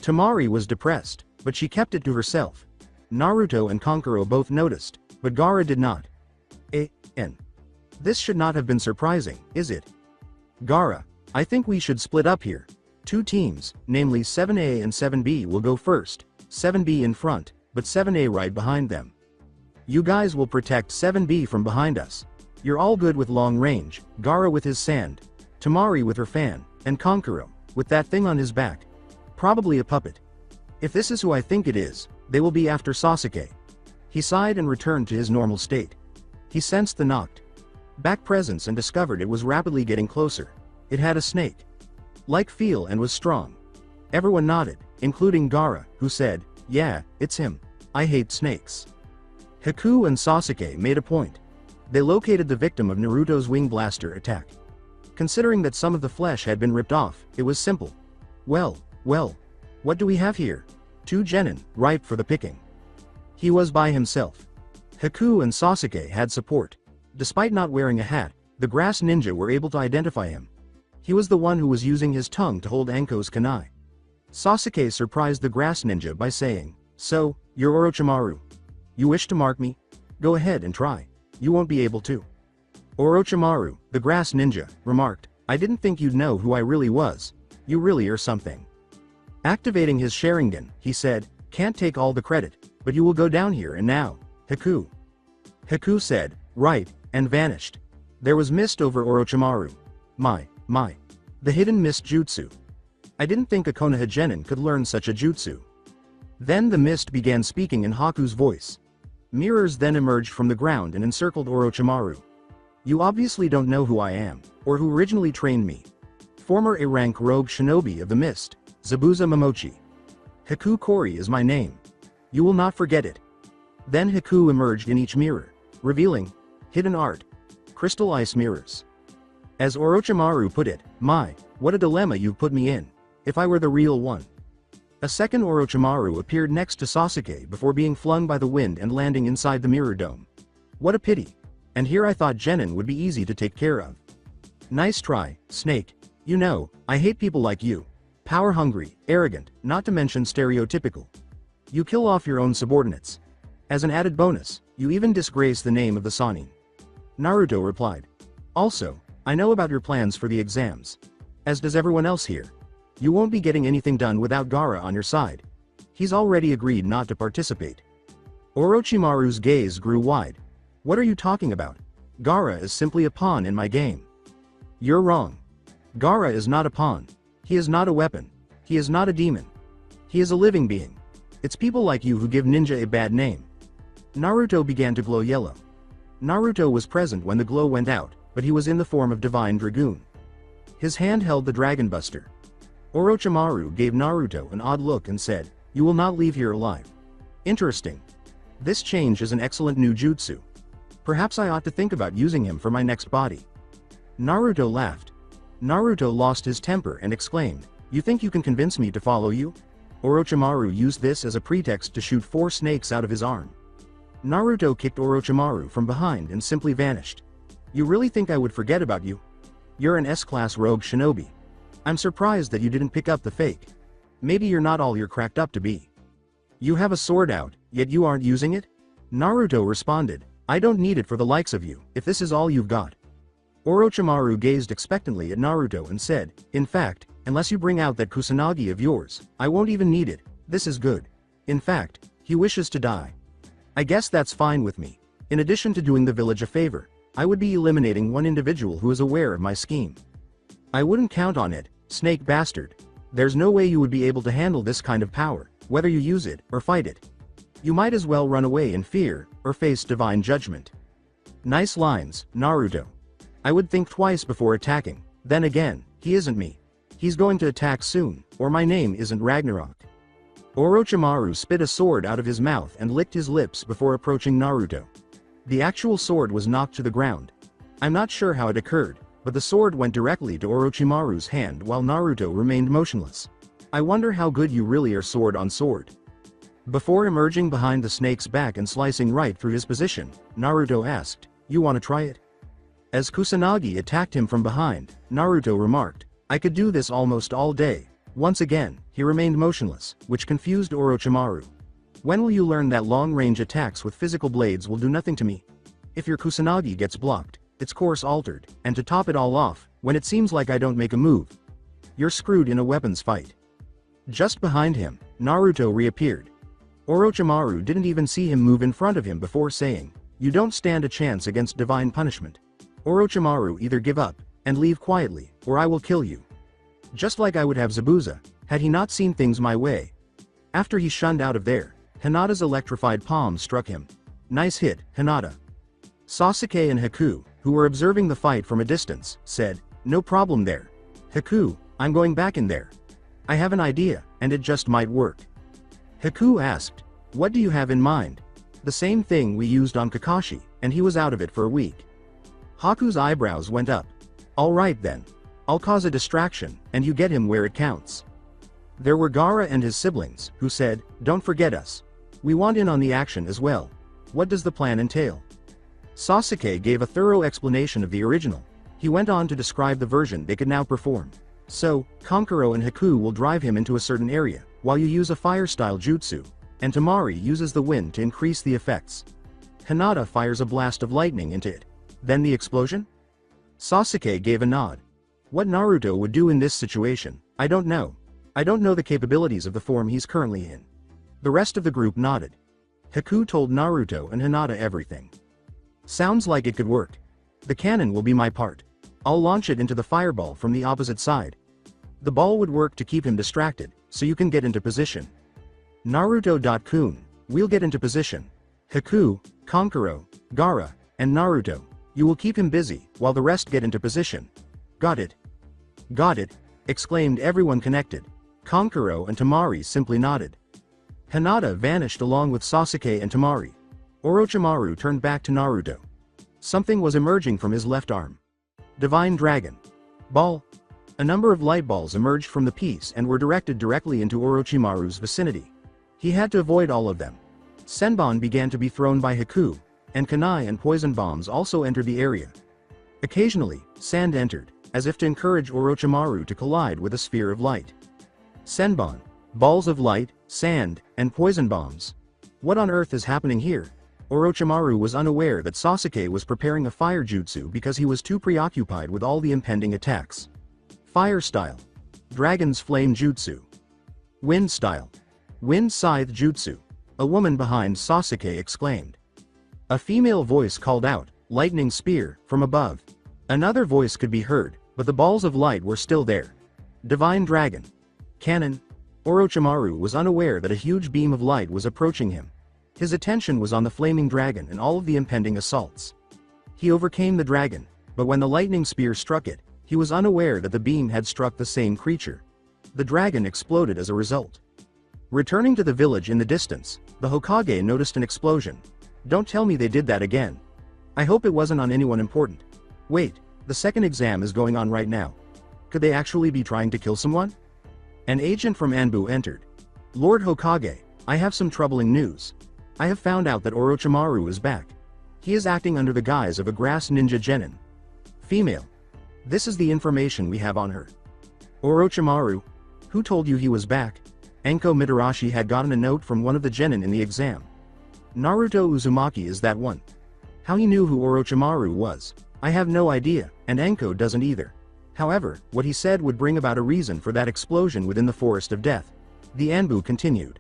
Temari was depressed, but she kept it to herself. Naruto and Kankuro both noticed, but Gaara did not. This should not have been surprising, is it? Gaara, I think we should split up here. 2 teams, namely 7A and 7B will go first, 7B in front, but 7A right behind them. You guys will protect 7B from behind us. You're all good with long range, Gaara with his sand, Temari with her fan, and Kankuro, with that thing on his back. Probably a puppet. If this is who I think it is, they will be after Sasuke. He sighed and returned to his normal state. He sensed the knocked back presence and discovered it was rapidly getting closer. It had a snake-like feel and was strong. Everyone nodded, including Gaara, who said, "Yeah, it's him. I hate snakes." Haku and Sasuke made a point. They located the victim of Naruto's wing blaster attack. Considering that some of the flesh had been ripped off, it was simple. Well, what do we have here? 2 genin, ripe for the picking. He was by himself. Haku and Sasuke had support. Despite not wearing a hat, the grass ninja were able to identify him. He was the one who was using his tongue to hold Anko's kunai. Sasuke surprised the grass ninja by saying, "So, you're Orochimaru. You wish to mark me? Go ahead and try. You won't be able to." Orochimaru, the grass ninja, remarked, "I didn't think you'd know who I really was. You really are something." Activating his Sharingan, he said, "Can't take all the credit, but you will go down here and now, Haku." Haku said, "Right," and vanished. There was mist over Orochimaru. My. The hidden mist jutsu. I didn't think a Konoha genin could learn such a jutsu. Then the mist began speaking in Haku's voice. Mirrors then emerged from the ground and encircled Orochimaru. "You obviously don't know who I am, or who originally trained me. Former A-rank rogue shinobi of the mist, Zabuza Momochi. Haku Kori is my name. You will not forget it." Then Haku emerged in each mirror, revealing hidden art, crystal ice mirrors. As Orochimaru put it, "My, what a dilemma you've put me in. If I were the real one." A second Orochimaru appeared next to Sasuke before being flung by the wind and landing inside the mirror dome. What a pity. And here I thought genin would be easy to take care of. Nice try, Snake. You know, I hate people like you. Power hungry, arrogant, not to mention stereotypical. You kill off your own subordinates. As an added bonus, you even disgrace the name of the Sannin. Naruto replied. Also, I know about your plans for the exams. As does everyone else here. You won't be getting anything done without Gaara on your side. He's already agreed not to participate. Orochimaru's gaze grew wide. What are you talking about? Gaara is simply a pawn in my game. You're wrong. Gaara is not a pawn. He is not a weapon. He is not a demon. He is a living being. It's people like you who give ninja a bad name. Naruto began to glow yellow. Naruto was present when the glow went out, but he was in the form of Divine Dragoon. His hand held the Dragon Buster. Orochimaru gave Naruto an odd look and said, "You will not leave here alive." Interesting. This change is an excellent new jutsu. Perhaps I ought to think about using him for my next body. Naruto laughed. Naruto lost his temper and exclaimed, "You think you can convince me to follow you?" Orochimaru used this as a pretext to shoot 4 snakes out of his arm. Naruto kicked Orochimaru from behind and simply vanished. You really think I would forget about you? You're an S-class rogue shinobi. I'm surprised that you didn't pick up the fake. Maybe you're not all you're cracked up to be. You have a sword out, yet you aren't using it? Naruto responded, "I don't need it for the likes of you, if this is all you've got." Orochimaru gazed expectantly at Naruto and said, "In fact, unless you bring out that Kusanagi of yours, I won't even need it. This is good. In fact, he wishes to die. I guess that's fine with me. In addition to doing the village a favor, I would be eliminating one individual who is aware of my scheme. I wouldn't count on it, snake bastard. There's no way you would be able to handle this kind of power, whether you use it or fight it. You might as well run away in fear, or face divine judgment." Nice lines, Naruto. I would think twice before attacking. Then again, he isn't me. He's going to attack soon, or my name isn't Ragnarok. Orochimaru spit a sword out of his mouth and licked his lips before approaching Naruto. The actual sword was knocked to the ground. I'm not sure how it occurred, but the sword went directly to Orochimaru's hand while Naruto remained motionless. I wonder how good you really are sword on sword. Before emerging behind the snake's back and slicing right through his position, Naruto asked, "You wanna try it?" As Kusanagi attacked him from behind, Naruto remarked, "I could do this almost all day." Once again, he remained motionless, which confused Orochimaru. "When will you learn that long-range attacks with physical blades will do nothing to me? If your Kusanagi gets blocked, its course altered, and to top it all off, when it seems like I don't make a move, you're screwed in a weapons fight." Just behind him, Naruto reappeared. Orochimaru didn't even see him move in front of him before saying, "You don't stand a chance against divine punishment. Orochimaru, either give up, and leave quietly, or I will kill you." Just like I would have Zabuza, had he not seen things my way. After he shunned out of there, Hinata's electrified palm struck him. "Nice hit, Hinata." Sasuke and Haku, who were observing the fight from a distance, said, "No problem there. Haku, I'm going back in there. I have an idea, and it just might work." Haku asked, "What do you have in mind?" "The same thing we used on Kakashi, and he was out of it for a week." Haku's eyebrows went up. "All right then. I'll cause a distraction, and you get him where it counts." There were Gaara and his siblings, who said, "Don't forget us. We want in on the action as well. What does the plan entail?" Sasuke gave a thorough explanation of the original. He went on to describe the version they could now perform. "So, Kankuro and Haku will drive him into a certain area, while you use a fire-style jutsu, and Temari uses the wind to increase the effects. Hinata fires a blast of lightning into it. Then the explosion?" Sasuke gave a nod. "What Naruto would do in this situation, I don't know. I don't know the capabilities of the form he's currently in." The rest of the group nodded. Haku told Naruto and Hinata everything. "Sounds like it could work. The cannon will be my part. I'll launch it into the fireball from the opposite side. The ball would work to keep him distracted, so you can get into position." Naruto.kun, we'll get into position. Haku, Kankuro, Gaara, and Naruto, you will keep him busy, while the rest get into position. Got it. Got it, exclaimed everyone connected. Kankuro and Temari simply nodded. Hinata vanished along with Sasuke and Temari. Orochimaru turned back to Naruto. Something was emerging from his left arm. Divine Dragon. Ball. A number of light balls emerged from the piece and were directed directly into Orochimaru's vicinity. He had to avoid all of them. Senbon began to be thrown by Haku, and kunai and poison bombs also entered the area. Occasionally, sand entered, as if to encourage Orochimaru to collide with a sphere of light. Senbon, balls of light, sand, and poison bombs. What on earth is happening here? Orochimaru was unaware that Sasuke was preparing a fire jutsu because he was too preoccupied with all the impending attacks. Fire style. Dragon's flame jutsu. Wind style. Wind scythe jutsu. A woman behind Sasuke exclaimed. A female voice called out, lightning spear, from above. Another voice could be heard, but the balls of light were still there. Divine Dragon. Cannon. Orochimaru was unaware that a huge beam of light was approaching him. His attention was on the flaming dragon and all of the impending assaults. He overcame the dragon, but when the lightning spear struck it, he was unaware that the beam had struck the same creature. The dragon exploded as a result. Returning to the village in the distance, the Hokage noticed an explosion. Don't tell me they did that again. I hope it wasn't on anyone important. Wait, the second exam is going on right now. Could they actually be trying to kill someone? An agent from Anbu entered. Lord Hokage, I have some troubling news. I have found out that Orochimaru is back. He is acting under the guise of a grass ninja genin. Female. This is the information we have on her. Orochimaru? Who told you he was back? Enko Mitarashi had gotten a note from one of the genin in the exam. Naruto Uzumaki is that one. How he knew who Orochimaru was, I have no idea, and Enko doesn't either. However, what he said would bring about a reason for that explosion within the Forest of Death. The Anbu continued.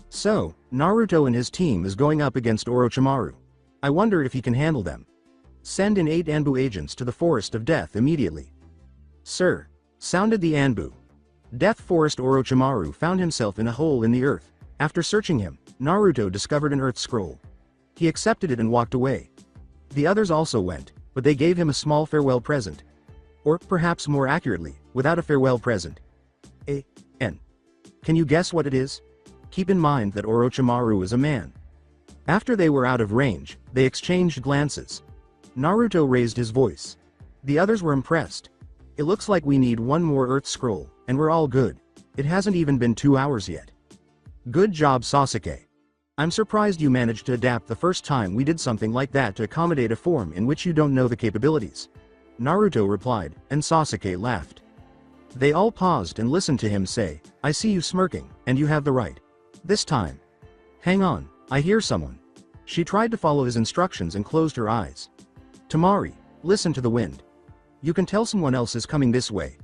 So, Naruto and his team is going up against Orochimaru. I wonder if he can handle them. Send in 8 Anbu agents to the Forest of Death immediately. Sir, sounded the Anbu. Death Forest Orochimaru found himself in a hole in the earth. After searching him, Naruto discovered an earth scroll. He accepted it and walked away. The others also went, but they gave him a small farewell present. Or, perhaps more accurately, without a farewell present. N. Can you guess what it is? keep in mind that Orochimaru is a man. After they were out of range, they exchanged glances. Naruto raised his voice. The others were impressed. It looks like we need one more Earth Scroll, and we're all good. It hasn't even been 2 hours yet. Good job, Sasuke. I'm surprised you managed to adapt the first time we did something like that to accommodate a form in which you don't know the capabilities. Naruto replied, and Sasuke laughed. They all paused and listened to him say, I see you smirking, and you have the right. This time. Hang on, I hear someone. She tried to follow his instructions and closed her eyes. Tamari, listen to the wind. You can tell someone else is coming this way.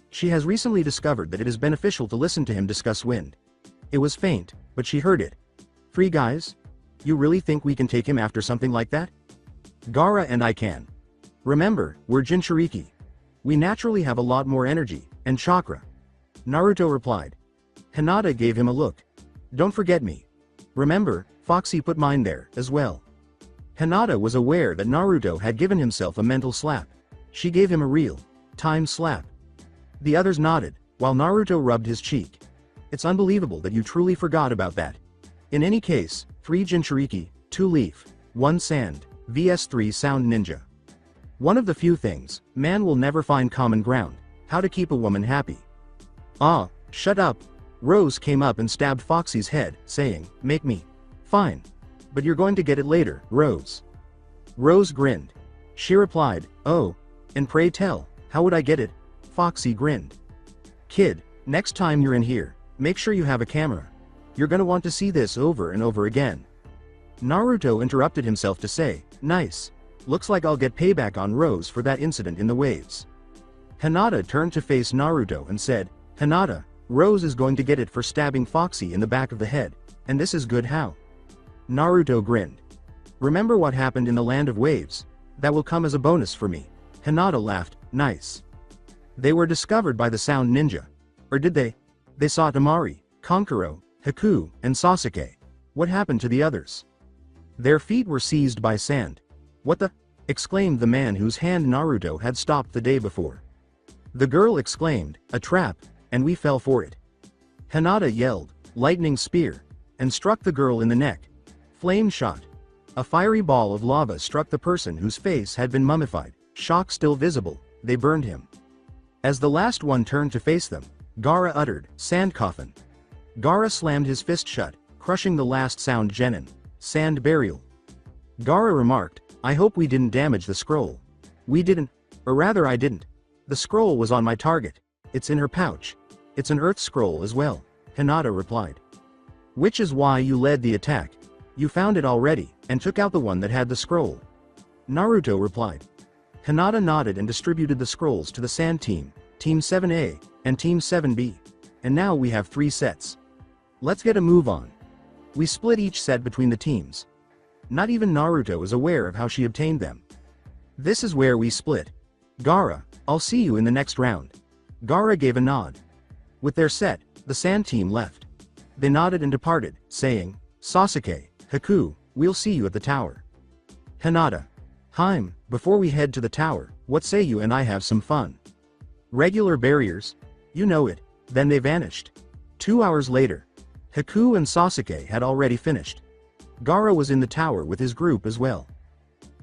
She has recently discovered that it is beneficial to listen to him discuss wind. It was faint, but she heard it. Free guys? You really think we can take him after something like that? Gaara and I can. Remember, we're Jinchuriki. We naturally have a lot more energy, and chakra. Naruto replied. Hinata gave him a look. Don't forget me. Remember, Foxy put mine there, as well. Hinata was aware that Naruto had given himself a mental slap. She gave him a real time slap. The others nodded, while Naruto rubbed his cheek. It's unbelievable that you truly forgot about that. In any case, 3 Jinchuriki, 2 Leaf, 1 Sand, vs 3 Sound Ninja. One of the few things, man will never find common ground, how to keep a woman happy. Ah, shut up. Rose came up and stabbed Foxy's head, saying, make me. Fine. But you're going to get it later, Rose. Rose grinned. She replied, oh, and pray tell, how would I get it? Foxy grinned. Kid, next time you're in here, make sure you have a camera. You're gonna want to see this over and over again. Naruto interrupted himself to say, nice. Looks like I'll get payback on Rose for that incident in the waves. Hinata turned to face Naruto and said, Hinata, Rose is going to get it for stabbing Foxy in the back of the head, and this is good how? Naruto grinned. Remember what happened in the Land of Waves? That will come as a bonus for me. Hinata laughed, nice. They were discovered by the Sound Ninja. Or did they? They saw Tamari, Kankuro, Haku, and Sasuke. What happened to the others? Their feet were seized by sand. What the? Exclaimed the man whose hand Naruto had stopped the day before. The girl exclaimed, a trap, and we fell for it. Hinata yelled, lightning spear, and struck the girl in the neck. Flame shot. A fiery ball of lava struck the person whose face had been mummified, shock still visible, they burned him. As the last one turned to face them, Gaara uttered, sand coffin. Gaara slammed his fist shut, crushing the last sound genin, sand burial. Gaara remarked, I hope we didn't damage the scroll. We didn't, or rather I didn't. The scroll was on my target. It's in her pouch. It's an earth scroll as well, Hinata replied. Which is why you led the attack. You found it already, and took out the one that had the scroll. Naruto replied. Hinata nodded and distributed the scrolls to the Sand Team, Team 7A, and Team 7B. And now we have 3 sets. Let's get a move on. We split each set between the teams. Not even Naruto is aware of how she obtained them. This is where we split. Gaara, I'll see you in the next round. Gaara gave a nod. With their set, the Sand Team left. They nodded and departed, saying, Sasuke, Haku, we'll see you at the tower. Hinata. Haim, before we head to the tower, what say you and I have some fun? Regular barriers? You know it. Then they vanished. 2 hours later. Haku and Sasuke had already finished. Gaara was in the tower with his group as well.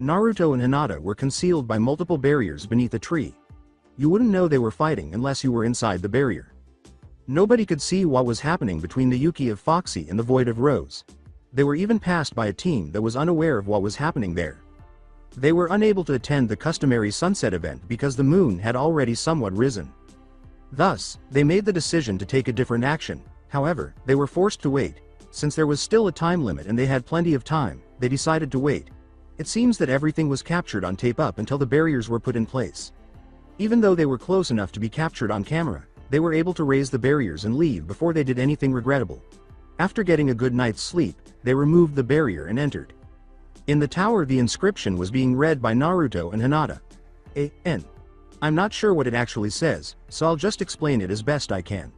Naruto and Hinata were concealed by multiple barriers beneath a tree. You wouldn't know they were fighting unless you were inside the barrier. Nobody could see what was happening between the Yuki of Foxy and the Void of Rose. They were even passed by a team that was unaware of what was happening there. They were unable to attend the customary sunset event because the moon had already somewhat risen. Thus, they made the decision to take a different action. However, they were forced to wait. Since there was still a time limit and they had plenty of time, they decided to wait. It seems that everything was captured on tape up until the barriers were put in place. Even though they were close enough to be captured on camera, they were able to raise the barriers and leave before they did anything regrettable. After getting a good night's sleep, they removed the barrier and entered. In the tower, the inscription was being read by Naruto and Hinata. A.N. I'm not sure what it actually says, so I'll just explain it as best I can.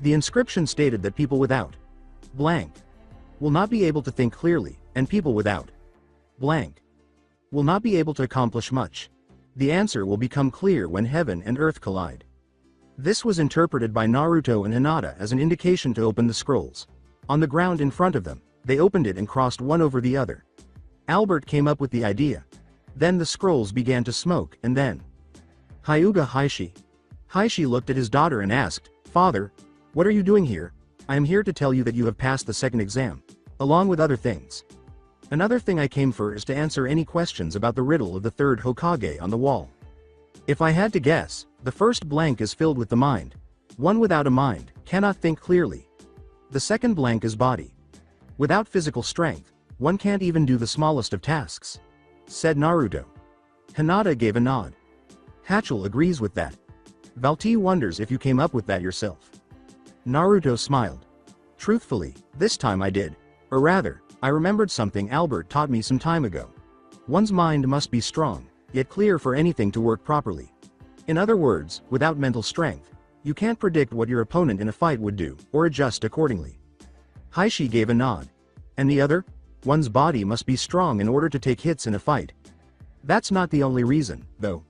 The inscription stated that people without blank will not be able to think clearly, and people without blank will not be able to accomplish much. The answer will become clear when heaven and earth collide. This was interpreted by Naruto and Hinata as an indication to open the scrolls. On the ground in front of them, they opened it and crossed one over the other. Albert came up with the idea. Then the scrolls began to smoke, and then... Hyuga Heishi. Heishi looked at his daughter and asked, "Father, what are you doing here?" "I am here to tell you that you have passed the second exam, along with other things. Another thing I came for is to answer any questions about the riddle of the third Hokage on the wall. If I had to guess, the first blank is filled with the mind. One without a mind cannot think clearly. The second blank is body. Without physical strength, one can't even do the smallest of tasks," said Naruto. Hinata gave a nod. Hachel agrees with that. Valti wonders if you came up with that yourself. Naruto smiled. Truthfully, this time I did. Or rather, I remembered something Albert taught me some time ago. One's mind must be strong, yet clear for anything to work properly. In other words, without mental strength, you can't predict what your opponent in a fight would do, or adjust accordingly. Heishi gave a nod. And the other? One's body must be strong in order to take hits in a fight. That's not the only reason, though.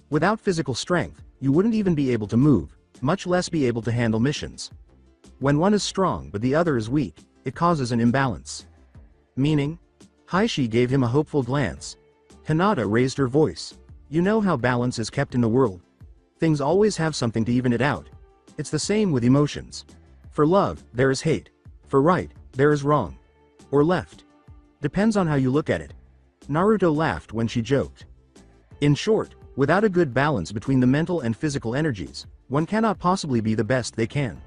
Without physical strength, you wouldn't even be able to move, much less be able to handle missions. When one is strong but the other is weak, it causes an imbalance. Meaning? Heishi gave him a hopeful glance. Hinata raised her voice. You know how balance is kept in the world. Things always have something to even it out. It's the same with emotions. For love, there is hate. For right, there is wrong. Or left. Depends on how you look at it. Naruto laughed when she joked. In short, without a good balance between the mental and physical energies, one cannot possibly be the best they can.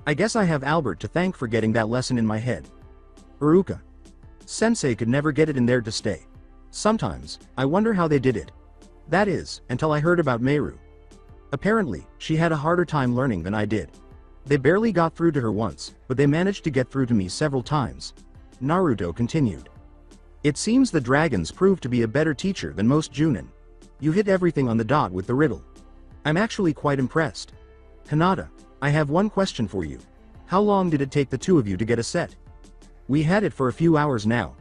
I guess I have Albert to thank for getting that lesson in my head. Uruka. Sensei could never get it in there to stay. Sometimes, I wonder how they did it. That is, until I heard about Meru. Apparently, she had a harder time learning than I did. They barely got through to her once, but they managed to get through to me several times. Naruto continued. It seems the dragons proved to be a better teacher than most Junin. You hit everything on the dot with the riddle. I'm actually quite impressed. Hinata, I have one question for you. How long did it take the two of you to get a set? We had it for a few hours now.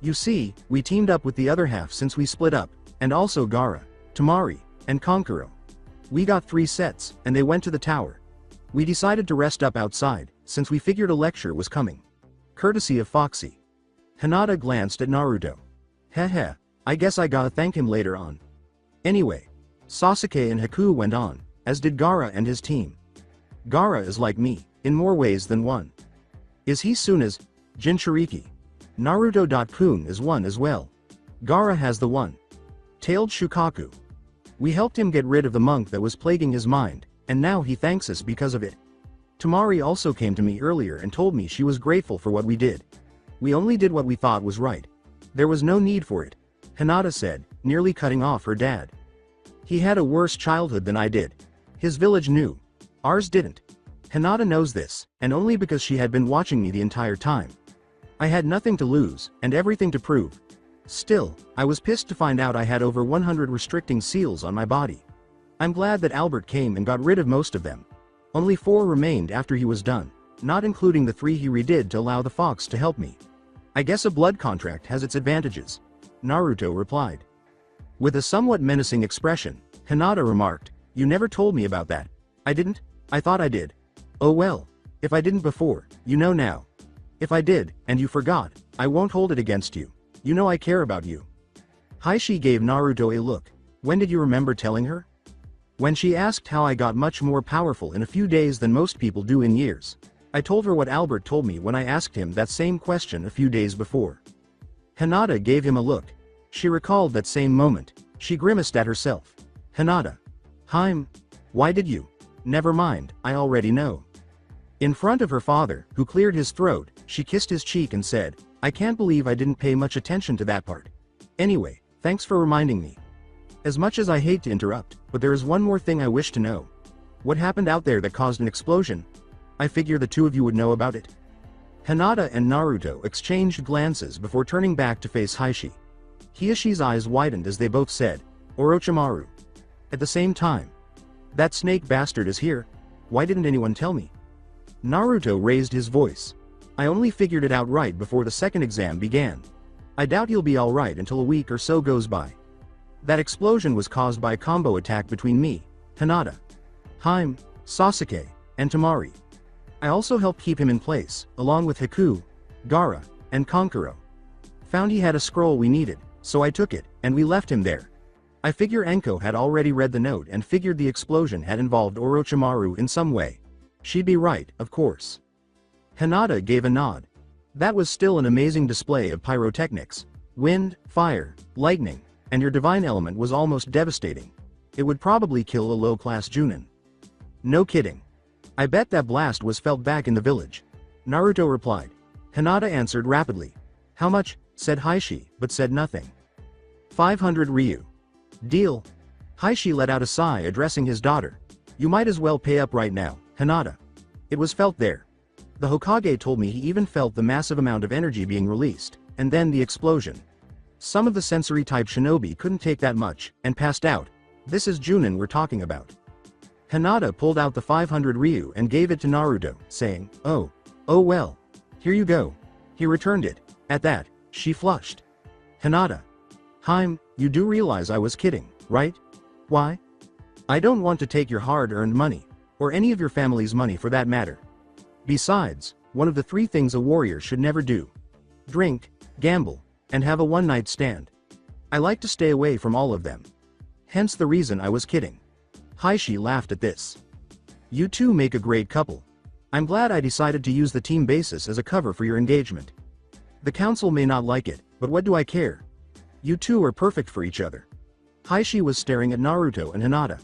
You see, we teamed up with the other half since we split up, and also Gaara, Temari, and Konkuro. We got 3 sets, and they went to the tower. We decided to rest up outside, since we figured a lecture was coming. Courtesy of Foxy. Hinata glanced at Naruto. Heh, I guess I gotta thank him later on. Anyway, Sasuke and Haku went on, as did Gaara and his team. Gaara is like me, in more ways than one. Is he Suna's Jinchuriki? Naruto.kun is one as well. Gaara has the one-tailed Shukaku. We helped him get rid of the monk that was plaguing his mind, and now he thanks us because of it. Temari also came to me earlier and told me she was grateful for what we did. We only did what we thought was right. There was no need for it, Hinata said, nearly cutting off her dad. He had a worse childhood than I did. His village knew. Ours didn't. Hinata knows this, and only because she had been watching me the entire time. I had nothing to lose, and everything to prove. Still, I was pissed to find out I had over 100 restricting seals on my body. I'm glad that Albert came and got rid of most of them. Only 4 remained after he was done, not including the 3 he redid to allow the fox to help me. I guess a blood contract has its advantages, Naruto replied. With a somewhat menacing expression, Hinata remarked, You never told me about that. I didn't? I thought I did. Oh well. If I didn't before, you know now. If I did, and you forgot, I won't hold it against you. You know I care about you. Heishi gave Naruto a look. When did you remember telling her? When she asked how I got much more powerful in a few days than most people do in years. I told her what Albert told me when I asked him that same question a few days before. Hinata gave him a look. She recalled that same moment. She grimaced at herself. Hinata. Why did you? Never mind, I already know. In front of her father, who cleared his throat, she kissed his cheek and said, I can't believe I didn't pay much attention to that part. Anyway, thanks for reminding me. As much as I hate to interrupt, but there is one more thing I wish to know. What happened out there that caused an explosion? I figure the two of you would know about it. Hinata and Naruto exchanged glances before turning back to face Heishi. Hiyoshi's eyes widened as they both said, Orochimaru. At the same time. That snake bastard is here. Why didn't anyone tell me? Naruto raised his voice. I only figured it out right before the second exam began. I doubt he'll be alright until a week or so goes by. That explosion was caused by a combo attack between me, Hinata, Sasuke, and Temari. I also helped keep him in place, along with Haku, Gaara, and Konkuro. Found he had a scroll we needed, so I took it, and we left him there. I figure Enko had already read the note and figured the explosion had involved Orochimaru in some way. She'd be right, of course. Hinata gave a nod. That was still an amazing display of pyrotechnics. Wind, fire, lightning, and your divine element was almost devastating. It would probably kill a low-class Junin. No kidding. I bet that blast was felt back in the village. Naruto replied. Hinata answered rapidly. How much? Said Heishi, but said nothing. 500 Ryu. Deal. Heishi let out a sigh addressing his daughter. You might as well pay up right now, Hinata. It was felt there. The Hokage told me he even felt the massive amount of energy being released, and then the explosion. Some of the sensory-type shinobi couldn't take that much, and passed out. This is Junin we're talking about. Hinata pulled out the 500 Ryu and gave it to Naruto, saying, oh well. Here you go. He returned it. At that, she flushed. Hinata. You do realize I was kidding, right? Why? I don't want to take your hard-earned money, or any of your family's money for that matter. Besides, one of the 3 things a warrior should never do. Drink, gamble, and have a one-night stand. I like to stay away from all of them. Hence the reason I was kidding. Heishi laughed at this. You two make a great couple. I'm glad I decided to use the team basis as a cover for your engagement. The council may not like it, but what do I care? You two are perfect for each other. Heishi was staring at Naruto and Hinata.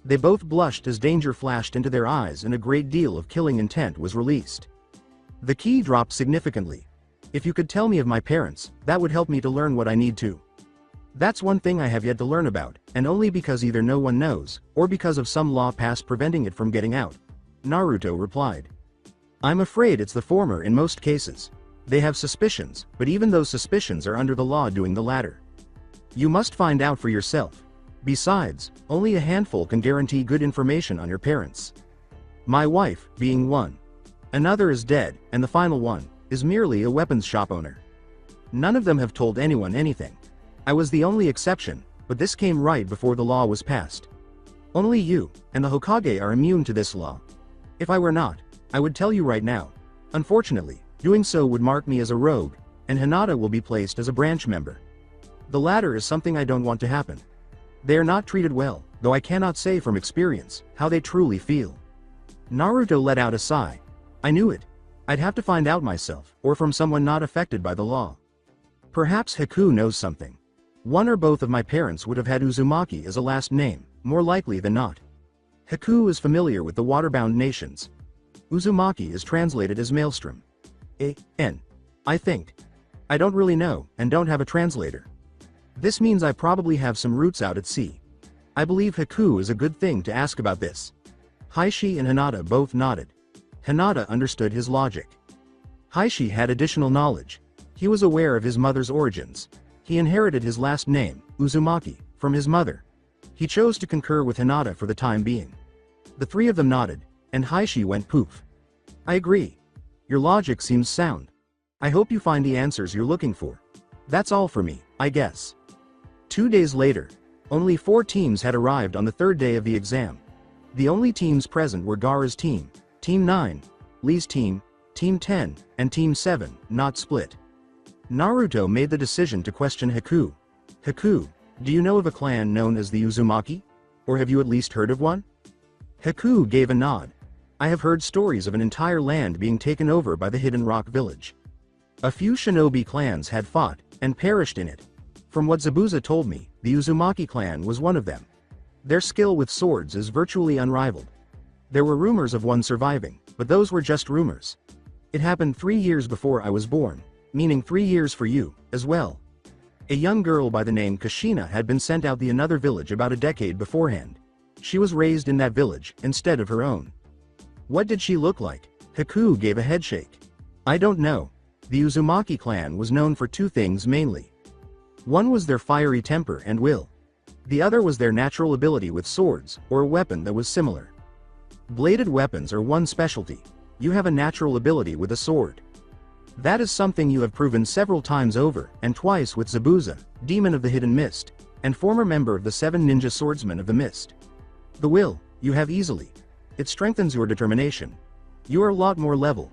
They both blushed as danger flashed into their eyes and a great deal of killing intent was released. The key dropped significantly. If you could tell me of my parents, that would help me to learn what I need to. That's one thing I have yet to learn about, and only because either no one knows, or because of some law passed preventing it from getting out. Naruto replied. I'm afraid it's the former in most cases. They have suspicions, but even those suspicions are under the law doing the latter. You must find out for yourself. Besides, only a handful can guarantee good information on your parents. My wife, being one. Another is dead, and the final one is merely a weapons shop owner. None of them have told anyone anything. I was the only exception, but this came right before the law was passed. Only you, and the Hokage are immune to this law. If I were not, I would tell you right now. Unfortunately, doing so would mark me as a rogue, and Hinata will be placed as a branch member. The latter is something I don't want to happen. They are not treated well, though I cannot say from experience how they truly feel. Naruto let out a sigh. I knew it. I'd have to find out myself, or from someone not affected by the law. Perhaps Haku knows something. One or both of my parents would have had Uzumaki as a last name, more likely than not. Haku is familiar with the waterbound nations. Uzumaki is translated as maelstrom. I think. I don't really know, and don't have a translator. This means I probably have some roots out at sea. I believe Haku is a good thing to ask about this. Heishi and Hinata both nodded. Hinata understood his logic. Heishi had additional knowledge. He was aware of his mother's origins. He inherited his last name, Uzumaki, from his mother. He chose to concur with Hinata for the time being. The 3 of them nodded, and Heishi went poof. I agree. Your logic seems sound. I hope you find the answers you're looking for. That's all for me, I guess. 2 days later, only 4 teams had arrived on the 3rd day of the exam. The only teams present were Gaara's team, Team 9, Lee's team, Team 10, and Team 7, not split. Naruto made the decision to question Haku. Haku, do you know of a clan known as the Uzumaki? Or have you at least heard of one? Haku gave a nod. I have heard stories of an entire land being taken over by the Hidden Rock village. A few shinobi clans had fought, and perished in it. From what Zabuza told me, the Uzumaki clan was one of them. Their skill with swords is virtually unrivaled. There were rumors of one surviving, but those were just rumors. It happened 3 years before I was born, meaning 3 years for you, as well. A young girl by the name Kushina had been sent out the another village about a decade beforehand. She was raised in that village, instead of her own. What did she look like? Haku gave a headshake. I don't know. The Uzumaki clan was known for 2 things mainly. One was their fiery temper and will. The other was their natural ability with swords, or a weapon that was similar. Bladed weapons are one specialty. You have a natural ability with a sword. That is something you have proven several times over, and twice with Zabuza, Demon of the Hidden Mist, and former member of the 7 Ninja Swordsmen of the Mist. The will, you have easily. It strengthens your determination. You are a lot more level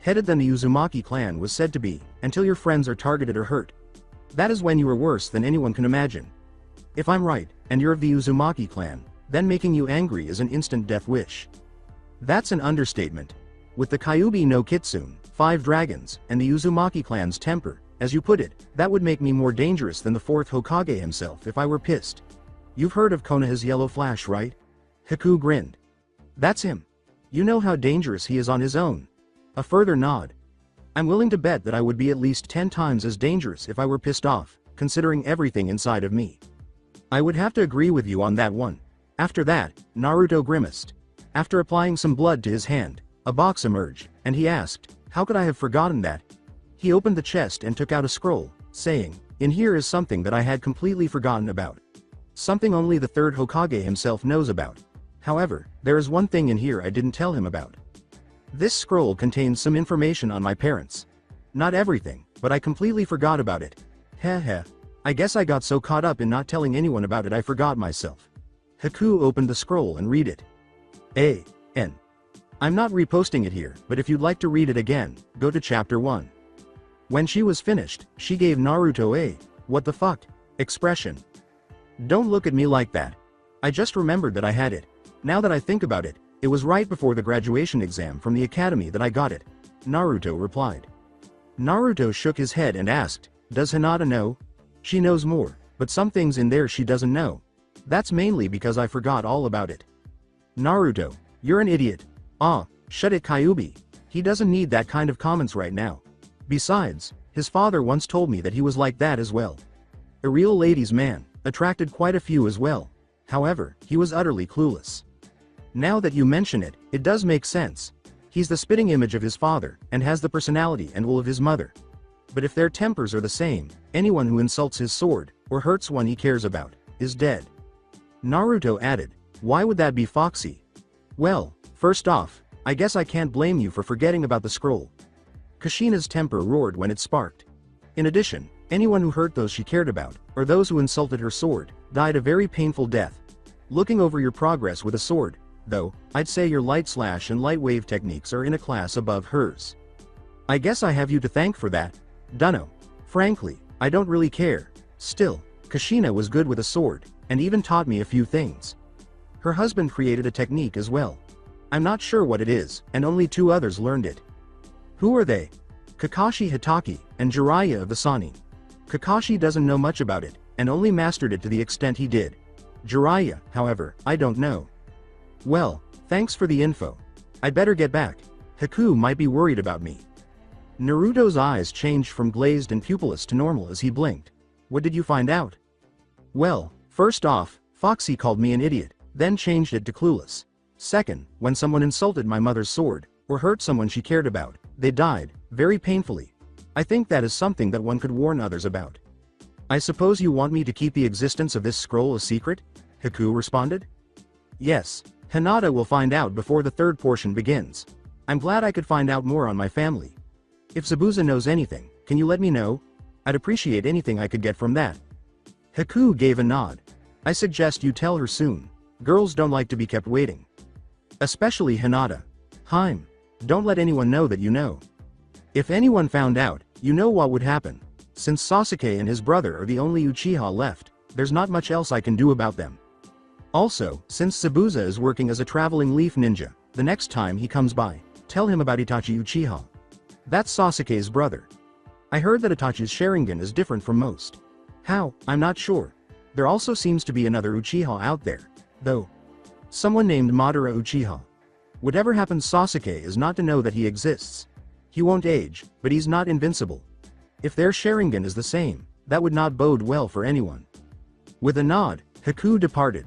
headed than the Uzumaki clan was said to be, until your friends are targeted or hurt. That is when you are worse than anyone can imagine. If I'm right, and you're of the Uzumaki clan, then making you angry is an instant death wish. That's an understatement. With the Kyuubi no Kitsune, 5 dragons, and the Uzumaki clan's temper, as you put it, that would make me more dangerous than the 4th Hokage himself if I were pissed. You've heard of Konoha's yellow flash, right? Haku grinned. That's him. You know how dangerous he is on his own. A further nod. I'm willing to bet that I would be at least 10 times as dangerous if I were pissed off, considering everything inside of me. I would have to agree with you on that one. After that, Naruto grimaced. After applying some blood to his hand, a box emerged, and he asked, how could I have forgotten that? He opened the chest and took out a scroll, saying, in here is something that I had completely forgotten about. Something only the 3rd Hokage himself knows about. However, there is one thing in here I didn't tell him about. This scroll contains some information on my parents. Not everything, but I completely forgot about it. Heh heh. I guess I got so caught up in not telling anyone about it I forgot myself. Haku opened the scroll and read it. A.N. I'm not reposting it here, but if you'd like to read it again, go to chapter 1. When she was finished, she gave Naruto a, what the fuck, expression. Don't look at me like that. I just remembered that I had it. Now that I think about it, it was right before the graduation exam from the academy that I got it. Naruto replied. Naruto shook his head and asked, does Hinata know? She knows more, but some things in there she doesn't know. That's mainly because I forgot all about it. Naruto, you're an idiot. Ah, shut it Kyuubi. He doesn't need that kind of comments right now. Besides, his father once told me that he was like that as well. A real ladies' man, attracted quite a few as well. However, he was utterly clueless. Now that you mention it, it does make sense. He's the spitting image of his father, and has the personality and will of his mother. But if their tempers are the same, anyone who insults his sword, or hurts one he cares about, is dead. Naruto added, why would that be Foxy? Well, first off, I guess I can't blame you for forgetting about the scroll. Kushina's temper roared when it sparked. In addition, anyone who hurt those she cared about, or those who insulted her sword, died a very painful death. Looking over your progress with a sword, though, I'd say your light slash and light wave techniques are in a class above hers. I guess I have you to thank for that. Dunno. Frankly, I don't really care. Still, Kushina was good with a sword, and even taught me a few things. Her husband created a technique as well. I'm not sure what it is, and only 2 others learned it. Who are they? Kakashi Hatake, and Jiraiya of the Sannin. Kakashi doesn't know much about it, and only mastered it to the extent he did. Jiraiya, however, I don't know. Well, thanks for the info. I'd better get back. Haku might be worried about me. Naruto's eyes changed from glazed and pupilless to normal as he blinked. What did you find out? Well, first off, Foxy called me an idiot, then changed it to clueless. Second, when someone insulted my mother's sword, or hurt someone she cared about, they died, very painfully. I think that is something that one could warn others about. I suppose you want me to keep the existence of this scroll a secret? Haku responded. Yes. Hinata will find out before the 3rd portion begins. I'm glad I could find out more on my family. If Zabuza knows anything, can you let me know? I'd appreciate anything I could get from that. Haku gave a nod. I suggest you tell her soon. Girls don't like to be kept waiting. Especially Hinata. Haim. Don't let anyone know that you know. If anyone found out, you know what would happen. Since Sasuke and his brother are the only Uchiha left, there's not much else I can do about them. Also, since Zabuza is working as a traveling leaf ninja, the next time he comes by, tell him about Itachi Uchiha. That's Sasuke's brother. I heard that Itachi's Sharingan is different from most. How? I'm not sure. There also seems to be another Uchiha out there, though. Someone named Madara Uchiha. Whatever happens, Sasuke is not to know that he exists. He won't age, but he's not invincible. If their Sharingan is the same, that would not bode well for anyone. With a nod, Haku departed.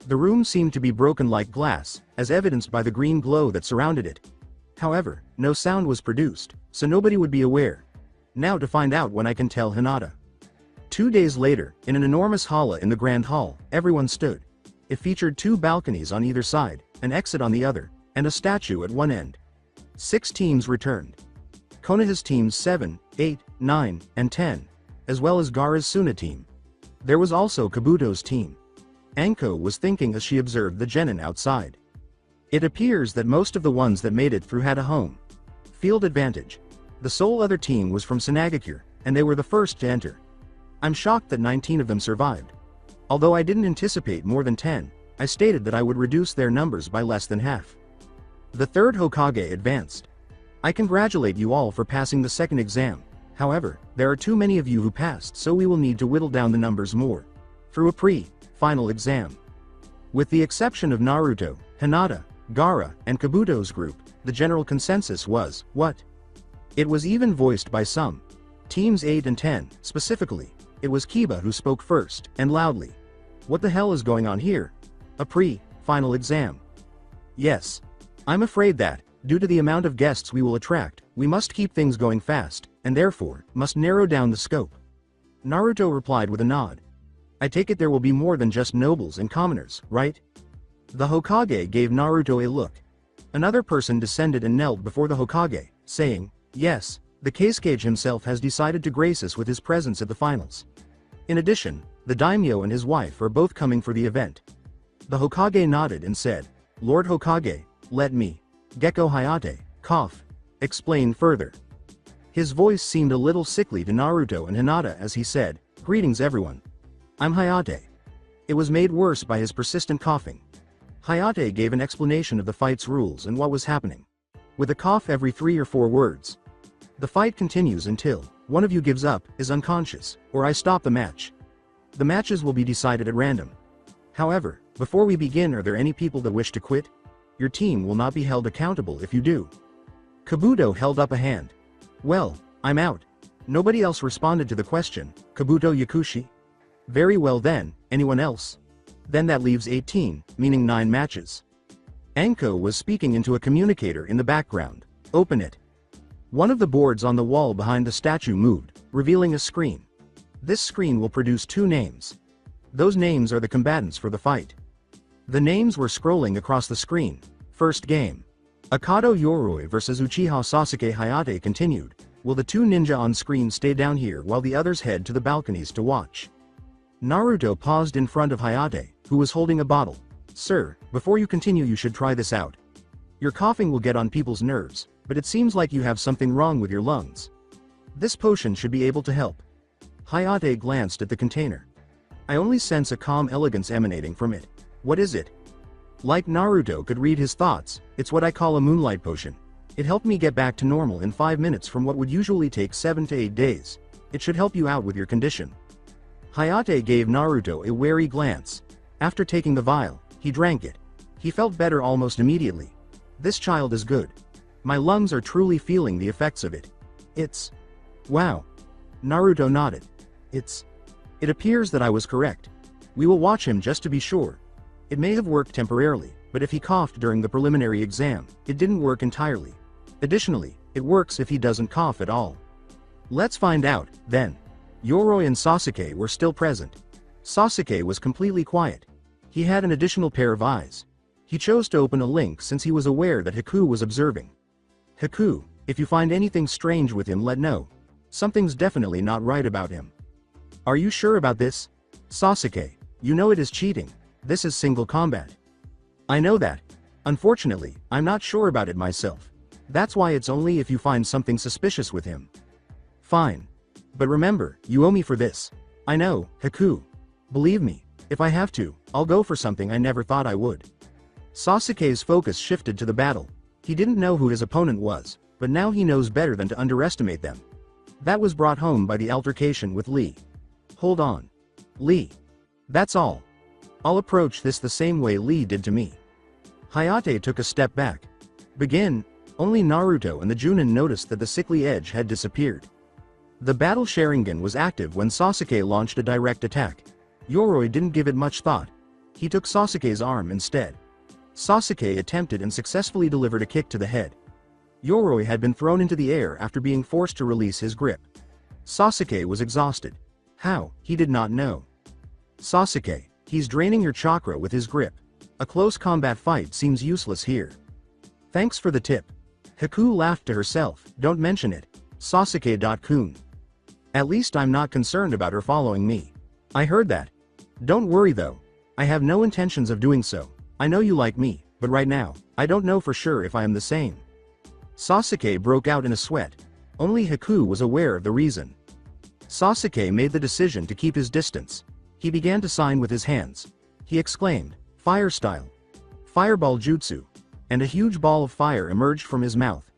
The room seemed to be broken like glass, as evidenced by the green glow that surrounded it. However, no sound was produced, so nobody would be aware. Now to find out when I can tell Hinata. 2 days later, in an enormous hala in the Grand Hall, everyone stood. It featured 2 balconies on either side, an exit on the other, and a statue at one end. 6 teams returned. Konoha's teams 7, 8, 9, and 10, as well as Gaara's Suna team. There was also Kabuto's team. Anko was thinking as she observed the genin outside. It appears that most of the ones that made it through had a home field advantage. The sole other team was from Sinagakure, and they were the first to enter. I'm shocked that 19 of them survived. Although I didn't anticipate more than 10, I stated that I would reduce their numbers by less than half. The third Hokage advanced. I congratulate you all for passing the second exam. However, there are too many of you who passed, so we will need to whittle down the numbers more through a pre-final exam. With the exception of Naruto, Hinata, Gaara, and Kabuto's group, the general consensus was, what? It was even voiced by some. Teams 8 and 10, specifically, it was Kiba who spoke first, and loudly. What the hell is going on here? A pre-final exam. Yes. I'm afraid that, due to the amount of guests we will attract, we must keep things going fast, and therefore, must narrow down the scope. Naruto replied with a nod. I take it there will be more than just nobles and commoners, right? The Hokage gave Naruto a look. Another person descended and knelt before the Hokage, saying, yes, the Kazekage himself has decided to grace us with his presence at the finals. In addition, the daimyo and his wife are both coming for the event. The Hokage nodded and said, Lord Hokage, let me, Gekko Hayate, cough, explain further. His voice seemed a little sickly to Naruto and Hinata as he said, greetings everyone. I'm Hayate. It was made worse by his persistent coughing. Hayate gave an explanation of the fight's rules and what was happening. With a cough every 3 or 4 words. The fight continues until one of you gives up, is unconscious, or I stop the match. The matches will be decided at random. However, before we begin, are there any people that wish to quit? Your team will not be held accountable if you do. Kabuto held up a hand. Well, I'm out. Nobody else responded to the question, Kabuto Yakushi? Very well then, anyone else? Then that leaves 18, meaning 9 matches. Anko was speaking into a communicator in the background. Open it. One of the boards on the wall behind the statue moved, revealing a screen. This screen will produce 2 names. Those names are the combatants for the fight. The names were scrolling across the screen. First game. Akado Yoroi vs Uchiha Sasuke. Hayate continued. Will the 2 ninja on screen stay down here while the others head to the balconies to watch? Naruto paused in front of Hayate, who was holding a bottle. Sir, before you continue you should try this out. Your coughing will get on people's nerves, but it seems like you have something wrong with your lungs. This potion should be able to help. Hayate glanced at the container. I only sense a calm elegance emanating from it. What is it? Like Naruto could read his thoughts, it's what I call a moonlight potion. It helped me get back to normal in 5 minutes from what would usually take 7 to 8 days. It should help you out with your condition. Hayate gave Naruto a wary glance. After taking the vial, he drank it. He felt better almost immediately. This child is good. My lungs are truly feeling the effects of it. It's... Wow. Naruto nodded. It appears that I was correct. We will watch him just to be sure. It may have worked temporarily, but if he coughed during the preliminary exam, it didn't work entirely. Additionally, it works if he doesn't cough at all. Let's find out, then. Yoroi and Sasuke were still present. Sasuke was completely quiet. He had an additional pair of eyes. He chose to open a link since he was aware that Haku was observing. Haku, if you find anything strange with him, let know. Something's definitely not right about him. Are you sure about this? Sasuke, you know it is cheating. This is single combat. I know that. Unfortunately, I'm not sure about it myself. That's why it's only if you find something suspicious with him. Fine. But remember, you owe me for this. I know, Haku. Believe me, if I have to, I'll go for something I never thought I would. Sasuke's focus shifted to the battle. He didn't know who his opponent was, but now he knows better than to underestimate them. That was brought home by the altercation with Lee. Hold on. Lee. That's all. I'll approach this the same way Lee did to me. Hayate took a step back. Begin. Only Naruto and the Junin noticed that the sickly edge had disappeared. The battle Sharingan was active when Sasuke launched a direct attack. Yoroi didn't give it much thought. He took Sasuke's arm instead. Sasuke attempted and successfully delivered a kick to the head. Yoroi had been thrown into the air after being forced to release his grip. Sasuke was exhausted. How, he did not know. Sasuke, he's draining your chakra with his grip. A close combat fight seems useless here. Thanks for the tip. Haku laughed to herself, don't mention it. Sasuke.kun. At least I'm not concerned about her following me. I heard that. Don't worry though. I have no intentions of doing so. I know you like me, but right now, I don't know for sure if I am the same. Sasuke broke out in a sweat. Only Haku was aware of the reason. Sasuke made the decision to keep his distance. He began to sign with his hands. He exclaimed, "Fire style! Fireball jutsu!" And a huge ball of fire emerged from his mouth.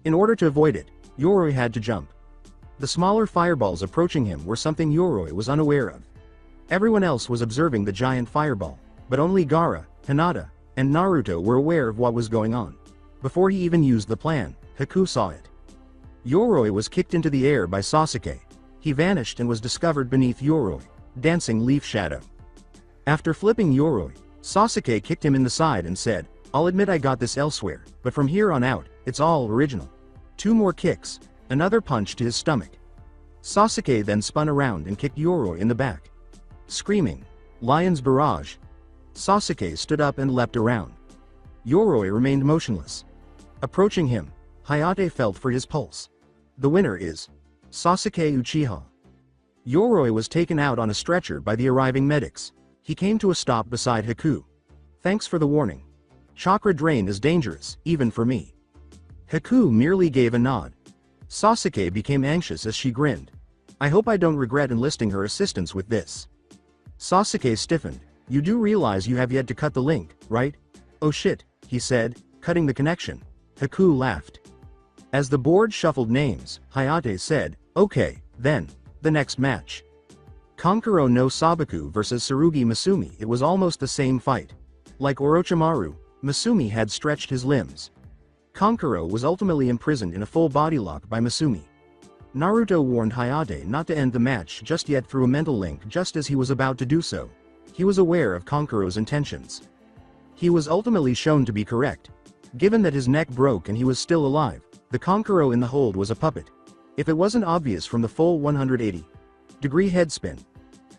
In order to avoid it, Yoroi had to jump. The smaller fireballs approaching him were something Yoroi was unaware of. Everyone else was observing the giant fireball, but only Gaara, Hinata, and Naruto were aware of what was going on. Before he even used the plan, Haku saw it. Yoroi was kicked into the air by Sasuke. He vanished and was discovered beneath Yoroi, dancing leaf shadow. After flipping Yoroi, Sasuke kicked him in the side and said, "I'll admit I got this elsewhere, but from here on out, it's all original." 2 more kicks, another punch to his stomach. Sasuke then spun around and kicked Yoroi in the back. Screaming, "Lion's barrage!" Sasuke stood up and leapt around. Yoroi remained motionless. Approaching him, Hayate felt for his pulse. The winner is Sasuke Uchiha. Yoroi was taken out on a stretcher by the arriving medics. He came to a stop beside Haku. "Thanks for the warning. Chakra drain is dangerous, even for me." Haku merely gave a nod. Sasuke became anxious as she grinned. "I hope I don't regret enlisting her assistance with this." Sasuke stiffened. "You do realize you have yet to cut the link, right?" "Oh shit," he said, cutting the connection. Haku laughed. As the board shuffled names, Hayate said, "Okay, then, the next match. Kankuro no Sabaku vs Tsurugi Masumi." It was almost the same fight. Like Orochimaru, Masumi had stretched his limbs. Kankuro was ultimately imprisoned in a full body lock by Masumi. Naruto warned Hayate not to end the match just yet through a mental link. Just as he was about to do so, he was aware of Kankuro's intentions. He was ultimately shown to be correct. Given that his neck broke and he was still alive, the Kankuro in the hold was a puppet. If it wasn't obvious from the full 180-degree headspin.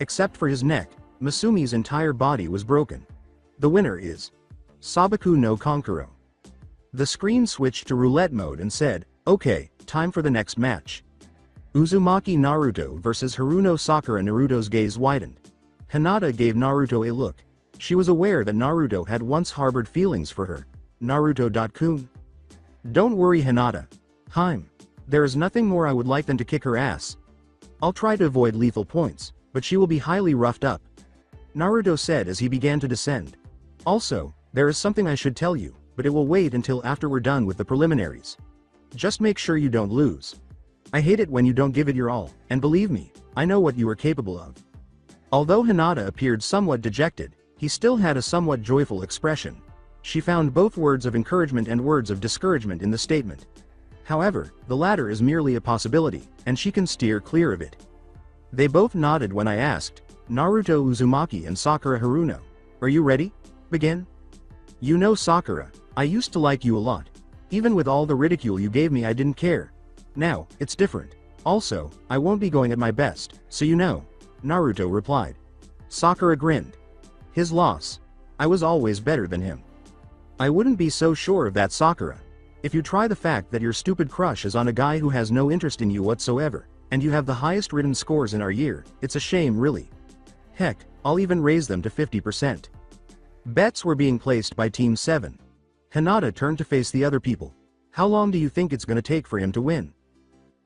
Except for his neck, Masumi's entire body was broken. The winner is Sabaku no Kankuro. The screen switched to roulette mode and said, "Okay, time for the next match. Uzumaki Naruto vs Haruno Sakura." Naruto's gaze widened. Hinata gave Naruto a look. She was aware that Naruto had once harbored feelings for her. Naruto.kun. "Don't worry, Hinata. There is nothing more I would like than to kick her ass. I'll try to avoid lethal points, but she will be highly roughed up," Naruto said as he began to descend. "Also, there is something I should tell you, but it will wait until after we're done with the preliminaries. Just make sure you don't lose. I hate it when you don't give it your all, and believe me, I know what you are capable of." Although Hinata appeared somewhat dejected, he still had a somewhat joyful expression. She found both words of encouragement and words of discouragement in the statement. However, the latter is merely a possibility, and she can steer clear of it. They both nodded when I asked, "Naruto Uzumaki and Sakura Haruno, are you ready? Begin?" "You know, Sakura, I used to like you a lot. Even with all the ridicule you gave me, I didn't care. Now, it's different. Also, I won't be going at my best, so you know," Naruto replied. Sakura grinned. "His loss. I was always better than him." "I wouldn't be so sure of that, Sakura. If you try the fact that your stupid crush is on a guy who has no interest in you whatsoever, and you have the highest written scores in our year, it's a shame really. Heck, I'll even raise them to 50%. Bets were being placed by Team 7. Hinata turned to face the other people. "How long do you think it's gonna take for him to win?"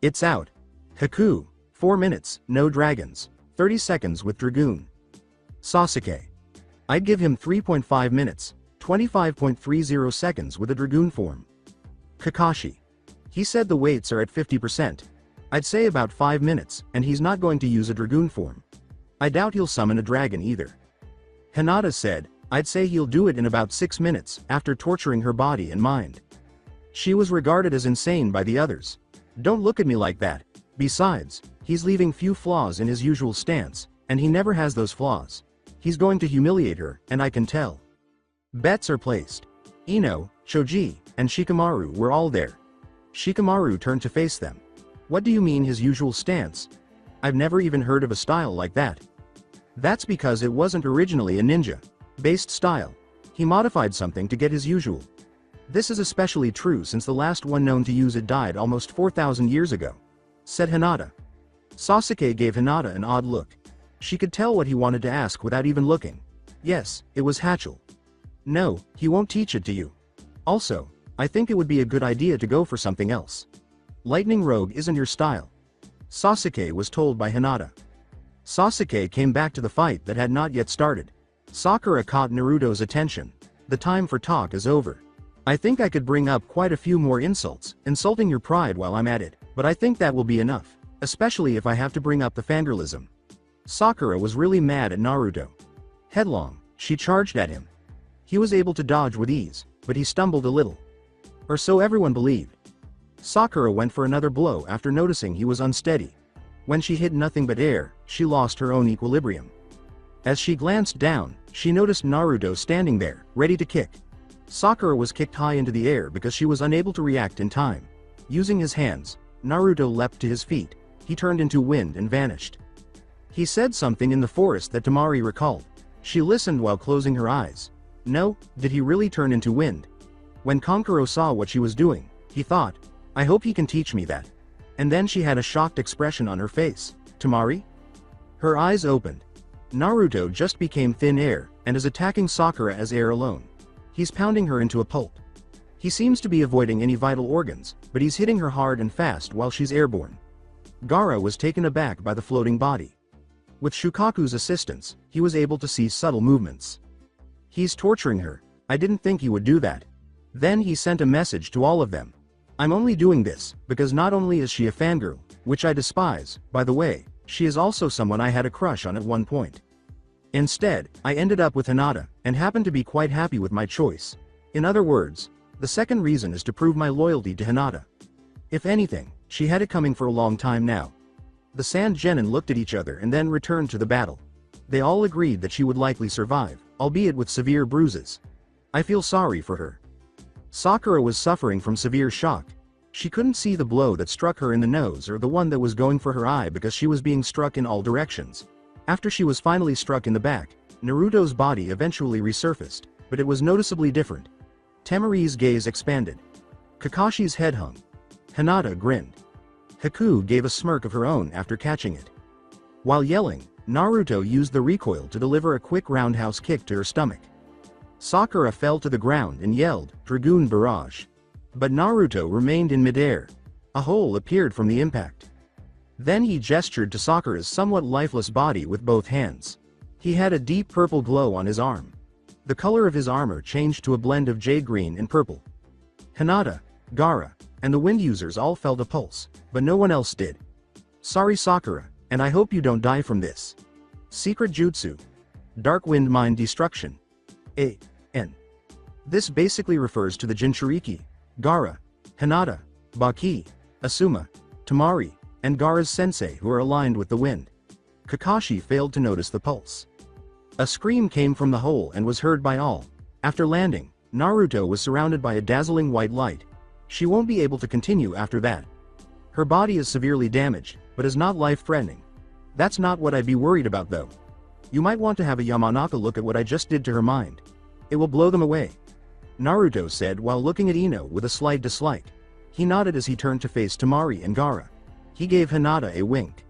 "It's out. Haku, 4 minutes, no dragons, 30 seconds with Dragoon." Sasuke. "I'd give him 3.5 minutes, 25.30 seconds with a Dragoon form." Kakashi. "He said the weights are at 50%. I'd say about 5 minutes, and he's not going to use a Dragoon form. I doubt he'll summon a dragon either." Hinata said, "I'd say he'll do it in about 6 minutes, after torturing her body and mind." She was regarded as insane by the others. "Don't look at me like that. Besides, he's leaving few flaws in his usual stance, and he never has those flaws. He's going to humiliate her, and I can tell." Bets are placed. Ino, Choji, and Shikamaru were all there. Shikamaru turned to face them. "What do you mean his usual stance? I've never even heard of a style like that." "That's because it wasn't originally a ninja-based style. He modified something to get his usual. This is especially true since the last one known to use it died almost 4,000 years ago," said Hinata. Sasuke gave Hinata an odd look. She could tell what he wanted to ask without even looking. Yes, it was Hachel. No, he won't teach it to you. Also, I think it would be a good idea to go for something else. Lightning Rogue isn't your style. Sasuke was told by Hinata. Sasuke came back to the fight that had not yet started. Sakura caught Naruto's attention. The time for talk is over. I think I could bring up quite a few more insults, insulting your pride while I'm at it, but I think that will be enough, especially if I have to bring up the fangirlism. Sakura was really mad at Naruto. Headlong, she charged at him. He was able to dodge with ease, but he stumbled a little. Or so everyone believed. Sakura went for another blow after noticing he was unsteady. When she hit nothing but air, she lost her own equilibrium. As she glanced down, she noticed Naruto standing there, ready to kick. Sakura was kicked high into the air because she was unable to react in time. Using his hands, Naruto leapt to his feet. He turned into wind and vanished. He said something in the forest that Temari recalled. She listened while closing her eyes. No, did he really turn into wind? When Kankuro saw what she was doing, he thought, I hope he can teach me that. And then she had a shocked expression on her face. Temari? Her eyes opened. Naruto just became thin air, and is attacking Sakura as air alone. He's pounding her into a pulp. He seems to be avoiding any vital organs, but he's hitting her hard and fast while she's airborne. Gaara was taken aback by the floating body. With Shukaku's assistance, he was able to see subtle movements. He's torturing her. I didn't think he would do that. Then he sent a message to all of them. I'm only doing this, because not only is she a fangirl, which I despise, by the way, she is also someone I had a crush on at one point. Instead, I ended up with Hinata, and happened to be quite happy with my choice. In other words, the second reason is to prove my loyalty to Hinata. If anything, she had it coming for a long time now. The Sand Genin looked at each other and then returned to the battle. They all agreed that she would likely survive, albeit with severe bruises. I feel sorry for her. Sakura was suffering from severe shock. She couldn't see the blow that struck her in the nose or the one that was going for her eye because she was being struck in all directions. After she was finally struck in the back, Naruto's body eventually resurfaced, but it was noticeably different. Temari's gaze expanded. Kakashi's head hung. Hinata grinned. Haku gave a smirk of her own after catching it. While yelling, Naruto used the recoil to deliver a quick roundhouse kick to her stomach. Sakura fell to the ground and yelled, Dragoon Barrage. But Naruto remained in midair. A hole appeared from the impact. Then he gestured to Sakura's somewhat lifeless body with both hands. He had a deep purple glow on his arm. The color of his armor changed to a blend of jade green and purple. Hinata, Gaara, and the wind users all felt a pulse, but no one else did. Sorry Sakura, and I hope you don't die from this. Secret Jutsu. Dark Wind Mind Destruction. A.N. This basically refers to the Jinchuriki, Gaara, Hinata, Baki, Asuma, Temari, and Gaara's sensei who are aligned with the wind. Kakashi failed to notice the pulse. A scream came from the hole and was heard by all. After landing, Naruto was surrounded by a dazzling white light. She won't be able to continue after that. Her body is severely damaged, but is not life-threatening. That's not what I'd be worried about though. You might want to have a Yamanaka look at what I just did to her mind. It will blow them away. Naruto said while looking at Ino with a slight dislike. He nodded as he turned to face Temari and Gaara. He gave Hinata a wink.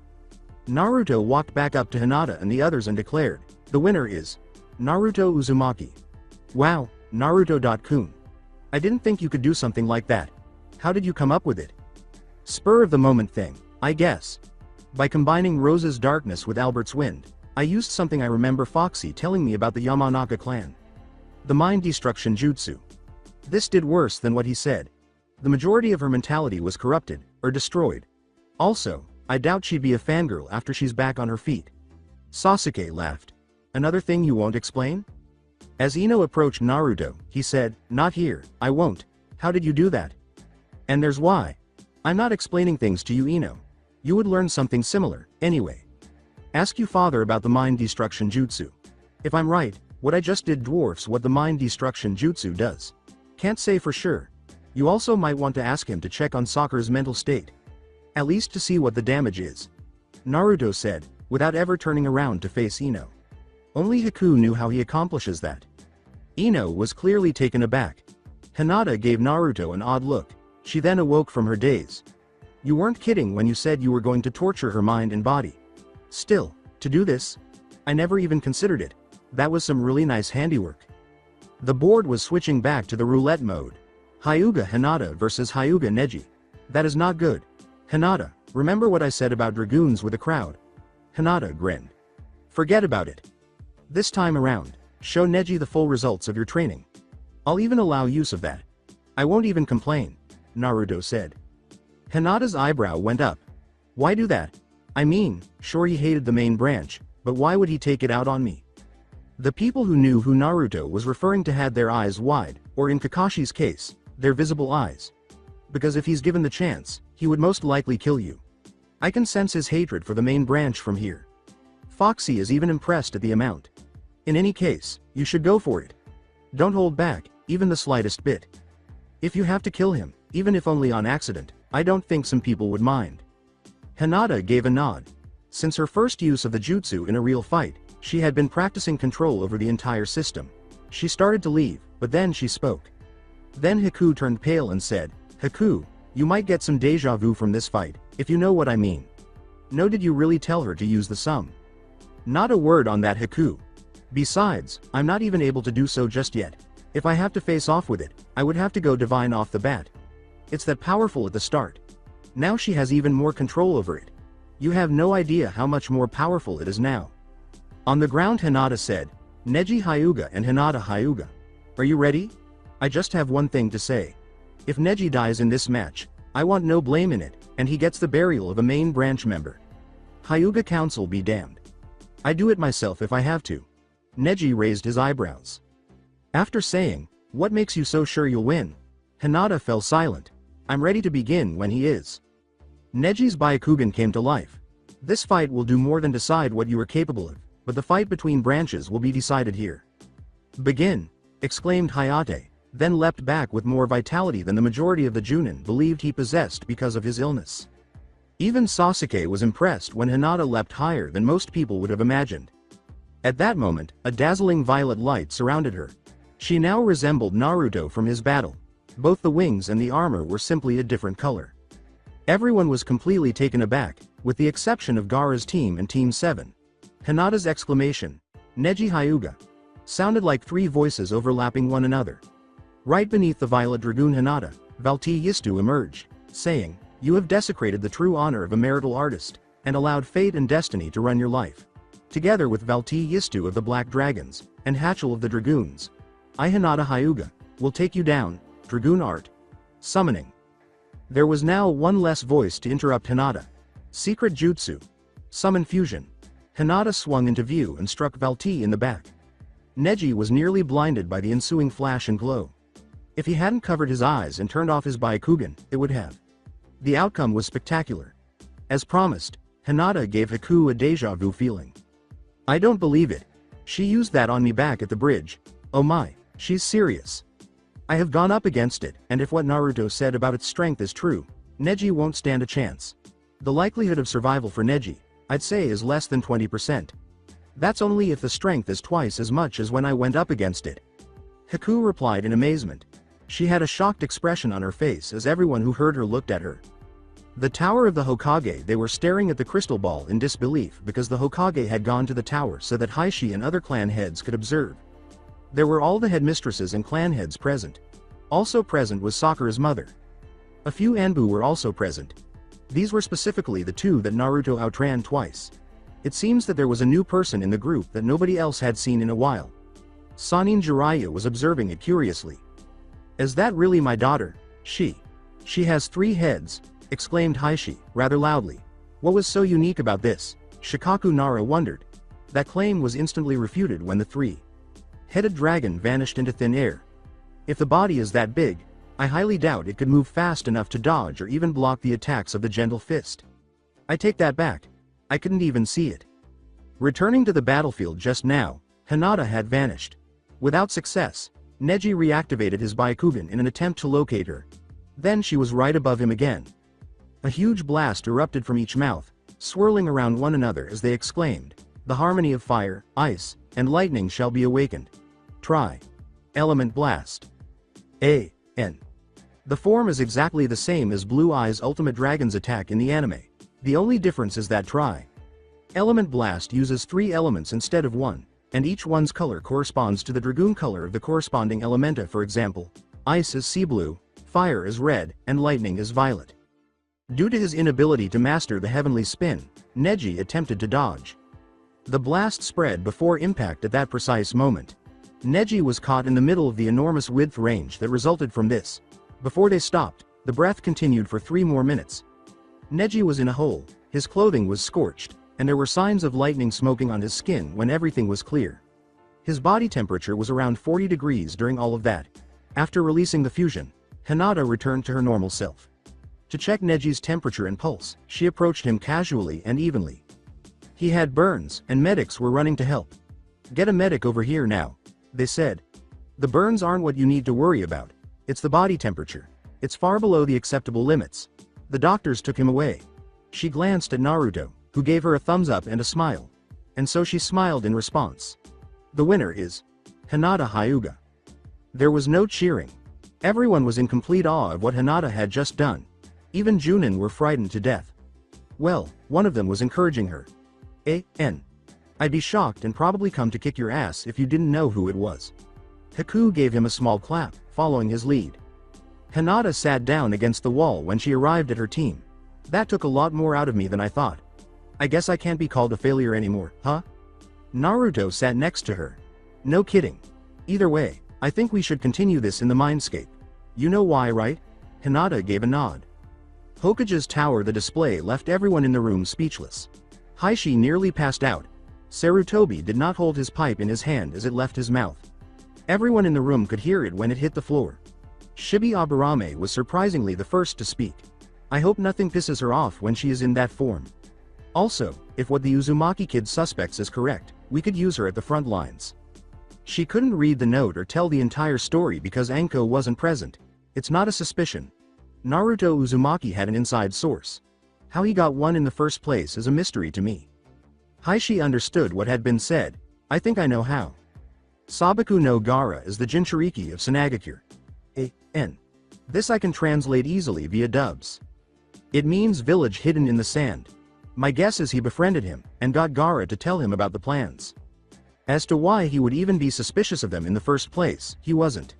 Naruto walked back up to Hinata and the others and declared, the winner is Naruto Uzumaki. Wow, Naruto.kun. I didn't think you could do something like that. How did you come up with it? Spur of the moment thing, I guess. By combining Rose's darkness with Albert's wind, I used something I remember Foxy telling me about the Yamanaka clan. The mind destruction jutsu. This did worse than what he said. The majority of her mentality was corrupted, or destroyed. Also, I doubt she'd be a fangirl after she's back on her feet. Sasuke laughed. Another thing you won't explain? As Ino approached Naruto, he said, not here, I won't. How did you do that? And there's why. I'm not explaining things to you Ino. You would learn something similar, anyway. Ask you father about the mind destruction jutsu. If I'm right, what I just did dwarfs what the mind destruction jutsu does. Can't say for sure. You also might want to ask him to check on Sakura's mental state. At least to see what the damage is. Naruto said, without ever turning around to face Ino. Only Haku knew how he accomplishes that. Ino was clearly taken aback. Hinata gave Naruto an odd look. She then awoke from her daze. You weren't kidding when you said you were going to torture her mind and body. Still, to do this? I never even considered it. That was some really nice handiwork. The board was switching back to the roulette mode. Hyuga Hinata versus Hyuga Neji. That is not good. Hinata, remember what I said about dragoons with a crowd? Hinata grinned. Forget about it. This time around, show Neji the full results of your training. I'll even allow use of that. I won't even complain, Naruto said. Hinata's eyebrow went up. Why do that? I mean, sure he hated the main branch, but why would he take it out on me? The people who knew who Naruto was referring to had their eyes wide, or in Kakashi's case, their visible eyes. Because if he's given the chance, he would most likely kill you. I can sense his hatred for the main branch from here. Foxy is even impressed at the amount. In any case, you should go for it. Don't hold back, even the slightest bit. If you have to kill him, even if only on accident, I don't think some people would mind. Hinata gave a nod. Since her first use of the jutsu in a real fight, she had been practicing control over the entire system. She started to leave, but then she spoke. Then Haku turned pale and said, Haku, you might get some deja vu from this fight, if you know what I mean. No, did you really tell her to use the sum? Not a word on that, Haku. Besides, I'm not even able to do so just yet. If I have to face off with it, I would have to go divine off the bat. It's that powerful at the start. Now she has even more control over it. You have no idea how much more powerful it is now. On the ground, Hinata said, Neji Hyuga and Hinata Hyuga. Are you ready? I just have one thing to say. If Neji dies in this match, I want no blame in it, and he gets the burial of a main branch member. Hyuga Council be damned. I do it myself if I have to. Neji raised his eyebrows. After saying, what makes you so sure you'll win? Hinata fell silent. I'm ready to begin when he is. Neji's Byakugan came to life. This fight will do more than decide what you are capable of, but the fight between branches will be decided here. Begin, exclaimed Hayate, then leapt back with more vitality than the majority of the Junin believed he possessed because of his illness. Even Sasuke was impressed when Hinata leapt higher than most people would have imagined. At that moment, a dazzling violet light surrounded her. She now resembled Naruto from his battle. Both the wings and the armor were simply a different color. Everyone was completely taken aback, with the exception of Gaara's team and Team 7. Hinata's exclamation, Neji Hyuga, sounded like three voices overlapping one another. Right beneath the Violet Dragoon Hinata, Valti Yistu emerged, saying, You have desecrated the true honor of a marital artist, and allowed fate and destiny to run your life. Together with Valti Yistu of the Black Dragons, and Hatchel of the Dragoons, I Hinata Hyuga, will take you down, Dragoon Art. Summoning. There was now one less voice to interrupt Hinata. Secret Jutsu. Summon Fusion. Hinata swung into view and struck Valti in the back. Neji was nearly blinded by the ensuing flash and glow. If he hadn't covered his eyes and turned off his Byakugan, it would have. The outcome was spectacular. As promised, Hinata gave Haku a deja vu feeling. I don't believe it. She used that on me back at the bridge. Oh my, she's serious. I have gone up against it, and if what Naruto said about its strength is true, Neji won't stand a chance. The likelihood of survival for Neji, I'd say, is less than 20%. That's only if the strength is twice as much as when I went up against it. Haku replied in amazement. She had a shocked expression on her face as everyone who heard her looked at her. The tower of the Hokage, they were staring at the crystal ball in disbelief because the Hokage had gone to the tower so that Heishi and other clan heads could observe. There were all the headmistresses and clan heads present. Also present was Sakura's mother. A few Anbu were also present. These were specifically the two that Naruto outran twice. It seems that there was a new person in the group that nobody else had seen in a while. Sanin Jiraiya was observing it curiously. Is that really my daughter? She has 3 heads, exclaimed Heishi, rather loudly. What was so unique about this? Shikaku Nara wondered. That claim was instantly refuted when the 3-headed dragon vanished into thin air. If the body is that big, I highly doubt it could move fast enough to dodge or even block the attacks of the gentle fist. I take that back. I couldn't even see it. Returning to the battlefield just now, Hinata had vanished. Without success, Neji reactivated his Byakugan in an attempt to locate her. Then she was right above him again. A huge blast erupted from each mouth, swirling around one another as they exclaimed, The harmony of fire, ice, and lightning shall be awakened. Try. Element Blast. A.N. The form is exactly the same as Blue Eye's Ultimate Dragon's attack in the anime. The only difference is that Tri. Element Blast uses 3 elements instead of 1. and each one's color corresponds to the dragoon color of the corresponding elementa. For example, ice is sea blue, fire is red, and lightning is violet. Due to his inability to master the heavenly spin, Neji attempted to dodge. The blast spread before impact at that precise moment. Neji was caught in the middle of the enormous width range that resulted from this. Before they stopped, the breath continued for 3 more minutes. Neji was in a hole, his clothing was scorched, and there were signs of lightning smoking on his skin when everything was clear. His body temperature was around 40 degrees during all of that. After releasing the fusion, Hinata returned to her normal self. To check Neji's temperature and pulse, she approached him casually and evenly. He had burns, and medics were running to help. "Get a medic over here now," they said. "The burns aren't what you need to worry about. It's the body temperature. It's far below the acceptable limits." The doctors took him away. She glanced at Naruto, who gave her a thumbs up and a smile. And so she smiled in response. The winner is Hinata Hyuga. There was no cheering. Everyone was in complete awe of what Hinata had just done. Even Junin were frightened to death. Well, one of them was encouraging her. I'd be shocked and probably come to kick your ass if you didn't know who it was. Haku gave him a small clap, following his lead. Hinata sat down against the wall when she arrived at her team. That took a lot more out of me than I thought. I guess I can't be called a failure anymore, huh? Naruto sat next to her. No kidding. Either way, I think we should continue this in the mindscape. You know why, right? Hinata gave a nod. Hokage's tower. The display left everyone in the room speechless. Heishi nearly passed out. Sarutobi did not hold his pipe in his hand as it left his mouth. Everyone in the room could hear it when it hit the floor. Shibi Aburame was surprisingly the first to speak. I hope nothing pisses her off when she is in that form. Also, if what the Uzumaki kid suspects is correct, we could use her at the front lines. She couldn't read the note or tell the entire story because Anko wasn't present. It's not a suspicion. Naruto Uzumaki had an inside source. How he got one in the first place is a mystery to me. Heishi understood what had been said. I think I know how. Sabaku no Gaara is the Jinchuriki of Sanagakure. This I can translate easily via dubs. It means village hidden in the sand. My guess is he befriended him, and got Gaara to tell him about the plans. As to why he would even be suspicious of them in the first place, he wasn't.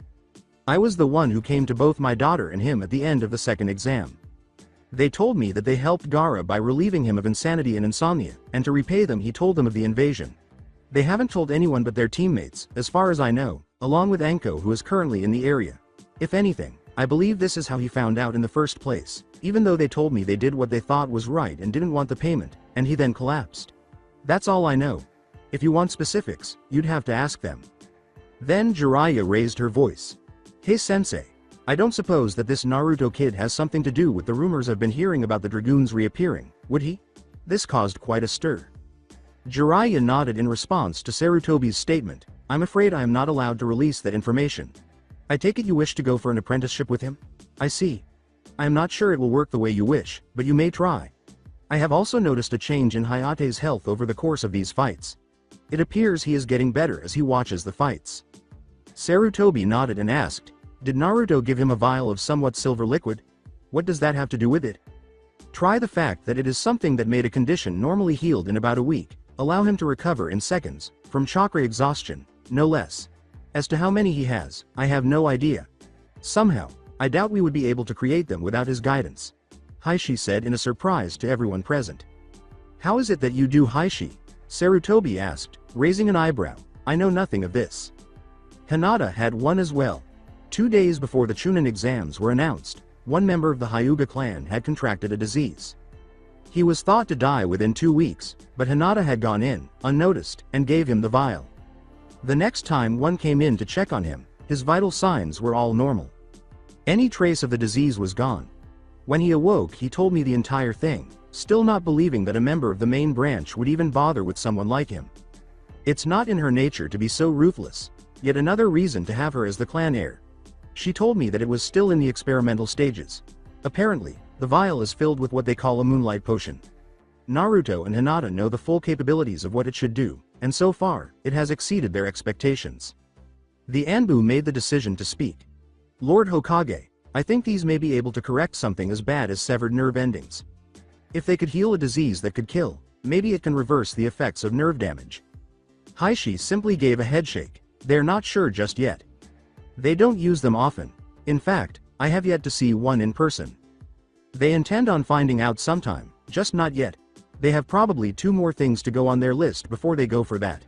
I was the one who came to both my daughter and him at the end of the second exam. They told me that they helped Gaara by relieving him of insanity and insomnia, and to repay them he told them of the invasion. They haven't told anyone but their teammates, as far as I know, along with Anko, who is currently in the area. If anything, I believe this is how he found out in the first place, even though they told me they did what they thought was right and didn't want the payment, and he then collapsed. That's all I know. If you want specifics, you'd have to ask them. Then Jiraiya raised her voice. Hey sensei, I don't suppose that this Naruto kid has something to do with the rumors I've been hearing about the dragoons reappearing, would he? This caused quite a stir. Jiraiya nodded in response to Sarutobi's statement. I'm afraid I am not allowed to release that information. I take it you wish to go for an apprenticeship with him? I see. I am not sure it will work the way you wish, but you may try. I have also noticed a change in Hayate's health over the course of these fights. It appears he is getting better as he watches the fights. Sarutobi nodded and asked, did Naruto give him a vial of somewhat silver liquid? What does that have to do with it? Try the fact that it is something that made a condition normally healed in about a week, allow him to recover in seconds, from chakra exhaustion, no less. As to how many he has, I have no idea. Somehow, I doubt we would be able to create them without his guidance. Heishi said in a surprise to everyone present. How is it that you do, Heishi? Sarutobi asked, raising an eyebrow. I know nothing of this. Hinata had one as well. 2 days before the Chunin exams were announced, one member of the Hyuga clan had contracted a disease. He was thought to die within 2 weeks, but Hinata had gone in, unnoticed, and gave him the vial. The next time one came in to check on him, his vital signs were all normal. Any trace of the disease was gone. When he awoke, he told me the entire thing, still not believing that a member of the main branch would even bother with someone like him. It's not in her nature to be so ruthless, yet another reason to have her as the clan heir. She told me that it was still in the experimental stages. Apparently, the vial is filled with what they call a moonlight potion. Naruto and Hinata know the full capabilities of what it should do, and so far, it has exceeded their expectations. The Anbu made the decision to speak. Lord Hokage, I think these may be able to correct something as bad as severed nerve endings. If they could heal a disease that could kill, maybe it can reverse the effects of nerve damage. Heishi simply gave a headshake. They're not sure just yet. They don't use them often. In fact, I have yet to see one in person. They intend on finding out sometime, just not yet. They have probably 2 more things to go on their list before they go for that.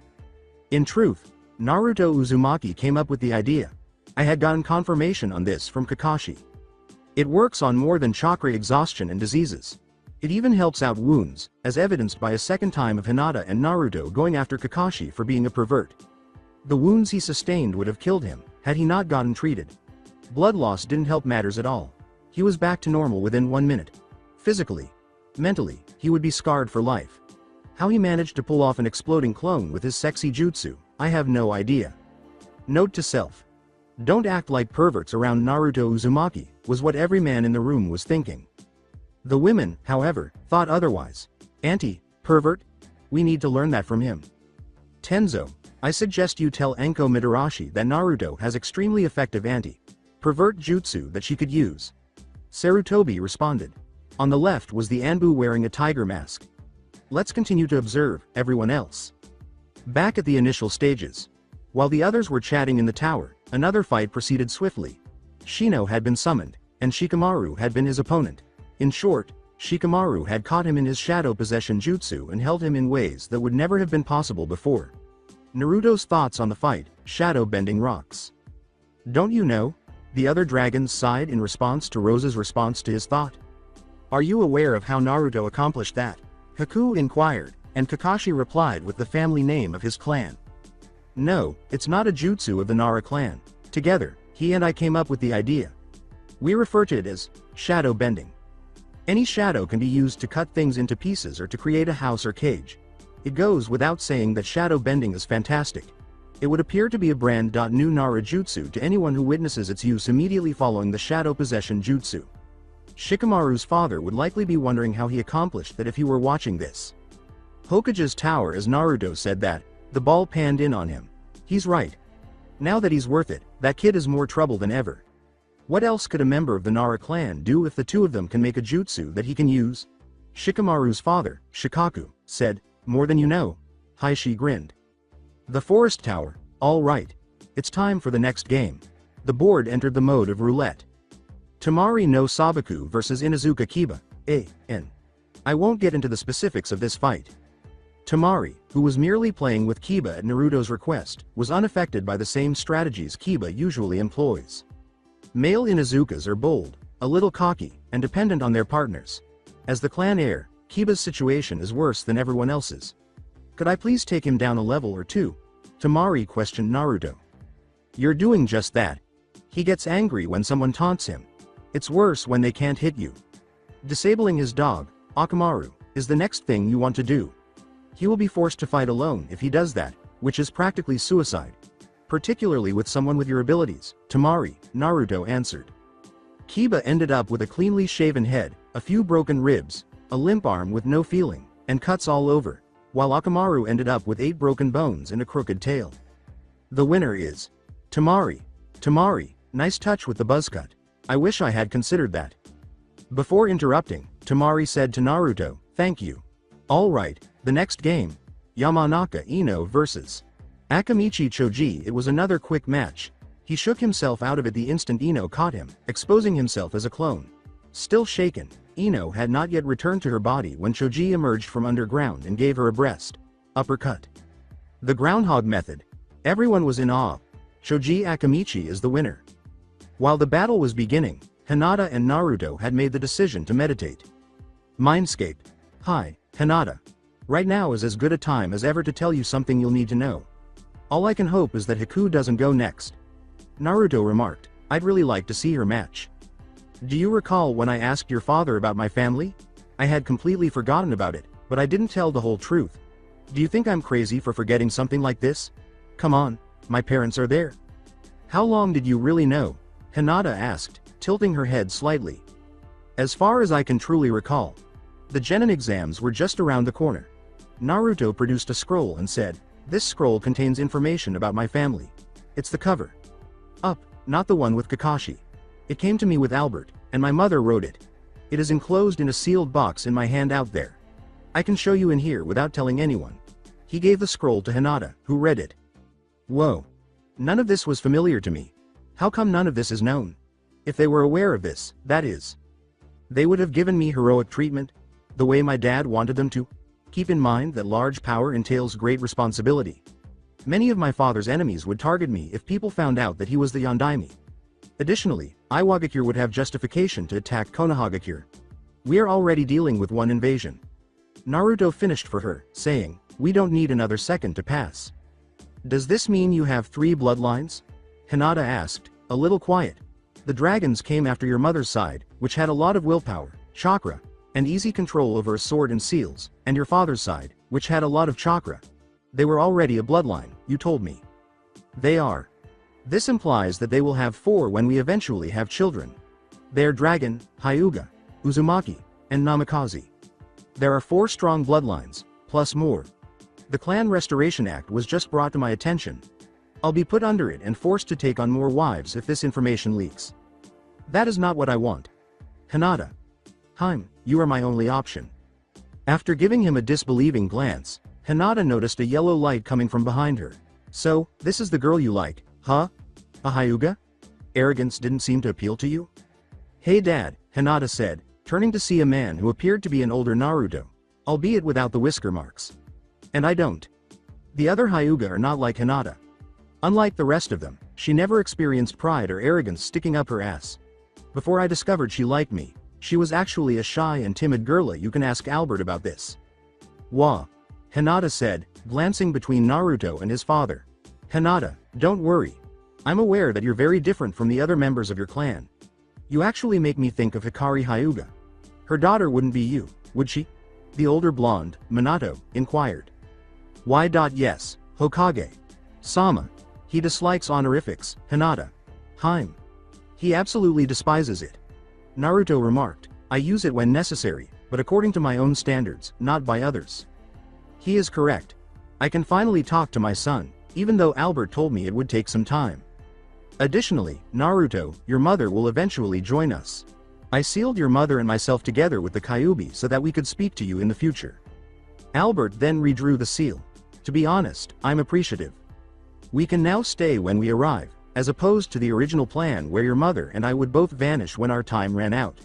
In truth, Naruto Uzumaki came up with the idea. I had gotten confirmation on this from Kakashi. It works on more than chakra exhaustion and diseases. It even helps out wounds, as evidenced by a second time of Hinata and Naruto going after Kakashi for being a pervert. The wounds he sustained would have killed him, had he not gotten treated. Blood loss didn't help matters at all. He was back to normal within 1 minute. Physically, mentally, he would be scarred for life. How he managed to pull off an exploding clone with his sexy jutsu, I have no idea. Note to self. Don't act like perverts around Naruto Uzumaki, was what every man in the room was thinking. The women, however, thought otherwise. Pervert? We need to learn that from him. Tenzo, I suggest you tell Enko Midarashi that Naruto has extremely effective pervert jutsu that she could use. Sarutobi responded. On the left was the Anbu wearing a tiger mask. Let's continue to observe everyone else. Back at the initial stages. While the others were chatting in the tower, another fight proceeded swiftly. Shino had been summoned, and Shikamaru had been his opponent. In short, Shikamaru had caught him in his shadow possession jutsu and held him in ways that would never have been possible before. Naruto's thoughts on the fight, shadow bending rocks. Don't you know? The other dragons sighed in response to Rose's response to his thought. Are you aware of how Naruto accomplished that? Haku inquired, and Kakashi replied with the family name of his clan. No, it's not a jutsu of the Nara clan. Together, he and I came up with the idea. We refer to it as shadow bending. Any shadow can be used to cut things into pieces or to create a house or cage. It goes without saying that shadow bending is fantastic. It would appear to be a brand new Nara jutsu to anyone who witnesses its use immediately following the shadow possession jutsu. Shikamaru's father would likely be wondering how he accomplished that if he were watching this. Hokage's tower, as Naruto said that, the ball panned in on him. He's right. Now that he's worth it, that kid is more trouble than ever. What else could a member of the Nara clan do if the 2 of them can make a jutsu that he can use? Shikamaru's father, Shikaku, said, more than you know. Heishi grinned. The forest tower, all right. It's time for the next game. The board entered the mode of roulette. Tamari no Sabaku versus Inuzuka Kiba, A.N. I won't get into the specifics of this fight. Tamari, who was merely playing with Kiba at Naruto's request, was unaffected by the same strategies Kiba usually employs. Male Inuzukas are bold, a little cocky, and dependent on their partners. As the clan heir, Kiba's situation is worse than everyone else's. Could I please take him down a level or 2? Tamari questioned Naruto. You're doing just that. He gets angry when someone taunts him. It's worse when they can't hit you. Disabling his dog, Akamaru, is the next thing you want to do. He will be forced to fight alone if he does that, which is practically suicide. Particularly with someone with your abilities, Tamari, Naruto answered. Kiba ended up with a cleanly shaven head, a few broken ribs, a limp arm with no feeling, and cuts all over, while Akamaru ended up with 8 broken bones and a crooked tail. The winner is Tamari. Tamari, nice touch with the buzzcut. I wish I had considered that. Before interrupting, Tamari said to Naruto, thank you. Alright, the next game. Yamanaka Ino vs. Akamichi Choji. It was another quick match. He shook himself out of it the instant Ino caught him, exposing himself as a clone. Still shaken, Ino had not yet returned to her body when Choji emerged from underground and gave her a breast uppercut. The groundhog method. Everyone was in awe. Choji Akamichi is the winner. While the battle was beginning, Hinata and Naruto had made the decision to meditate. Mindscape. Hi, Hinata. Right now is as good a time as ever to tell you something you'll need to know. All I can hope is that Haku doesn't go next. Naruto remarked, I'd really like to see her match. Do you recall when I asked your father about my family? I had completely forgotten about it, but I didn't tell the whole truth. Do you think I'm crazy for forgetting something like this? Come on, my parents are there. How long did you really know? Hinata asked, tilting her head slightly. As far as I can truly recall. The Genin exams were just around the corner. Naruto produced a scroll and said, this scroll contains information about my family. It's the cover. Up, not the one with Kakashi. It came to me with Albert, and my mother wrote it. It is enclosed in a sealed box in my hand out there. I can show you in here without telling anyone. He gave the scroll to Hinata, who read it. Whoa. None of this was familiar to me. How come none of this is known? If they were aware of this, that is. They would have given me heroic treatment, the way my dad wanted them to. Keep in mind that large power entails great responsibility. Many of my father's enemies would target me if people found out that he was the Yondaime. Additionally, Iwagakure would have justification to attack Konohagakure. We are already dealing with one invasion. Naruto finished for her, saying, we don't need another second to pass. Does this mean you have 3 bloodlines? Hinata asked, a little quiet. The dragons came after your mother's side, which had a lot of willpower, chakra, and easy control over a sword and seals, and your father's side, which had a lot of chakra. They were already a bloodline, you told me. They are. This implies that they will have 4 when we eventually have children. They're Dragon, Hyuga, Uzumaki, and Namikaze. There are 4 strong bloodlines, plus more. The Clan Restoration Act was just brought to my attention. I'll be put under it and forced to take on more wives if this information leaks. That is not what I want. Hinata. You are my only option. After giving him a disbelieving glance, Hinata noticed a yellow light coming from behind her. So, this is the girl you like, huh? A Hyuga? Arrogance didn't seem to appeal to you? Hey Dad, Hinata said, turning to see a man who appeared to be an older Naruto, albeit without the whisker marks. And I don't. The other Hyuga are not like Hinata. Unlike the rest of them, she never experienced pride or arrogance sticking up her ass. Before I discovered she liked me, she was actually a shy and timid girlie. You can ask Albert about this. Wah. Hinata said, glancing between Naruto and his father. Hinata, don't worry. I'm aware that you're very different from the other members of your clan. You actually make me think of Hakari Hyuga. Her daughter wouldn't be you, would she? The older blonde, Minato, inquired. Why? Yes, Hokage. Sama. He dislikes honorifics, Hinata. He absolutely despises it. Naruto remarked, I use it when necessary, but according to my own standards, not by others. He is correct. I can finally talk to my son, even though Albert told me it would take some time. Additionally, Naruto, your mother will eventually join us. I sealed your mother and myself together with the Kyuubi so that we could speak to you in the future. Albert then redrew the seal. To be honest, I'm appreciative. We can now stay when we arrive, as opposed to the original plan where your mother and I would both vanish when our time ran out.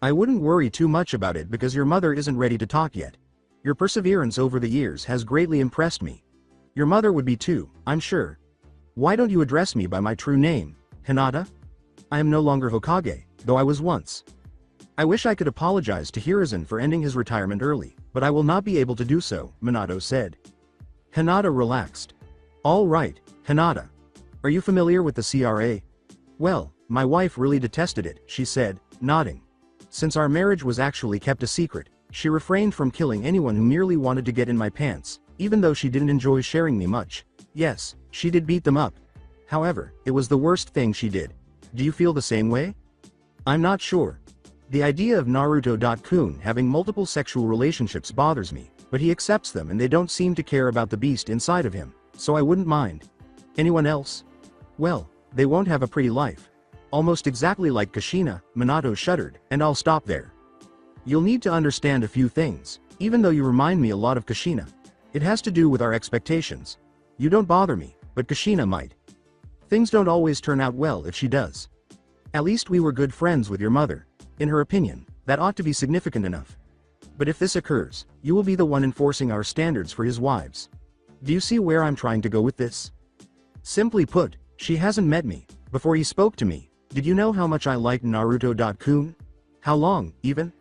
I wouldn't worry too much about it because your mother isn't ready to talk yet. Your perseverance over the years has greatly impressed me. Your mother would be too, I'm sure. Why don't you address me by my true name, Hinata? I am no longer Hokage, though I was once. I wish I could apologize to Hiruzen for ending his retirement early, but I will not be able to do so, Minato said. Hinata relaxed. All right, Hinata. Are you familiar with the CRA? Well, my wife really detested it, she said, nodding. Since our marriage was actually kept a secret, she refrained from killing anyone who merely wanted to get in my pants, even though she didn't enjoy sharing me much. Yes, she did beat them up. However, it was the worst thing she did. Do you feel the same way? I'm not sure. The idea of Naruto-kun having multiple sexual relationships bothers me, but he accepts them and they don't seem to care about the beast inside of him, so I wouldn't mind. Anyone else? Well, they won't have a pretty life. Almost exactly like Kushina, Minato shuddered, and I'll stop there. You'll need to understand a few things, even though you remind me a lot of Kushina. It has to do with our expectations. You don't bother me, but Kushina might. Things don't always turn out well if she does. At least we were good friends with your mother. In her opinion, that ought to be significant enough. But if this occurs, you will be the one enforcing our standards for his wives. Do you see where I'm trying to go with this? Simply put, she hasn't met me. Before he spoke to me, did you know how much I liked Naruto-kun? How long, even?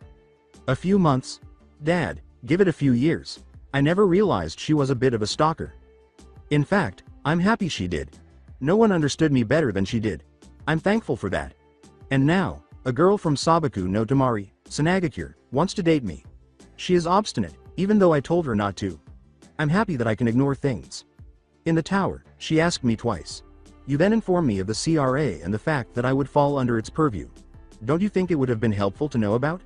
A few months? Dad, give it a few years. I never realized she was a bit of a stalker. In fact, I'm happy she did. No one understood me better than she did. I'm thankful for that. And now, a girl from Sabaku no Tamari, Sanagakure, wants to date me. She is obstinate, even though I told her not to. I'm happy that I can ignore things. In the tower, she asked me twice. You then informed me of the CRA and the fact that I would fall under its purview. Don't you think it would have been helpful to know about?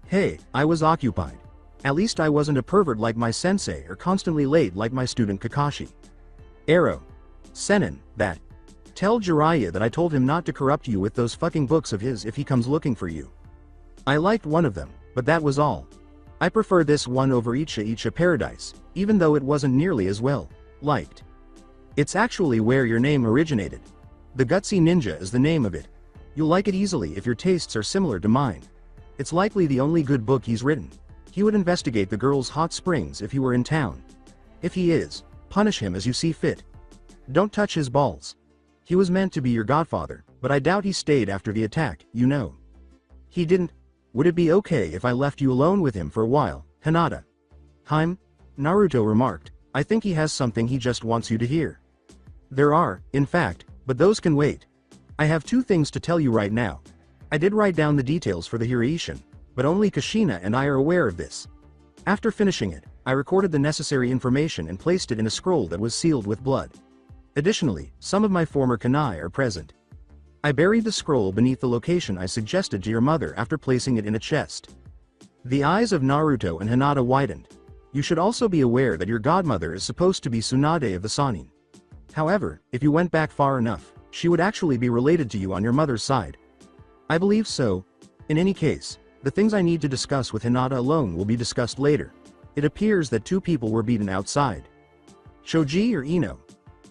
Hey, I was occupied. At least I wasn't a pervert like my sensei or constantly late like my student Kakashi. Arrow. Senin, that. Tell Jiraiya that I told him not to corrupt you with those fucking books of his if he comes looking for you. I liked one of them, but that was all. I prefer this one over Icha Paradise, even though it wasn't nearly as well liked. It's actually where your name originated. The Gutsy Ninja is the name of it. You'll like it easily if your tastes are similar to mine. It's likely the only good book he's written. He would investigate the girl's hot springs if he were in town. If he is, punish him as you see fit. Don't touch his balls. He was meant to be your godfather, but I doubt he stayed after the attack, you know. He didn't. Would it be okay if I left you alone with him for a while, Hinata? Naruto remarked. I think he has something he just wants you to hear. There are, in fact, but those can wait. I have 2 things to tell you right now. I did write down the details for the Hiraishin, but only Kushina and I are aware of this. After finishing it, I recorded the necessary information and placed it in a scroll that was sealed with blood. Additionally, some of my former kunai are present. I buried the scroll beneath the location I suggested to your mother after placing it in a chest. The eyes of Naruto and Hinata widened. You should also be aware that your godmother is supposed to be Tsunade of the Sannin. However, if you went back far enough, she would actually be related to you on your mother's side. I believe so. In any case, the things I need to discuss with Hinata alone will be discussed later. It appears that 2 people were beaten outside. Choji or Ino?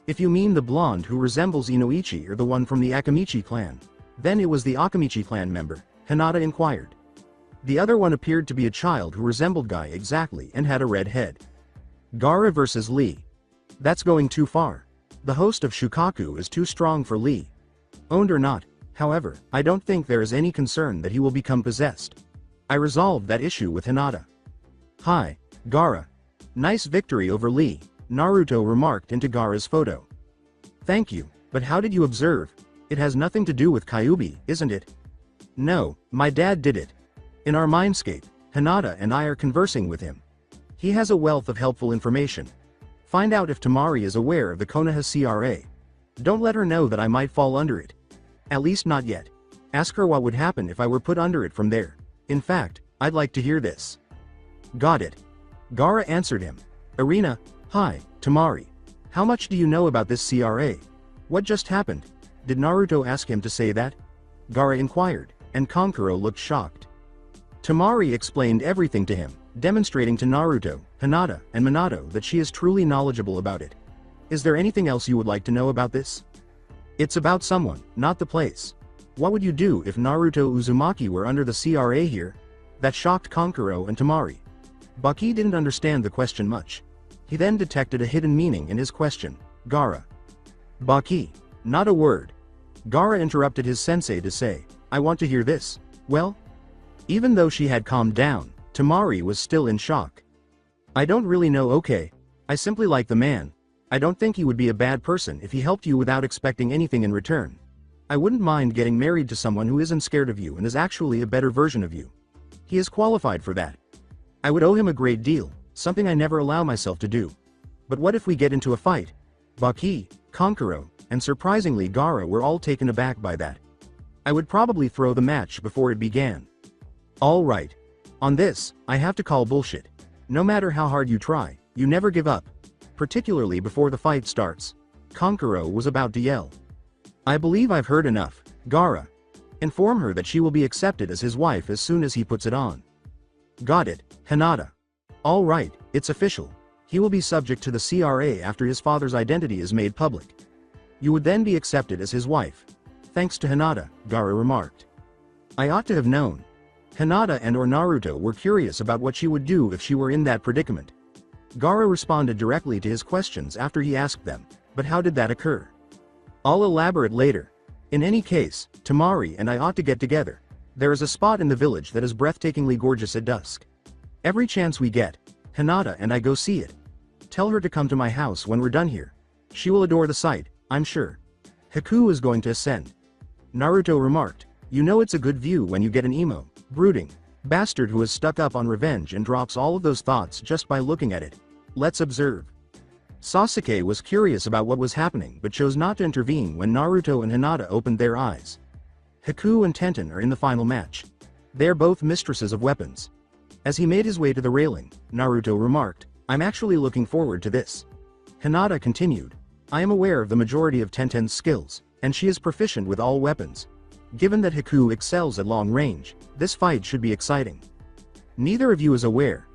If you mean the blonde who resembles Inoichi or the one from the Akamichi clan, then it was the Akamichi clan member, Hinata inquired. The other one appeared to be a child who resembled Guy exactly and had a red head. Gaara versus Lee. That's going too far. The host of Shukaku is too strong for Lee. Owned or not, however, I don't think there is any concern that he will become possessed. I resolved that issue with Hinata. Hi, Gaara. Nice victory over Lee, Naruto remarked into Gaara's photo. Thank you, but how did you observe? It has nothing to do with Kyuubi, isn't it? No, my dad did it. In our mindscape, Hinata and I are conversing with him. He has a wealth of helpful information. Find out if Tamari is aware of the Konoha CRA. Don't let her know that I might fall under it. At least not yet. Ask her what would happen if I were put under it from there. In fact, I'd like to hear this. Got it. Gaara answered him. Arena, hi, Tamari. How much do you know about this CRA? What just happened? Did Naruto ask him to say that? Gaara inquired, and Kankuro looked shocked. Tamari explained everything to him, demonstrating to Naruto, Hinata, and Minato that she is truly knowledgeable about it. Is there anything else you would like to know about this? It's about someone, not the place. What would you do if Naruto Uzumaki were under the CRA here? That shocked Kankuro and Tamari. Baki didn't understand the question much. He then detected a hidden meaning in his question. Gaara. Baki. Not a word. Gaara interrupted his sensei to say, I want to hear this. Well? Even though she had calmed down, Tamari was still in shock. I don't really know. Okay. I simply like the man. I don't think he would be a bad person if he helped you without expecting anything in return. I wouldn't mind getting married to someone who isn't scared of you and is actually a better version of you. He is qualified for that. I would owe him a great deal, something I never allow myself to do. But what if we get into a fight? Baki, Kankuro, and surprisingly Gaara were all taken aback by that. I would probably throw the match before it began. All right. On this, I have to call bullshit. No matter how hard you try, you never give up. Particularly before the fight starts. Kankuro was about to yell. I believe I've heard enough, Gaara. Inform her that she will be accepted as his wife as soon as he puts it on. Got it, Hinata. All right, it's official. He will be subject to the CRA after his father's identity is made public. You would then be accepted as his wife. Thanks to Hinata, Gaara remarked. I ought to have known. Hinata and or Naruto were curious about what she would do if she were in that predicament. Gaara responded directly to his questions after he asked them, but how did that occur? I'll elaborate later. In any case, Tamari and I ought to get together. There is a spot in the village that is breathtakingly gorgeous at dusk. Every chance we get, Hinata and I go see it. Tell her to come to my house when we're done here. She will adore the sight, I'm sure. Haku is going to ascend. Naruto remarked, you know it's a good view when you get an emo, brooding bastard who is stuck up on revenge and drops all of those thoughts just by looking at it. Let's observe. Sasuke was curious about what was happening but chose not to intervene when Naruto and Hinata opened their eyes. Haku and Tenten are in the final match. They're both mistresses of weapons. As he made his way to the railing, Naruto remarked, I'm actually looking forward to this. Hinata continued, I am aware of the majority of Tenten's skills, and she is proficient with all weapons. Given that Haku excels at long range, this fight should be exciting. Neither of you is aware.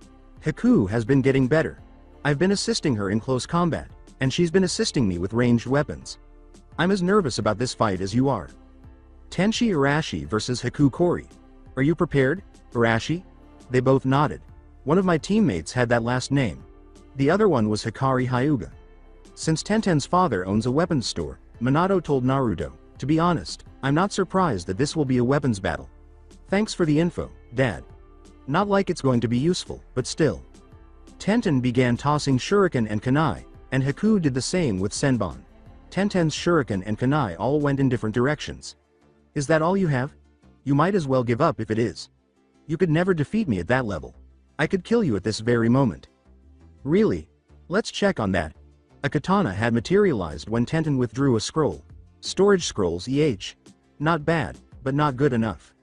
Haku has been getting better. I've been assisting her in close combat, and she's been assisting me with ranged weapons. I'm as nervous about this fight as you are. Tenchi Arashi vs Haku Kori. Are you prepared, Arashi? They both nodded. One of my teammates had that last name. The other one was Hakari Hyuga. Since Tenten's father owns a weapons store, Minato told Naruto, to be honest, I'm not surprised that this will be a weapons battle. Thanks for the info, Dad. Not like it's going to be useful, but still. Tenten began tossing shuriken and kunai, and Haku did the same with senbon. Tenten's shuriken and kunai all went in different directions. Is that all you have? You might as well give up if it is. You could never defeat me at that level. I could kill you at this very moment. Really? Let's check on that. A katana had materialized when Tenten withdrew a scroll. Storage scrolls Not bad, but not good enough.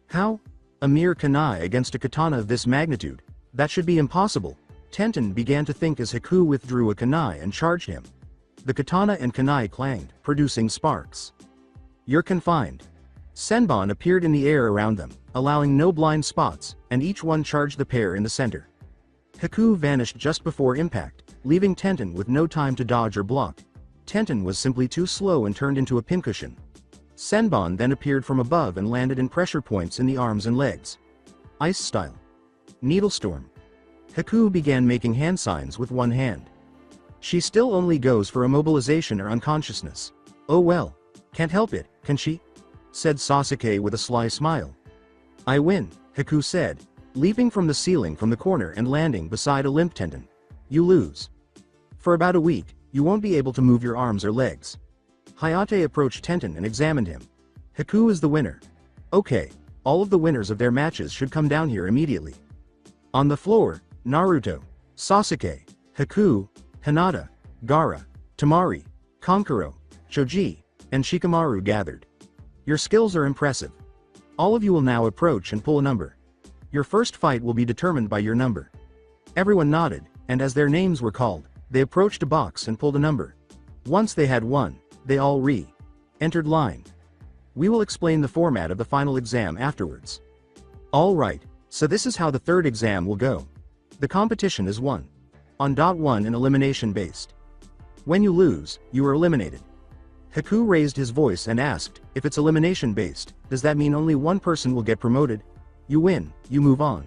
How? A mere kunai against a katana of this magnitude? That should be impossible. Tenten began to think as Haku withdrew a kunai and charged him. The katana and kunai clanged, producing sparks. You're confined. Senbon appeared in the air around them, allowing no blind spots, and each one charged the pair in the center. Haku vanished just before impact, leaving Tenten with no time to dodge or block. Tenten was simply too slow and turned into a pincushion. Senbon then appeared from above and landed in pressure points in the arms and legs. Ice style. Needle storm. Haku began making hand signs with one hand. She still only goes for immobilization or unconsciousness. Oh well. Can't help it, can she? Said Sasuke with a sly smile. I win, Haku said, leaping from the ceiling from the corner and landing beside a limp Tenten. You lose. For about a week, you won't be able to move your arms or legs. Hayate approached Tenten and examined him. Haku is the winner. Okay, all of the winners of their matches should come down here immediately. On the floor, Naruto, Sasuke, Haku, Hinata, Gaara, Temari, Kankuro, Choji, and Shikamaru gathered. Your skills are impressive. All of you will now approach and pull a number. Your first fight will be determined by your number. Everyone nodded, and as their names were called, they approached a box and pulled a number. Once they had one, they all entered line. We will explain the format of the final exam afterwards. Alright, so this is how the third exam will go. The competition is 1 on .1 and elimination based. When you lose, you are eliminated. Haku raised his voice and asked, if it's elimination based, does that mean only one person will get promoted? You win, you move on.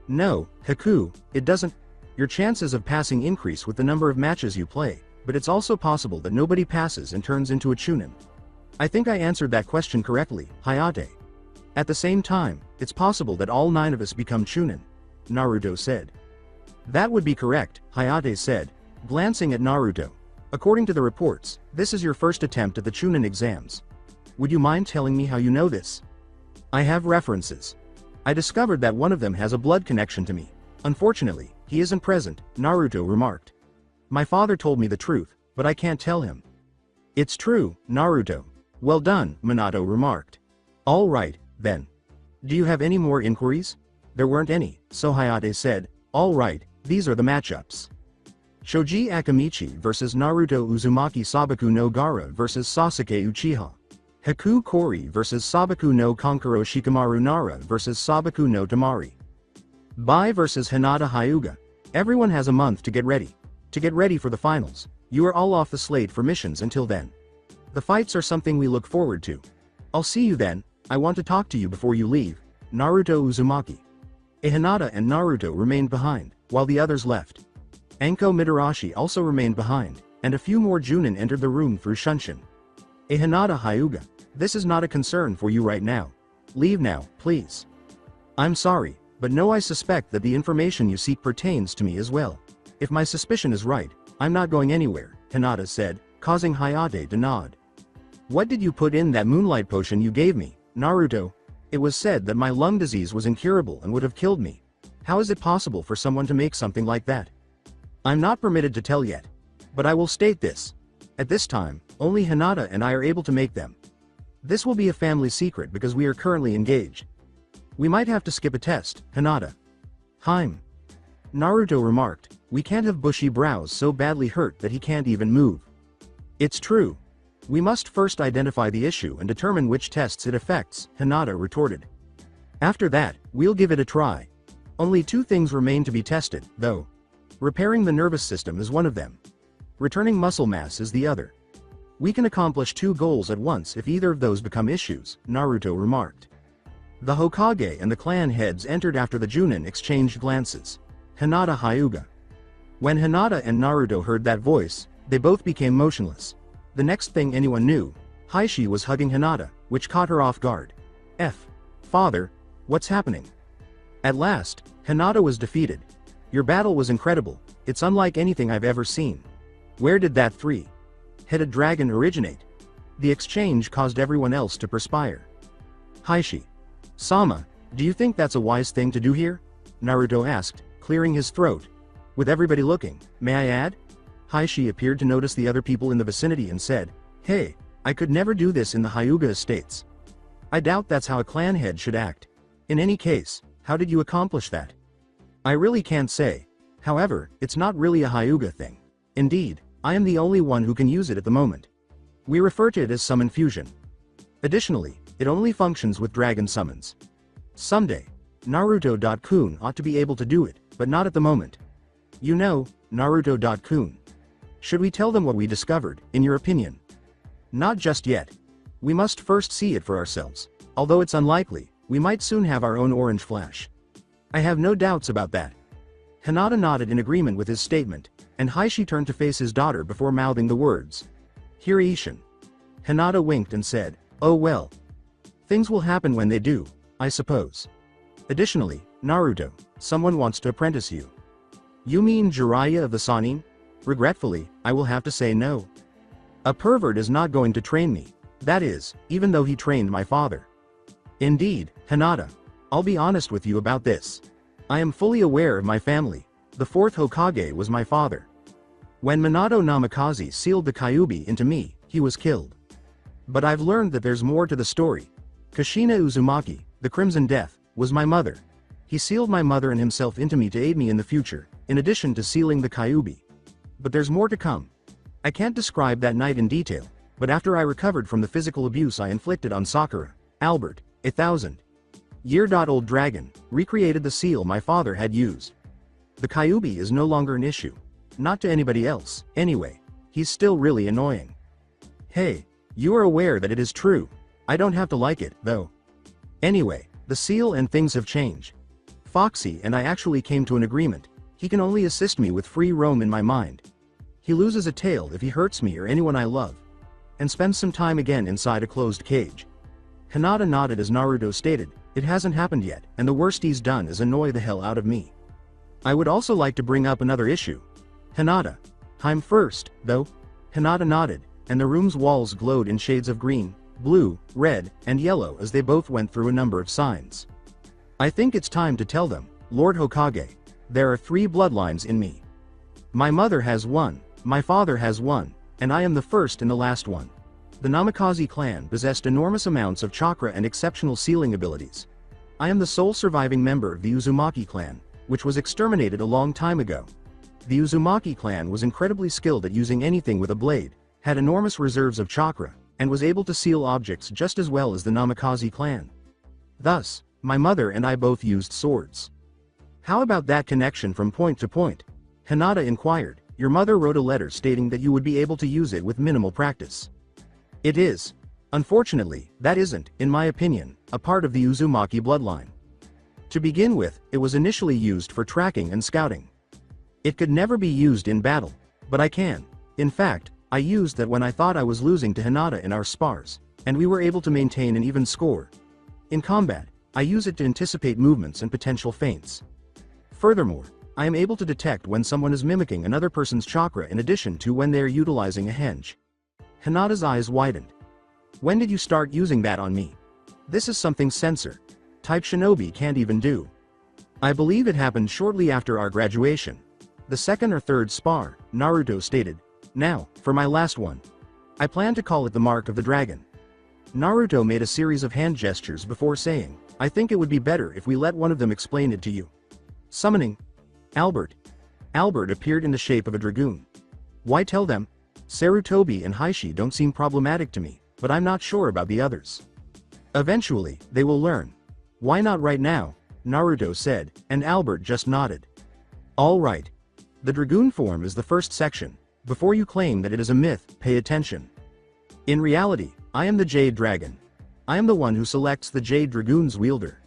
No, Haku, it doesn't. Your chances of passing increase with the number of matches you play, but it's also possible that nobody passes and turns into a chunin. I think I answered that question correctly, Hayate. At the same time, it's possible that all 9 of us become chunin, Naruto said. That would be correct, Hayate said, glancing at Naruto. According to the reports, this is your first attempt at the chunin exams. Would you mind telling me how you know this? I have references. I discovered that one of them has a blood connection to me. Unfortunately, he isn't present, Naruto remarked. My father told me the truth, but I can't tell him. It's true, Naruto. Well done, Minato remarked. All right, then. Do you have any more inquiries? There weren't any, so Hayate said, all right, these are the matchups. Shoji Akamichi vs Naruto Uzumaki Sabaku no Gaara vs Sasuke Uchiha. Haku Kori vs Sabaku no Kankuro Shikamaru Nara vs Sabaku no Temari. Bai vs Hinata Hyuga. Everyone has a month to get ready. To get ready for the finals. You are all off the slate for missions until then. The fights are something we look forward to. I'll see you then. I want to talk to you before you leave. Naruto Uzumaki. Hinata and Naruto remained behind, while the others left. Anko Mitarashi also remained behind, and a few more Junin entered the room through Shunshin. Hinata Hyuga, this is not a concern for you right now. Leave now, please. I'm sorry, but no, I suspect that the information you seek pertains to me as well. If my suspicion is right, I'm not going anywhere, Hinata said, causing Hayate to nod. What did you put in that moonlight potion you gave me, Naruto? It was said that my lung disease was incurable and would have killed me. How is it possible for someone to make something like that? I'm not permitted to tell yet. But I will state this. At this time, only Hinata and I are able to make them. This will be a family secret because we are currently engaged. We might have to skip a test, Hinata. Naruto remarked, we can't have bushy brows so badly hurt that he can't even move. It's true. We must first identify the issue and determine which tests it affects, Hinata retorted. After that, we'll give it a try. Only two things remain to be tested, though. Repairing the nervous system is one of them. Returning muscle mass is the other. We can accomplish two goals at once if either of those become issues, Naruto remarked. The Hokage and the clan heads entered after the Junin exchanged glances. Hinata Hyuga. When Hinata and Naruto heard that voice, they both became motionless. The next thing anyone knew, Heishi was hugging Hinata, which caught her off guard. Father, what's happening? At last, Hinata was defeated. Your battle was incredible, it's unlike anything I've ever seen. Where did that three-headed dragon originate? The exchange caused everyone else to perspire. Heishi. Sama, do you think that's a wise thing to do here? Naruto asked, clearing his throat. With everybody looking, may I add? Heishi appeared to notice the other people in the vicinity and said, Hey, I could never do this in the Hyuga estates. I doubt that's how a clan head should act. In any case, how did you accomplish that? I really can't say. However, it's not really a Hyuga thing. Indeed, I am the only one who can use it at the moment. We refer to it as summon fusion. Additionally, it only functions with dragon summons. Someday, Naruto-kun ought to be able to do it, but not at the moment. You know, Naruto-kun. Should we tell them what we discovered, in your opinion? Not just yet. We must first see it for ourselves. Although it's unlikely, we might soon have our own orange flash. I have no doubts about that. Hinata nodded in agreement with his statement, and Heishi turned to face his daughter before mouthing the words. Hirishin. Hinata winked and said, Oh well. Things will happen when they do, I suppose. Additionally, Naruto, someone wants to apprentice you. You mean Jiraiya of the Sannin? Regretfully, I will have to say no. A pervert is not going to train me. That is, even though he trained my father. Indeed, Hinata. I'll be honest with you about this. I am fully aware of my family. The fourth Hokage was my father. When Minato Namikaze sealed the Kyuubi into me, he was killed. But I've learned that there's more to the story. Kushina Uzumaki, the Crimson Death, was my mother. He sealed my mother and himself into me to aid me in the future, in addition to sealing the Kyuubi. But there's more to come. I can't describe that night in detail, but after I recovered from the physical abuse I inflicted on Sakura, Albert, 1,000-year-old dragon, recreated the seal my father had used. The Kyuubi is no longer an issue. Not to anybody else, anyway. He's still really annoying. Hey, you are aware that it is true. I don't have to like it, though. Anyway, the seal and things have changed. Foxy and I actually came to an agreement. He can only assist me with free roam in my mind. He loses a tail if he hurts me or anyone I love. And spends some time again inside a closed cage. Hinata nodded as Naruto stated, it hasn't happened yet, and the worst he's done is annoy the hell out of me. I would also like to bring up another issue. Hinata. I'm first, though. Hinata nodded, and the room's walls glowed in shades of green, blue, red, and yellow as they both went through a number of signs. I think it's time to tell them, Lord Hokage. There are 3 bloodlines in me. My mother has 1, my father has 1, and I am the first and the last one. The Namikaze clan possessed enormous amounts of chakra and exceptional sealing abilities. I am the sole surviving member of the Uzumaki clan, which was exterminated a long time ago. The Uzumaki clan was incredibly skilled at using anything with a blade, had enormous reserves of chakra, and was able to seal objects just as well as the Namikaze clan. Thus, my mother and I both used swords. How about that connection from point to point? Hinata inquired. Your mother wrote a letter stating that you would be able to use it with minimal practice. It is. Unfortunately, that isn't, in my opinion, a part of the Uzumaki bloodline. To begin with, it was initially used for tracking and scouting. It could never be used in battle, but I can. In fact, I used that when I thought I was losing to Hinata in our spars, and we were able to maintain an even score. In combat, I use it to anticipate movements and potential feints. Furthermore, I am able to detect when someone is mimicking another person's chakra in addition to when they are utilizing a henge. Hinata's eyes widened. When did you start using that on me? This is something sensor-type shinobi can't even do. I believe it happened shortly after our graduation. The second or third spar, Naruto stated. Now, for my last one. I plan to call it the Mark of the Dragon. Naruto made a series of hand gestures before saying, I think it would be better if we let one of them explain it to you. Summoning. Albert. Albert appeared in the shape of a dragoon. Why tell them? Sarutobi and Heishi don't seem problematic to me, but I'm not sure about the others. Eventually, they will learn. Why not right now? Naruto said, and Albert just nodded. All right. The Dragoon form is the first section. Before you claim that it is a myth, pay attention. In reality, I am the Jade Dragon. I am the one who selects the Jade Dragoon's wielder.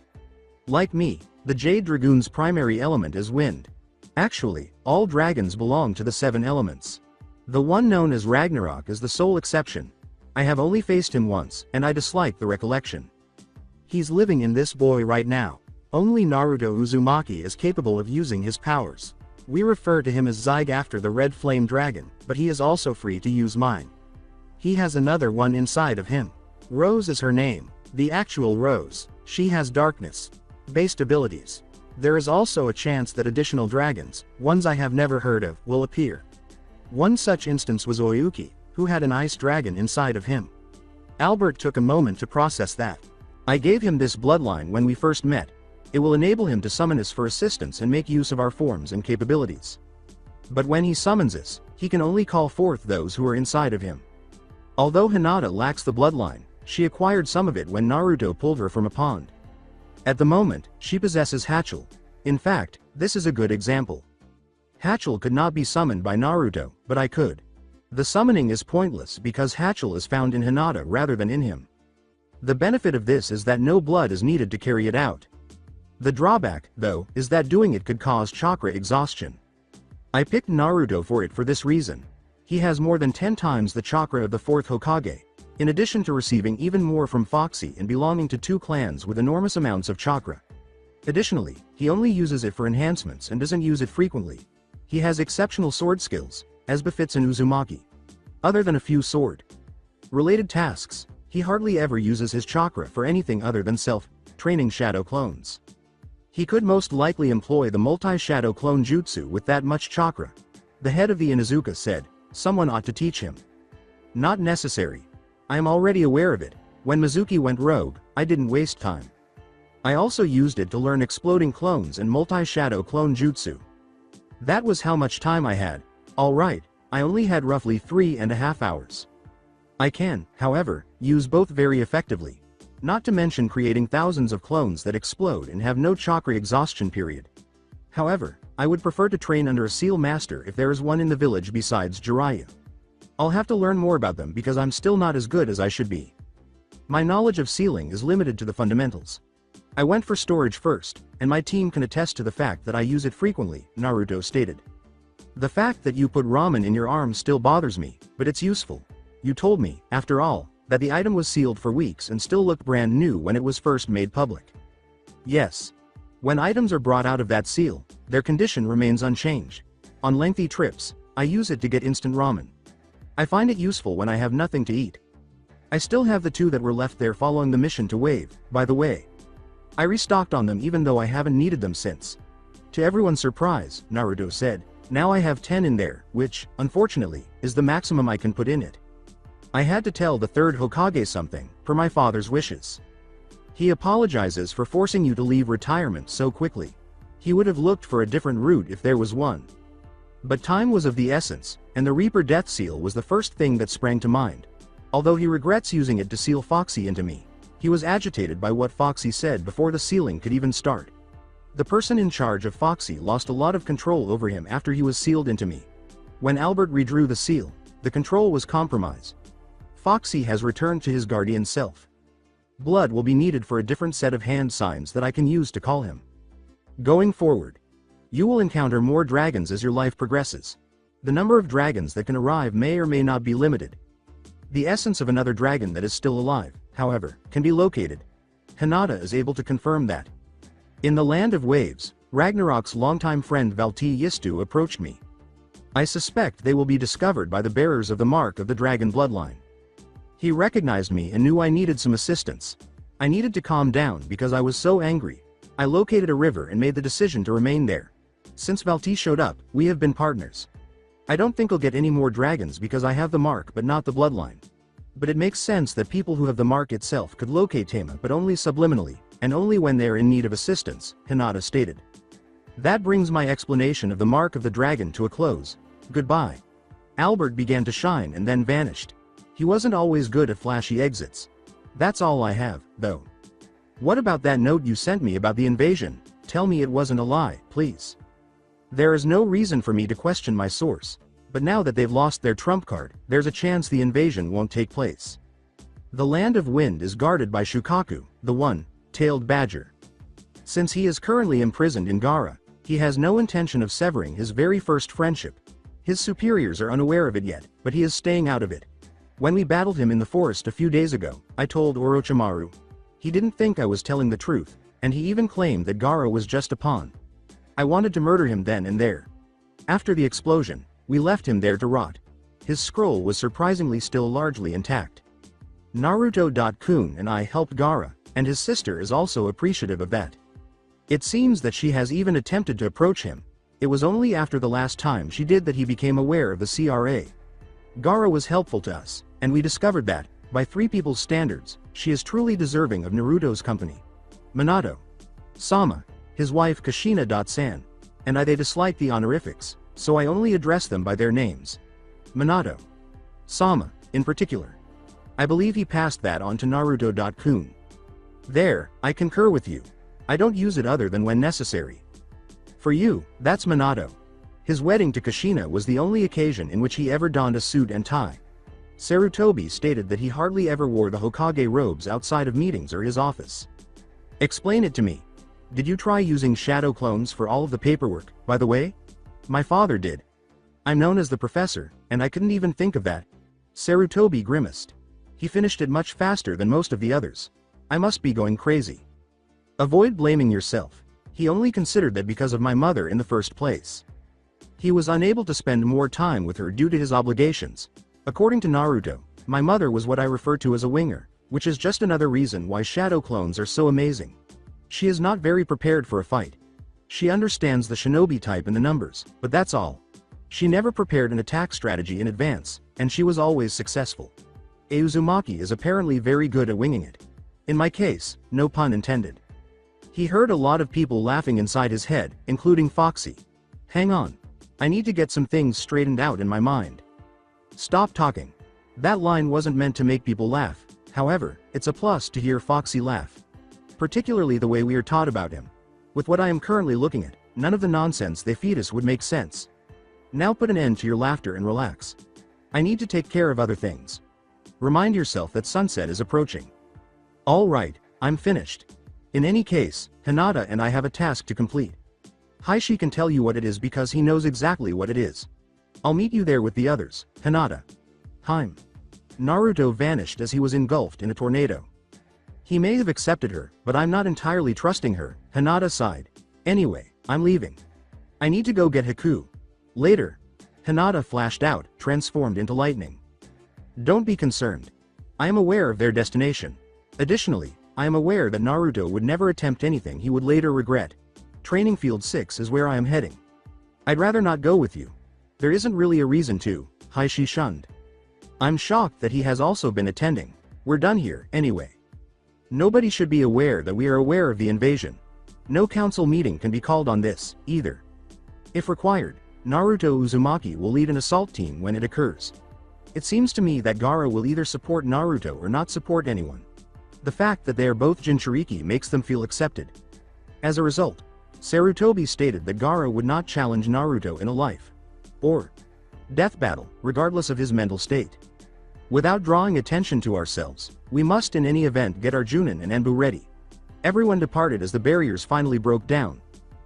Like me, the Jade Dragoon's primary element is wind. Actually, all dragons belong to the 7 elements. The one known as Ragnarok is the sole exception. I have only faced him once, and I dislike the recollection. He's living in this boy right now. Only Naruto Uzumaki is capable of using his powers. We refer to him as Zyg after the Red Flame Dragon, but he is also free to use mine. He has another one inside of him. Rose is her name, the actual Rose. She has darkness-based abilities. There is also a chance that additional dragons, ones I have never heard of, will appear. One such instance was Oyuki, who had an ice dragon inside of him. Albert took a moment to process that. I gave him this bloodline when we first met. It will enable him to summon us for assistance and make use of our forms and capabilities. But when he summons us, he can only call forth those who are inside of him. Although Hinata lacks the bloodline, she acquired some of it when Naruto pulled her from a pond. At the moment, she possesses Hachel. In fact, this is a good example. Hachel could not be summoned by Naruto, but I could. The summoning is pointless because Hachel is found in Hinata rather than in him. The benefit of this is that no blood is needed to carry it out. The drawback, though, is that doing it could cause chakra exhaustion. I picked Naruto for it for this reason. He has more than 10 times the chakra of the 4th Hokage, in addition to receiving even more from Foxy and belonging to 2 clans with enormous amounts of chakra. Additionally, he only uses it for enhancements and doesn't use it frequently. He has exceptional sword skills, as befits an Uzumaki. Other than a few sword-related tasks, he hardly ever uses his chakra for anything other than self-training shadow clones. He could most likely employ the multi-shadow clone jutsu with that much chakra. The head of the Inuzuka said, someone ought to teach him. Not necessary. I am already aware of it. When Mizuki went rogue, I didn't waste time. I also used it to learn exploding clones and multi-shadow clone jutsu. That was how much time I had. Alright, I only had roughly 3.5 hours. I can, however, use both very effectively. Not to mention creating thousands of clones that explode and have no chakra exhaustion period. However, I would prefer to train under a seal master if there is one in the village besides Jiraiya. I'll have to learn more about them because I'm still not as good as I should be. My knowledge of sealing is limited to the fundamentals. I went for storage first, and my team can attest to the fact that I use it frequently, Naruto stated. The fact that you put ramen in your arm still bothers me, but it's useful. You told me, after all, that the item was sealed for weeks and still looked brand new when it was first made public. Yes. When items are brought out of that seal, their condition remains unchanged. On lengthy trips, I use it to get instant ramen. I find it useful when I have nothing to eat. I still have the 2 that were left there following the mission to Wave, by the way. I restocked on them even though I haven't needed them since. To everyone's surprise, Naruto said, now I have 10 in there, which, unfortunately, is the maximum I can put in it. I had to tell the 3rd Hokage something, per my father's wishes. He apologizes for forcing you to leave retirement so quickly. He would have looked for a different route if there was one. But time was of the essence, and the Reaper Death Seal was the first thing that sprang to mind. Although he regrets using it to seal Foxy into me, he was agitated by what Foxy said before the sealing could even start. The person in charge of Foxy lost a lot of control over him after he was sealed into me. When Albert redrew the seal, the control was compromised. Foxy has returned to his guardian self. Blood will be needed for a different set of hand signs that I can use to call him. Going forward, you will encounter more dragons as your life progresses. The number of dragons that can arrive may or may not be limited. The essence of another dragon that is still alive, however, can be located. Hinata is able to confirm that. In the Land of Waves, Ragnarok's longtime friend Valti Yistu approached me. I suspect they will be discovered by the bearers of the mark of the dragon bloodline. He recognized me and knew I needed some assistance. I needed to calm down because I was so angry. I located a river and made the decision to remain there. Since Valti showed up, we have been partners. I don't think I'll get any more dragons because I have the mark but not the bloodline. But it makes sense that people who have the mark itself could locate Tama but only subliminally, and only when they're in need of assistance, Hinata stated. That brings my explanation of the mark of the dragon to a close. Goodbye. Albert began to shine and then vanished. He wasn't always good at flashy exits. That's all I have, though. What about that note you sent me about the invasion? tell me it wasn't a lie, please. There is no reason for me to question my source, but now that they've lost their trump card, there's a chance the invasion won't take place. The Land of Wind is guarded by Shukaku, the one-tailed badger. Since he is currently imprisoned in Gaara, he has no intention of severing his very first friendship. His superiors are unaware of it yet, but he is staying out of it. When we battled him in the forest a few days ago, I told Orochimaru. He didn't think I was telling the truth, and he even claimed that Gaara was just a pawn. I wanted to murder him then and there. After the explosion, we left him there to rot. His scroll was surprisingly still largely intact. Naruto.kun and I helped Gaara, and his sister is also appreciative of that. It seems that she has even attempted to approach him. It was only after the last time she did that he became aware of the CRA. Gaara was helpful to us, and we discovered that, by three people's standards, she is truly deserving of Naruto's company. Minato Sama, his wife Kushina.san, and I they dislike the honorifics, so I only address them by their names. Minato Sama, in particular. I believe he passed that on to Naruto.kun. There, I concur with you. I don't use it other than when necessary. For you, that's Minato. His wedding to Kushina was the only occasion in which he ever donned a suit and tie. Sarutobi stated that he hardly ever wore the Hokage robes outside of meetings or his office. Explain it to me. Did you try using shadow clones for all of the paperwork, by the way? My father did. I'm known as the professor, and I couldn't even think of that. Sarutobi grimaced. He finished it much faster than most of the others. I must be going crazy. Avoid blaming yourself. He only considered that because of my mother in the first place. He was unable to spend more time with her due to his obligations. According to Naruto, my mother was what I refer to as a winger, which is just another reason why shadow clones are so amazing. She is not very prepared for a fight. She understands the shinobi type and the numbers, but that's all. She never prepared an attack strategy in advance, and she was always successful. Uzumaki is apparently very good at winging it. In my case, no pun intended. He heard a lot of people laughing inside his head, including Foxy. Hang on. I need to get some things straightened out in my mind. Stop talking. That line wasn't meant to make people laugh, however, it's a plus to hear Foxy laugh. Particularly the way we are taught about him. With what I am currently looking at, none of the nonsense they feed us would make sense. Now put an end to your laughter and relax. I need to take care of other things. Remind yourself that sunset is approaching. Alright, I'm finished. In any case, Hinata and I have a task to complete. Heishi can tell you what it is because he knows exactly what it is. I'll meet you there with the others, Hinata. Heim. Naruto vanished as he was engulfed in a tornado. He may have accepted her, but I'm not entirely trusting her, Hinata sighed. Anyway, I'm leaving. I need to go get Haku. Later. Hinata flashed out, transformed into lightning. Don't be concerned. I am aware of their destination. Additionally, I am aware that Naruto would never attempt anything he would later regret. Training Field 6 is where I am heading. I'd rather not go with you. There isn't really a reason to, Heishi shunned. I'm shocked that he has also been attending. We're done here, anyway. Nobody should be aware that we are aware of the invasion. No council meeting can be called on this, either. If required, Naruto Uzumaki will lead an assault team when it occurs. It seems to me that Gaara will either support Naruto or not support anyone. The fact that they are both Jinchuriki makes them feel accepted. As a result, Sarutobi stated that Gaara would not challenge Naruto in a life or death battle, regardless of his mental state. Without drawing attention to ourselves, we must in any event get our Junin and Enbu ready. Everyone departed as the barriers finally broke down.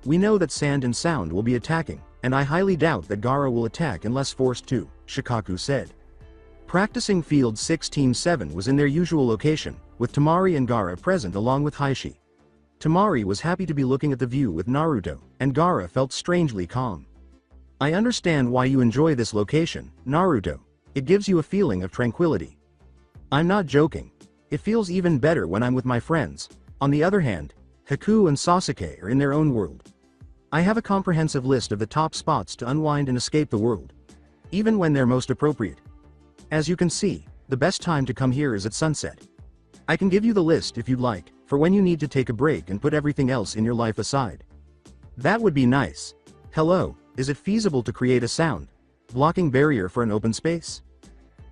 We know that Sand and Sound will be attacking, and I highly doubt that Gaara will attack unless forced to, Shikaku said. Practicing Field 6 Team 7 was in their usual location, with Temari and Gaara present along with Heishi. Temari was happy to be looking at the view with Naruto, and Gaara felt strangely calm. I understand why you enjoy this location, Naruto. It gives you a feeling of tranquility. I'm not joking. It feels even better when I'm with my friends. On the other hand, Haku and Sasuke are in their own world. I have a comprehensive list of the top spots to unwind and escape the world. Even when they're most appropriate. As you can see, the best time to come here is at sunset. I can give you the list if you'd like, for when you need to take a break and put everything else in your life aside. That would be nice. Hello, is it feasible to create a sound blocking barrier for an open space?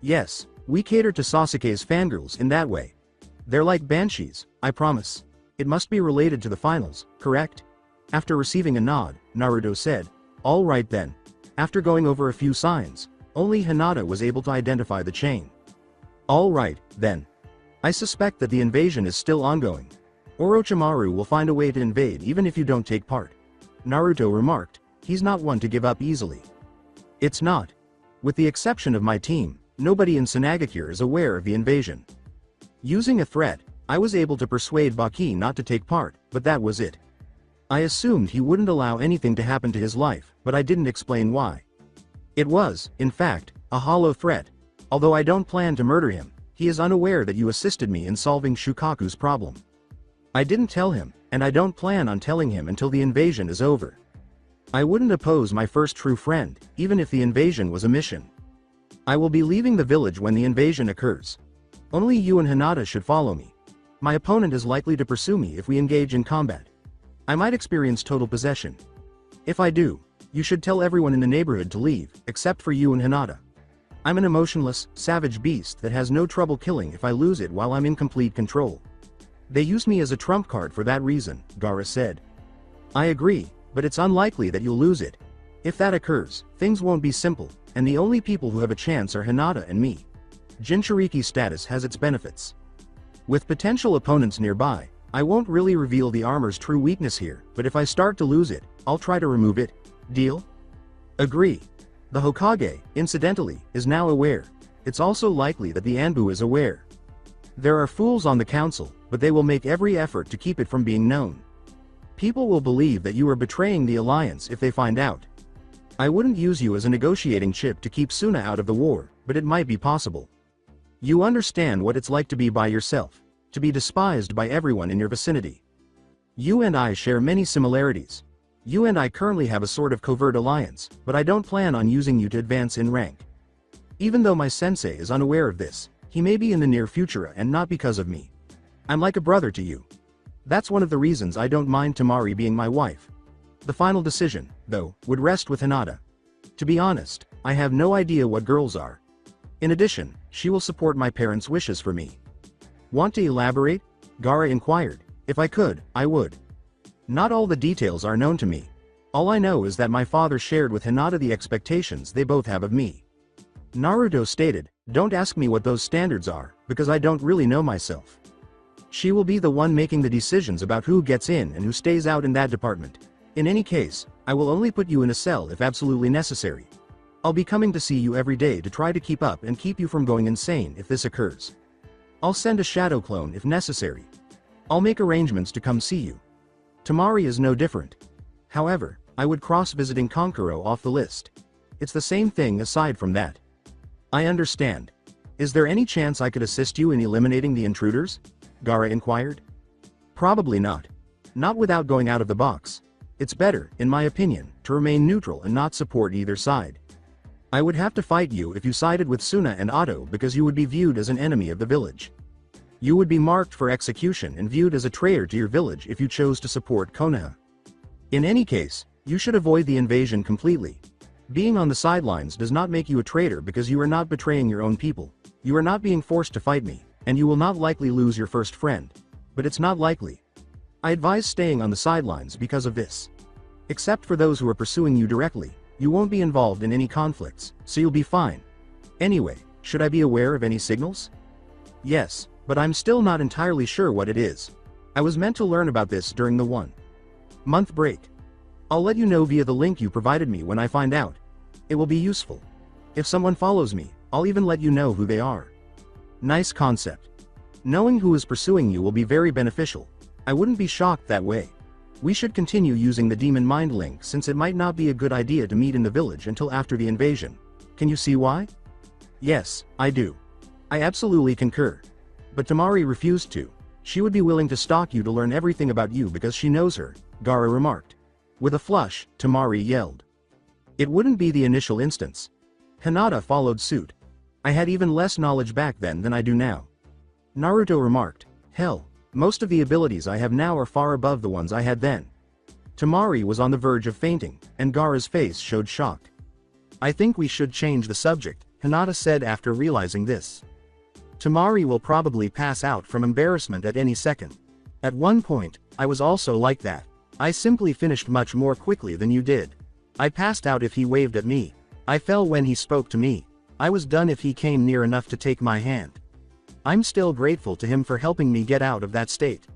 Yes, we cater to Sasuke's fangirls in that way. They're like banshees, I promise. It must be related to the finals, correct? After receiving a nod, Naruto said, "All right then." After going over a few signs, only Hinata was able to identify the chain. "All right, then. I suspect that the invasion is still ongoing. Orochimaru will find a way to invade even if you don't take part." Naruto remarked, "He's not one to give up easily." "It's not. With the exception of my team, nobody in Sanagakure is aware of the invasion. Using a threat, I was able to persuade Baki not to take part, but that was it. I assumed he wouldn't allow anything to happen to his life, but I didn't explain why. It was, in fact, a hollow threat. Although I don't plan to murder him, he is unaware that you assisted me in solving Shukaku's problem. I didn't tell him, and I don't plan on telling him until the invasion is over. I wouldn't oppose my first true friend, even if the invasion was a mission. I will be leaving the village when the invasion occurs. Only you and Hinata should follow me. My opponent is likely to pursue me if we engage in combat. I might experience total possession. If I do, you should tell everyone in the neighborhood to leave, except for you and Hinata. I'm an emotionless, savage beast that has no trouble killing if I lose it while I'm in complete control. They use me as a trump card for that reason," Gaara said. "I agree, but it's unlikely that you'll lose it. If that occurs, things won't be simple, and the only people who have a chance are Hinata and me. Jinchuriki status has its benefits. With potential opponents nearby, I won't really reveal the armor's true weakness here, but if I start to lose it, I'll try to remove it. Deal?" "Agree. The Hokage, incidentally, is now aware. It's also likely that the Anbu is aware. There are fools on the council, but they will make every effort to keep it from being known. People will believe that you are betraying the alliance if they find out. I wouldn't use you as a negotiating chip to keep Suna out of the war, but it might be possible. You understand what it's like to be by yourself, to be despised by everyone in your vicinity. You and I share many similarities. You and I currently have a sort of covert alliance, but I don't plan on using you to advance in rank. Even though my sensei is unaware of this, he may be in the near future and not because of me. I'm like a brother to you. That's one of the reasons I don't mind Temari being my wife. The final decision, though, would rest with Hinata. To be honest, I have no idea what girls are. In addition, she will support my parents' wishes for me." "Want to elaborate?" Gaara inquired. "If I could, I would. Not all the details are known to me. All I know is that my father shared with Hinata the expectations they both have of me." Naruto stated, "Don't ask me what those standards are, because I don't really know myself. She will be the one making the decisions about who gets in and who stays out in that department. In any case, I will only put you in a cell if absolutely necessary. I'll be coming to see you every day to try to keep up and keep you from going insane if this occurs. I'll send a shadow clone if necessary. I'll make arrangements to come see you. Temari is no different. However, I would cross visiting Kankuro off the list. It's the same thing aside from that." "I understand. Is there any chance I could assist you in eliminating the intruders?" Gaara inquired. "Probably not. Not without going out of the box. It's better, in my opinion, to remain neutral and not support either side. I would have to fight you if you sided with Suna and Otto because you would be viewed as an enemy of the village. You would be marked for execution and viewed as a traitor to your village if you chose to support Konoha. In any case, you should avoid the invasion completely. Being on the sidelines does not make you a traitor because you are not betraying your own people. You are not being forced to fight me, and you will not likely lose your first friend. But it's not likely. I advise staying on the sidelines because of this. Except for those who are pursuing you directly, you won't be involved in any conflicts, so you'll be fine. Anyway, should I be aware of any signals?" "Yes, but I'm still not entirely sure what it is. I was meant to learn about this during the 1-month break. I'll let you know via the link you provided me when I find out. It will be useful. If someone follows me, I'll even let you know who they are." "Nice concept. Knowing who is pursuing you will be very beneficial. I wouldn't be shocked that way. We should continue using the demon mind link since it might not be a good idea to meet in the village until after the invasion. Can you see why?" "Yes, I do. I absolutely concur. But Temari refused to. She would be willing to stalk you to learn everything about you because she knows her," Gaara remarked. With a flush, Temari yelled. "It wouldn't be the initial instance. Hinata followed suit. I had even less knowledge back then than I do now." Naruto remarked, "Hell, most of the abilities I have now are far above the ones I had then." Temari was on the verge of fainting, and Gaara's face showed shock. "I think we should change the subject," Hinata said after realizing this. "Temari will probably pass out from embarrassment at any second. At one point, I was also like that. I simply finished much more quickly than you did. I passed out if he waved at me. I fell when he spoke to me. I was done if he came near enough to take my hand. I'm still grateful to him for helping me get out of that state.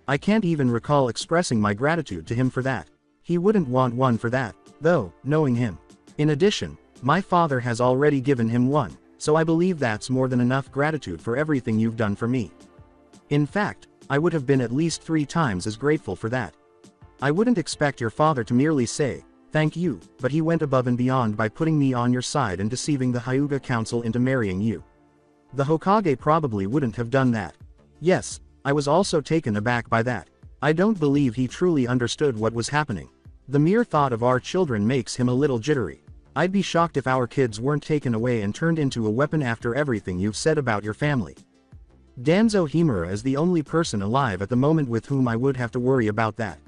I can't even recall expressing my gratitude to him for that. He wouldn't want one for that, though, knowing him. In addition, my father has already given him one, so I believe that's more than enough gratitude for everything you've done for me. In fact, I would have been at least 3 times as grateful for that. I wouldn't expect your father to merely say, thank you, but he went above and beyond by putting me on your side and deceiving the Hyuga Council into marrying you. The Hokage probably wouldn't have done that. Yes, I was also taken aback by that. I don't believe he truly understood what was happening. The mere thought of our children makes him a little jittery. I'd be shocked if our kids weren't taken away and turned into a weapon after everything you've said about your family. Danzo Himura is the only person alive at the moment with whom I would have to worry about that.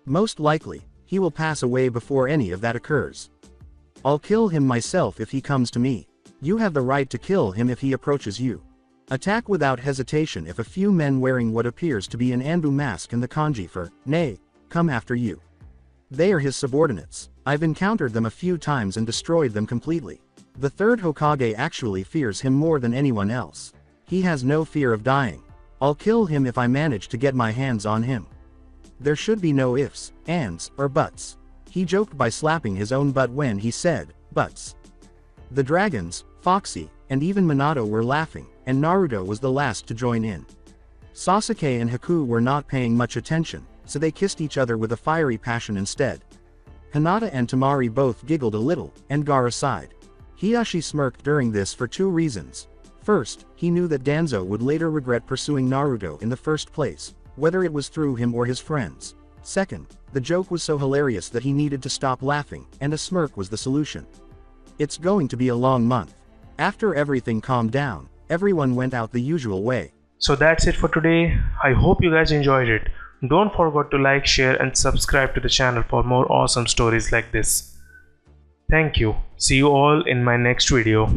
Most likely, he will pass away before any of that occurs. I'll kill him myself if he comes to me. You have the right to kill him if he approaches you. Attack without hesitation if a few men wearing what appears to be an Anbu mask and the kanji for, nay, come after you. They are his subordinates. I've encountered them a few times and destroyed them completely. The third Hokage actually fears him more than anyone else. He has no fear of dying. I'll kill him if I manage to get my hands on him. There should be no ifs, ands, or buts. He joked by slapping his own butt when he said, buts. The dragons, Foxy, and even Minato were laughing, and Naruto was the last to join in. Sasuke and Haku were not paying much attention, so they kissed each other with a fiery passion instead. Hinata and Temari both giggled a little, and Gaara sighed. Hiashi smirked during this for 2 reasons. First, he knew that Danzo would later regret pursuing Naruto in the first place, whether it was through him or his friends. Second, the joke was so hilarious that he needed to stop laughing, and a smirk was the solution. It's going to be a long month. After everything calmed down, everyone went out the usual way. So that's it for today. I hope you guys enjoyed it. Don't forget to like, share and subscribe to the channel for more awesome stories like this. Thank you. See you all in my next video.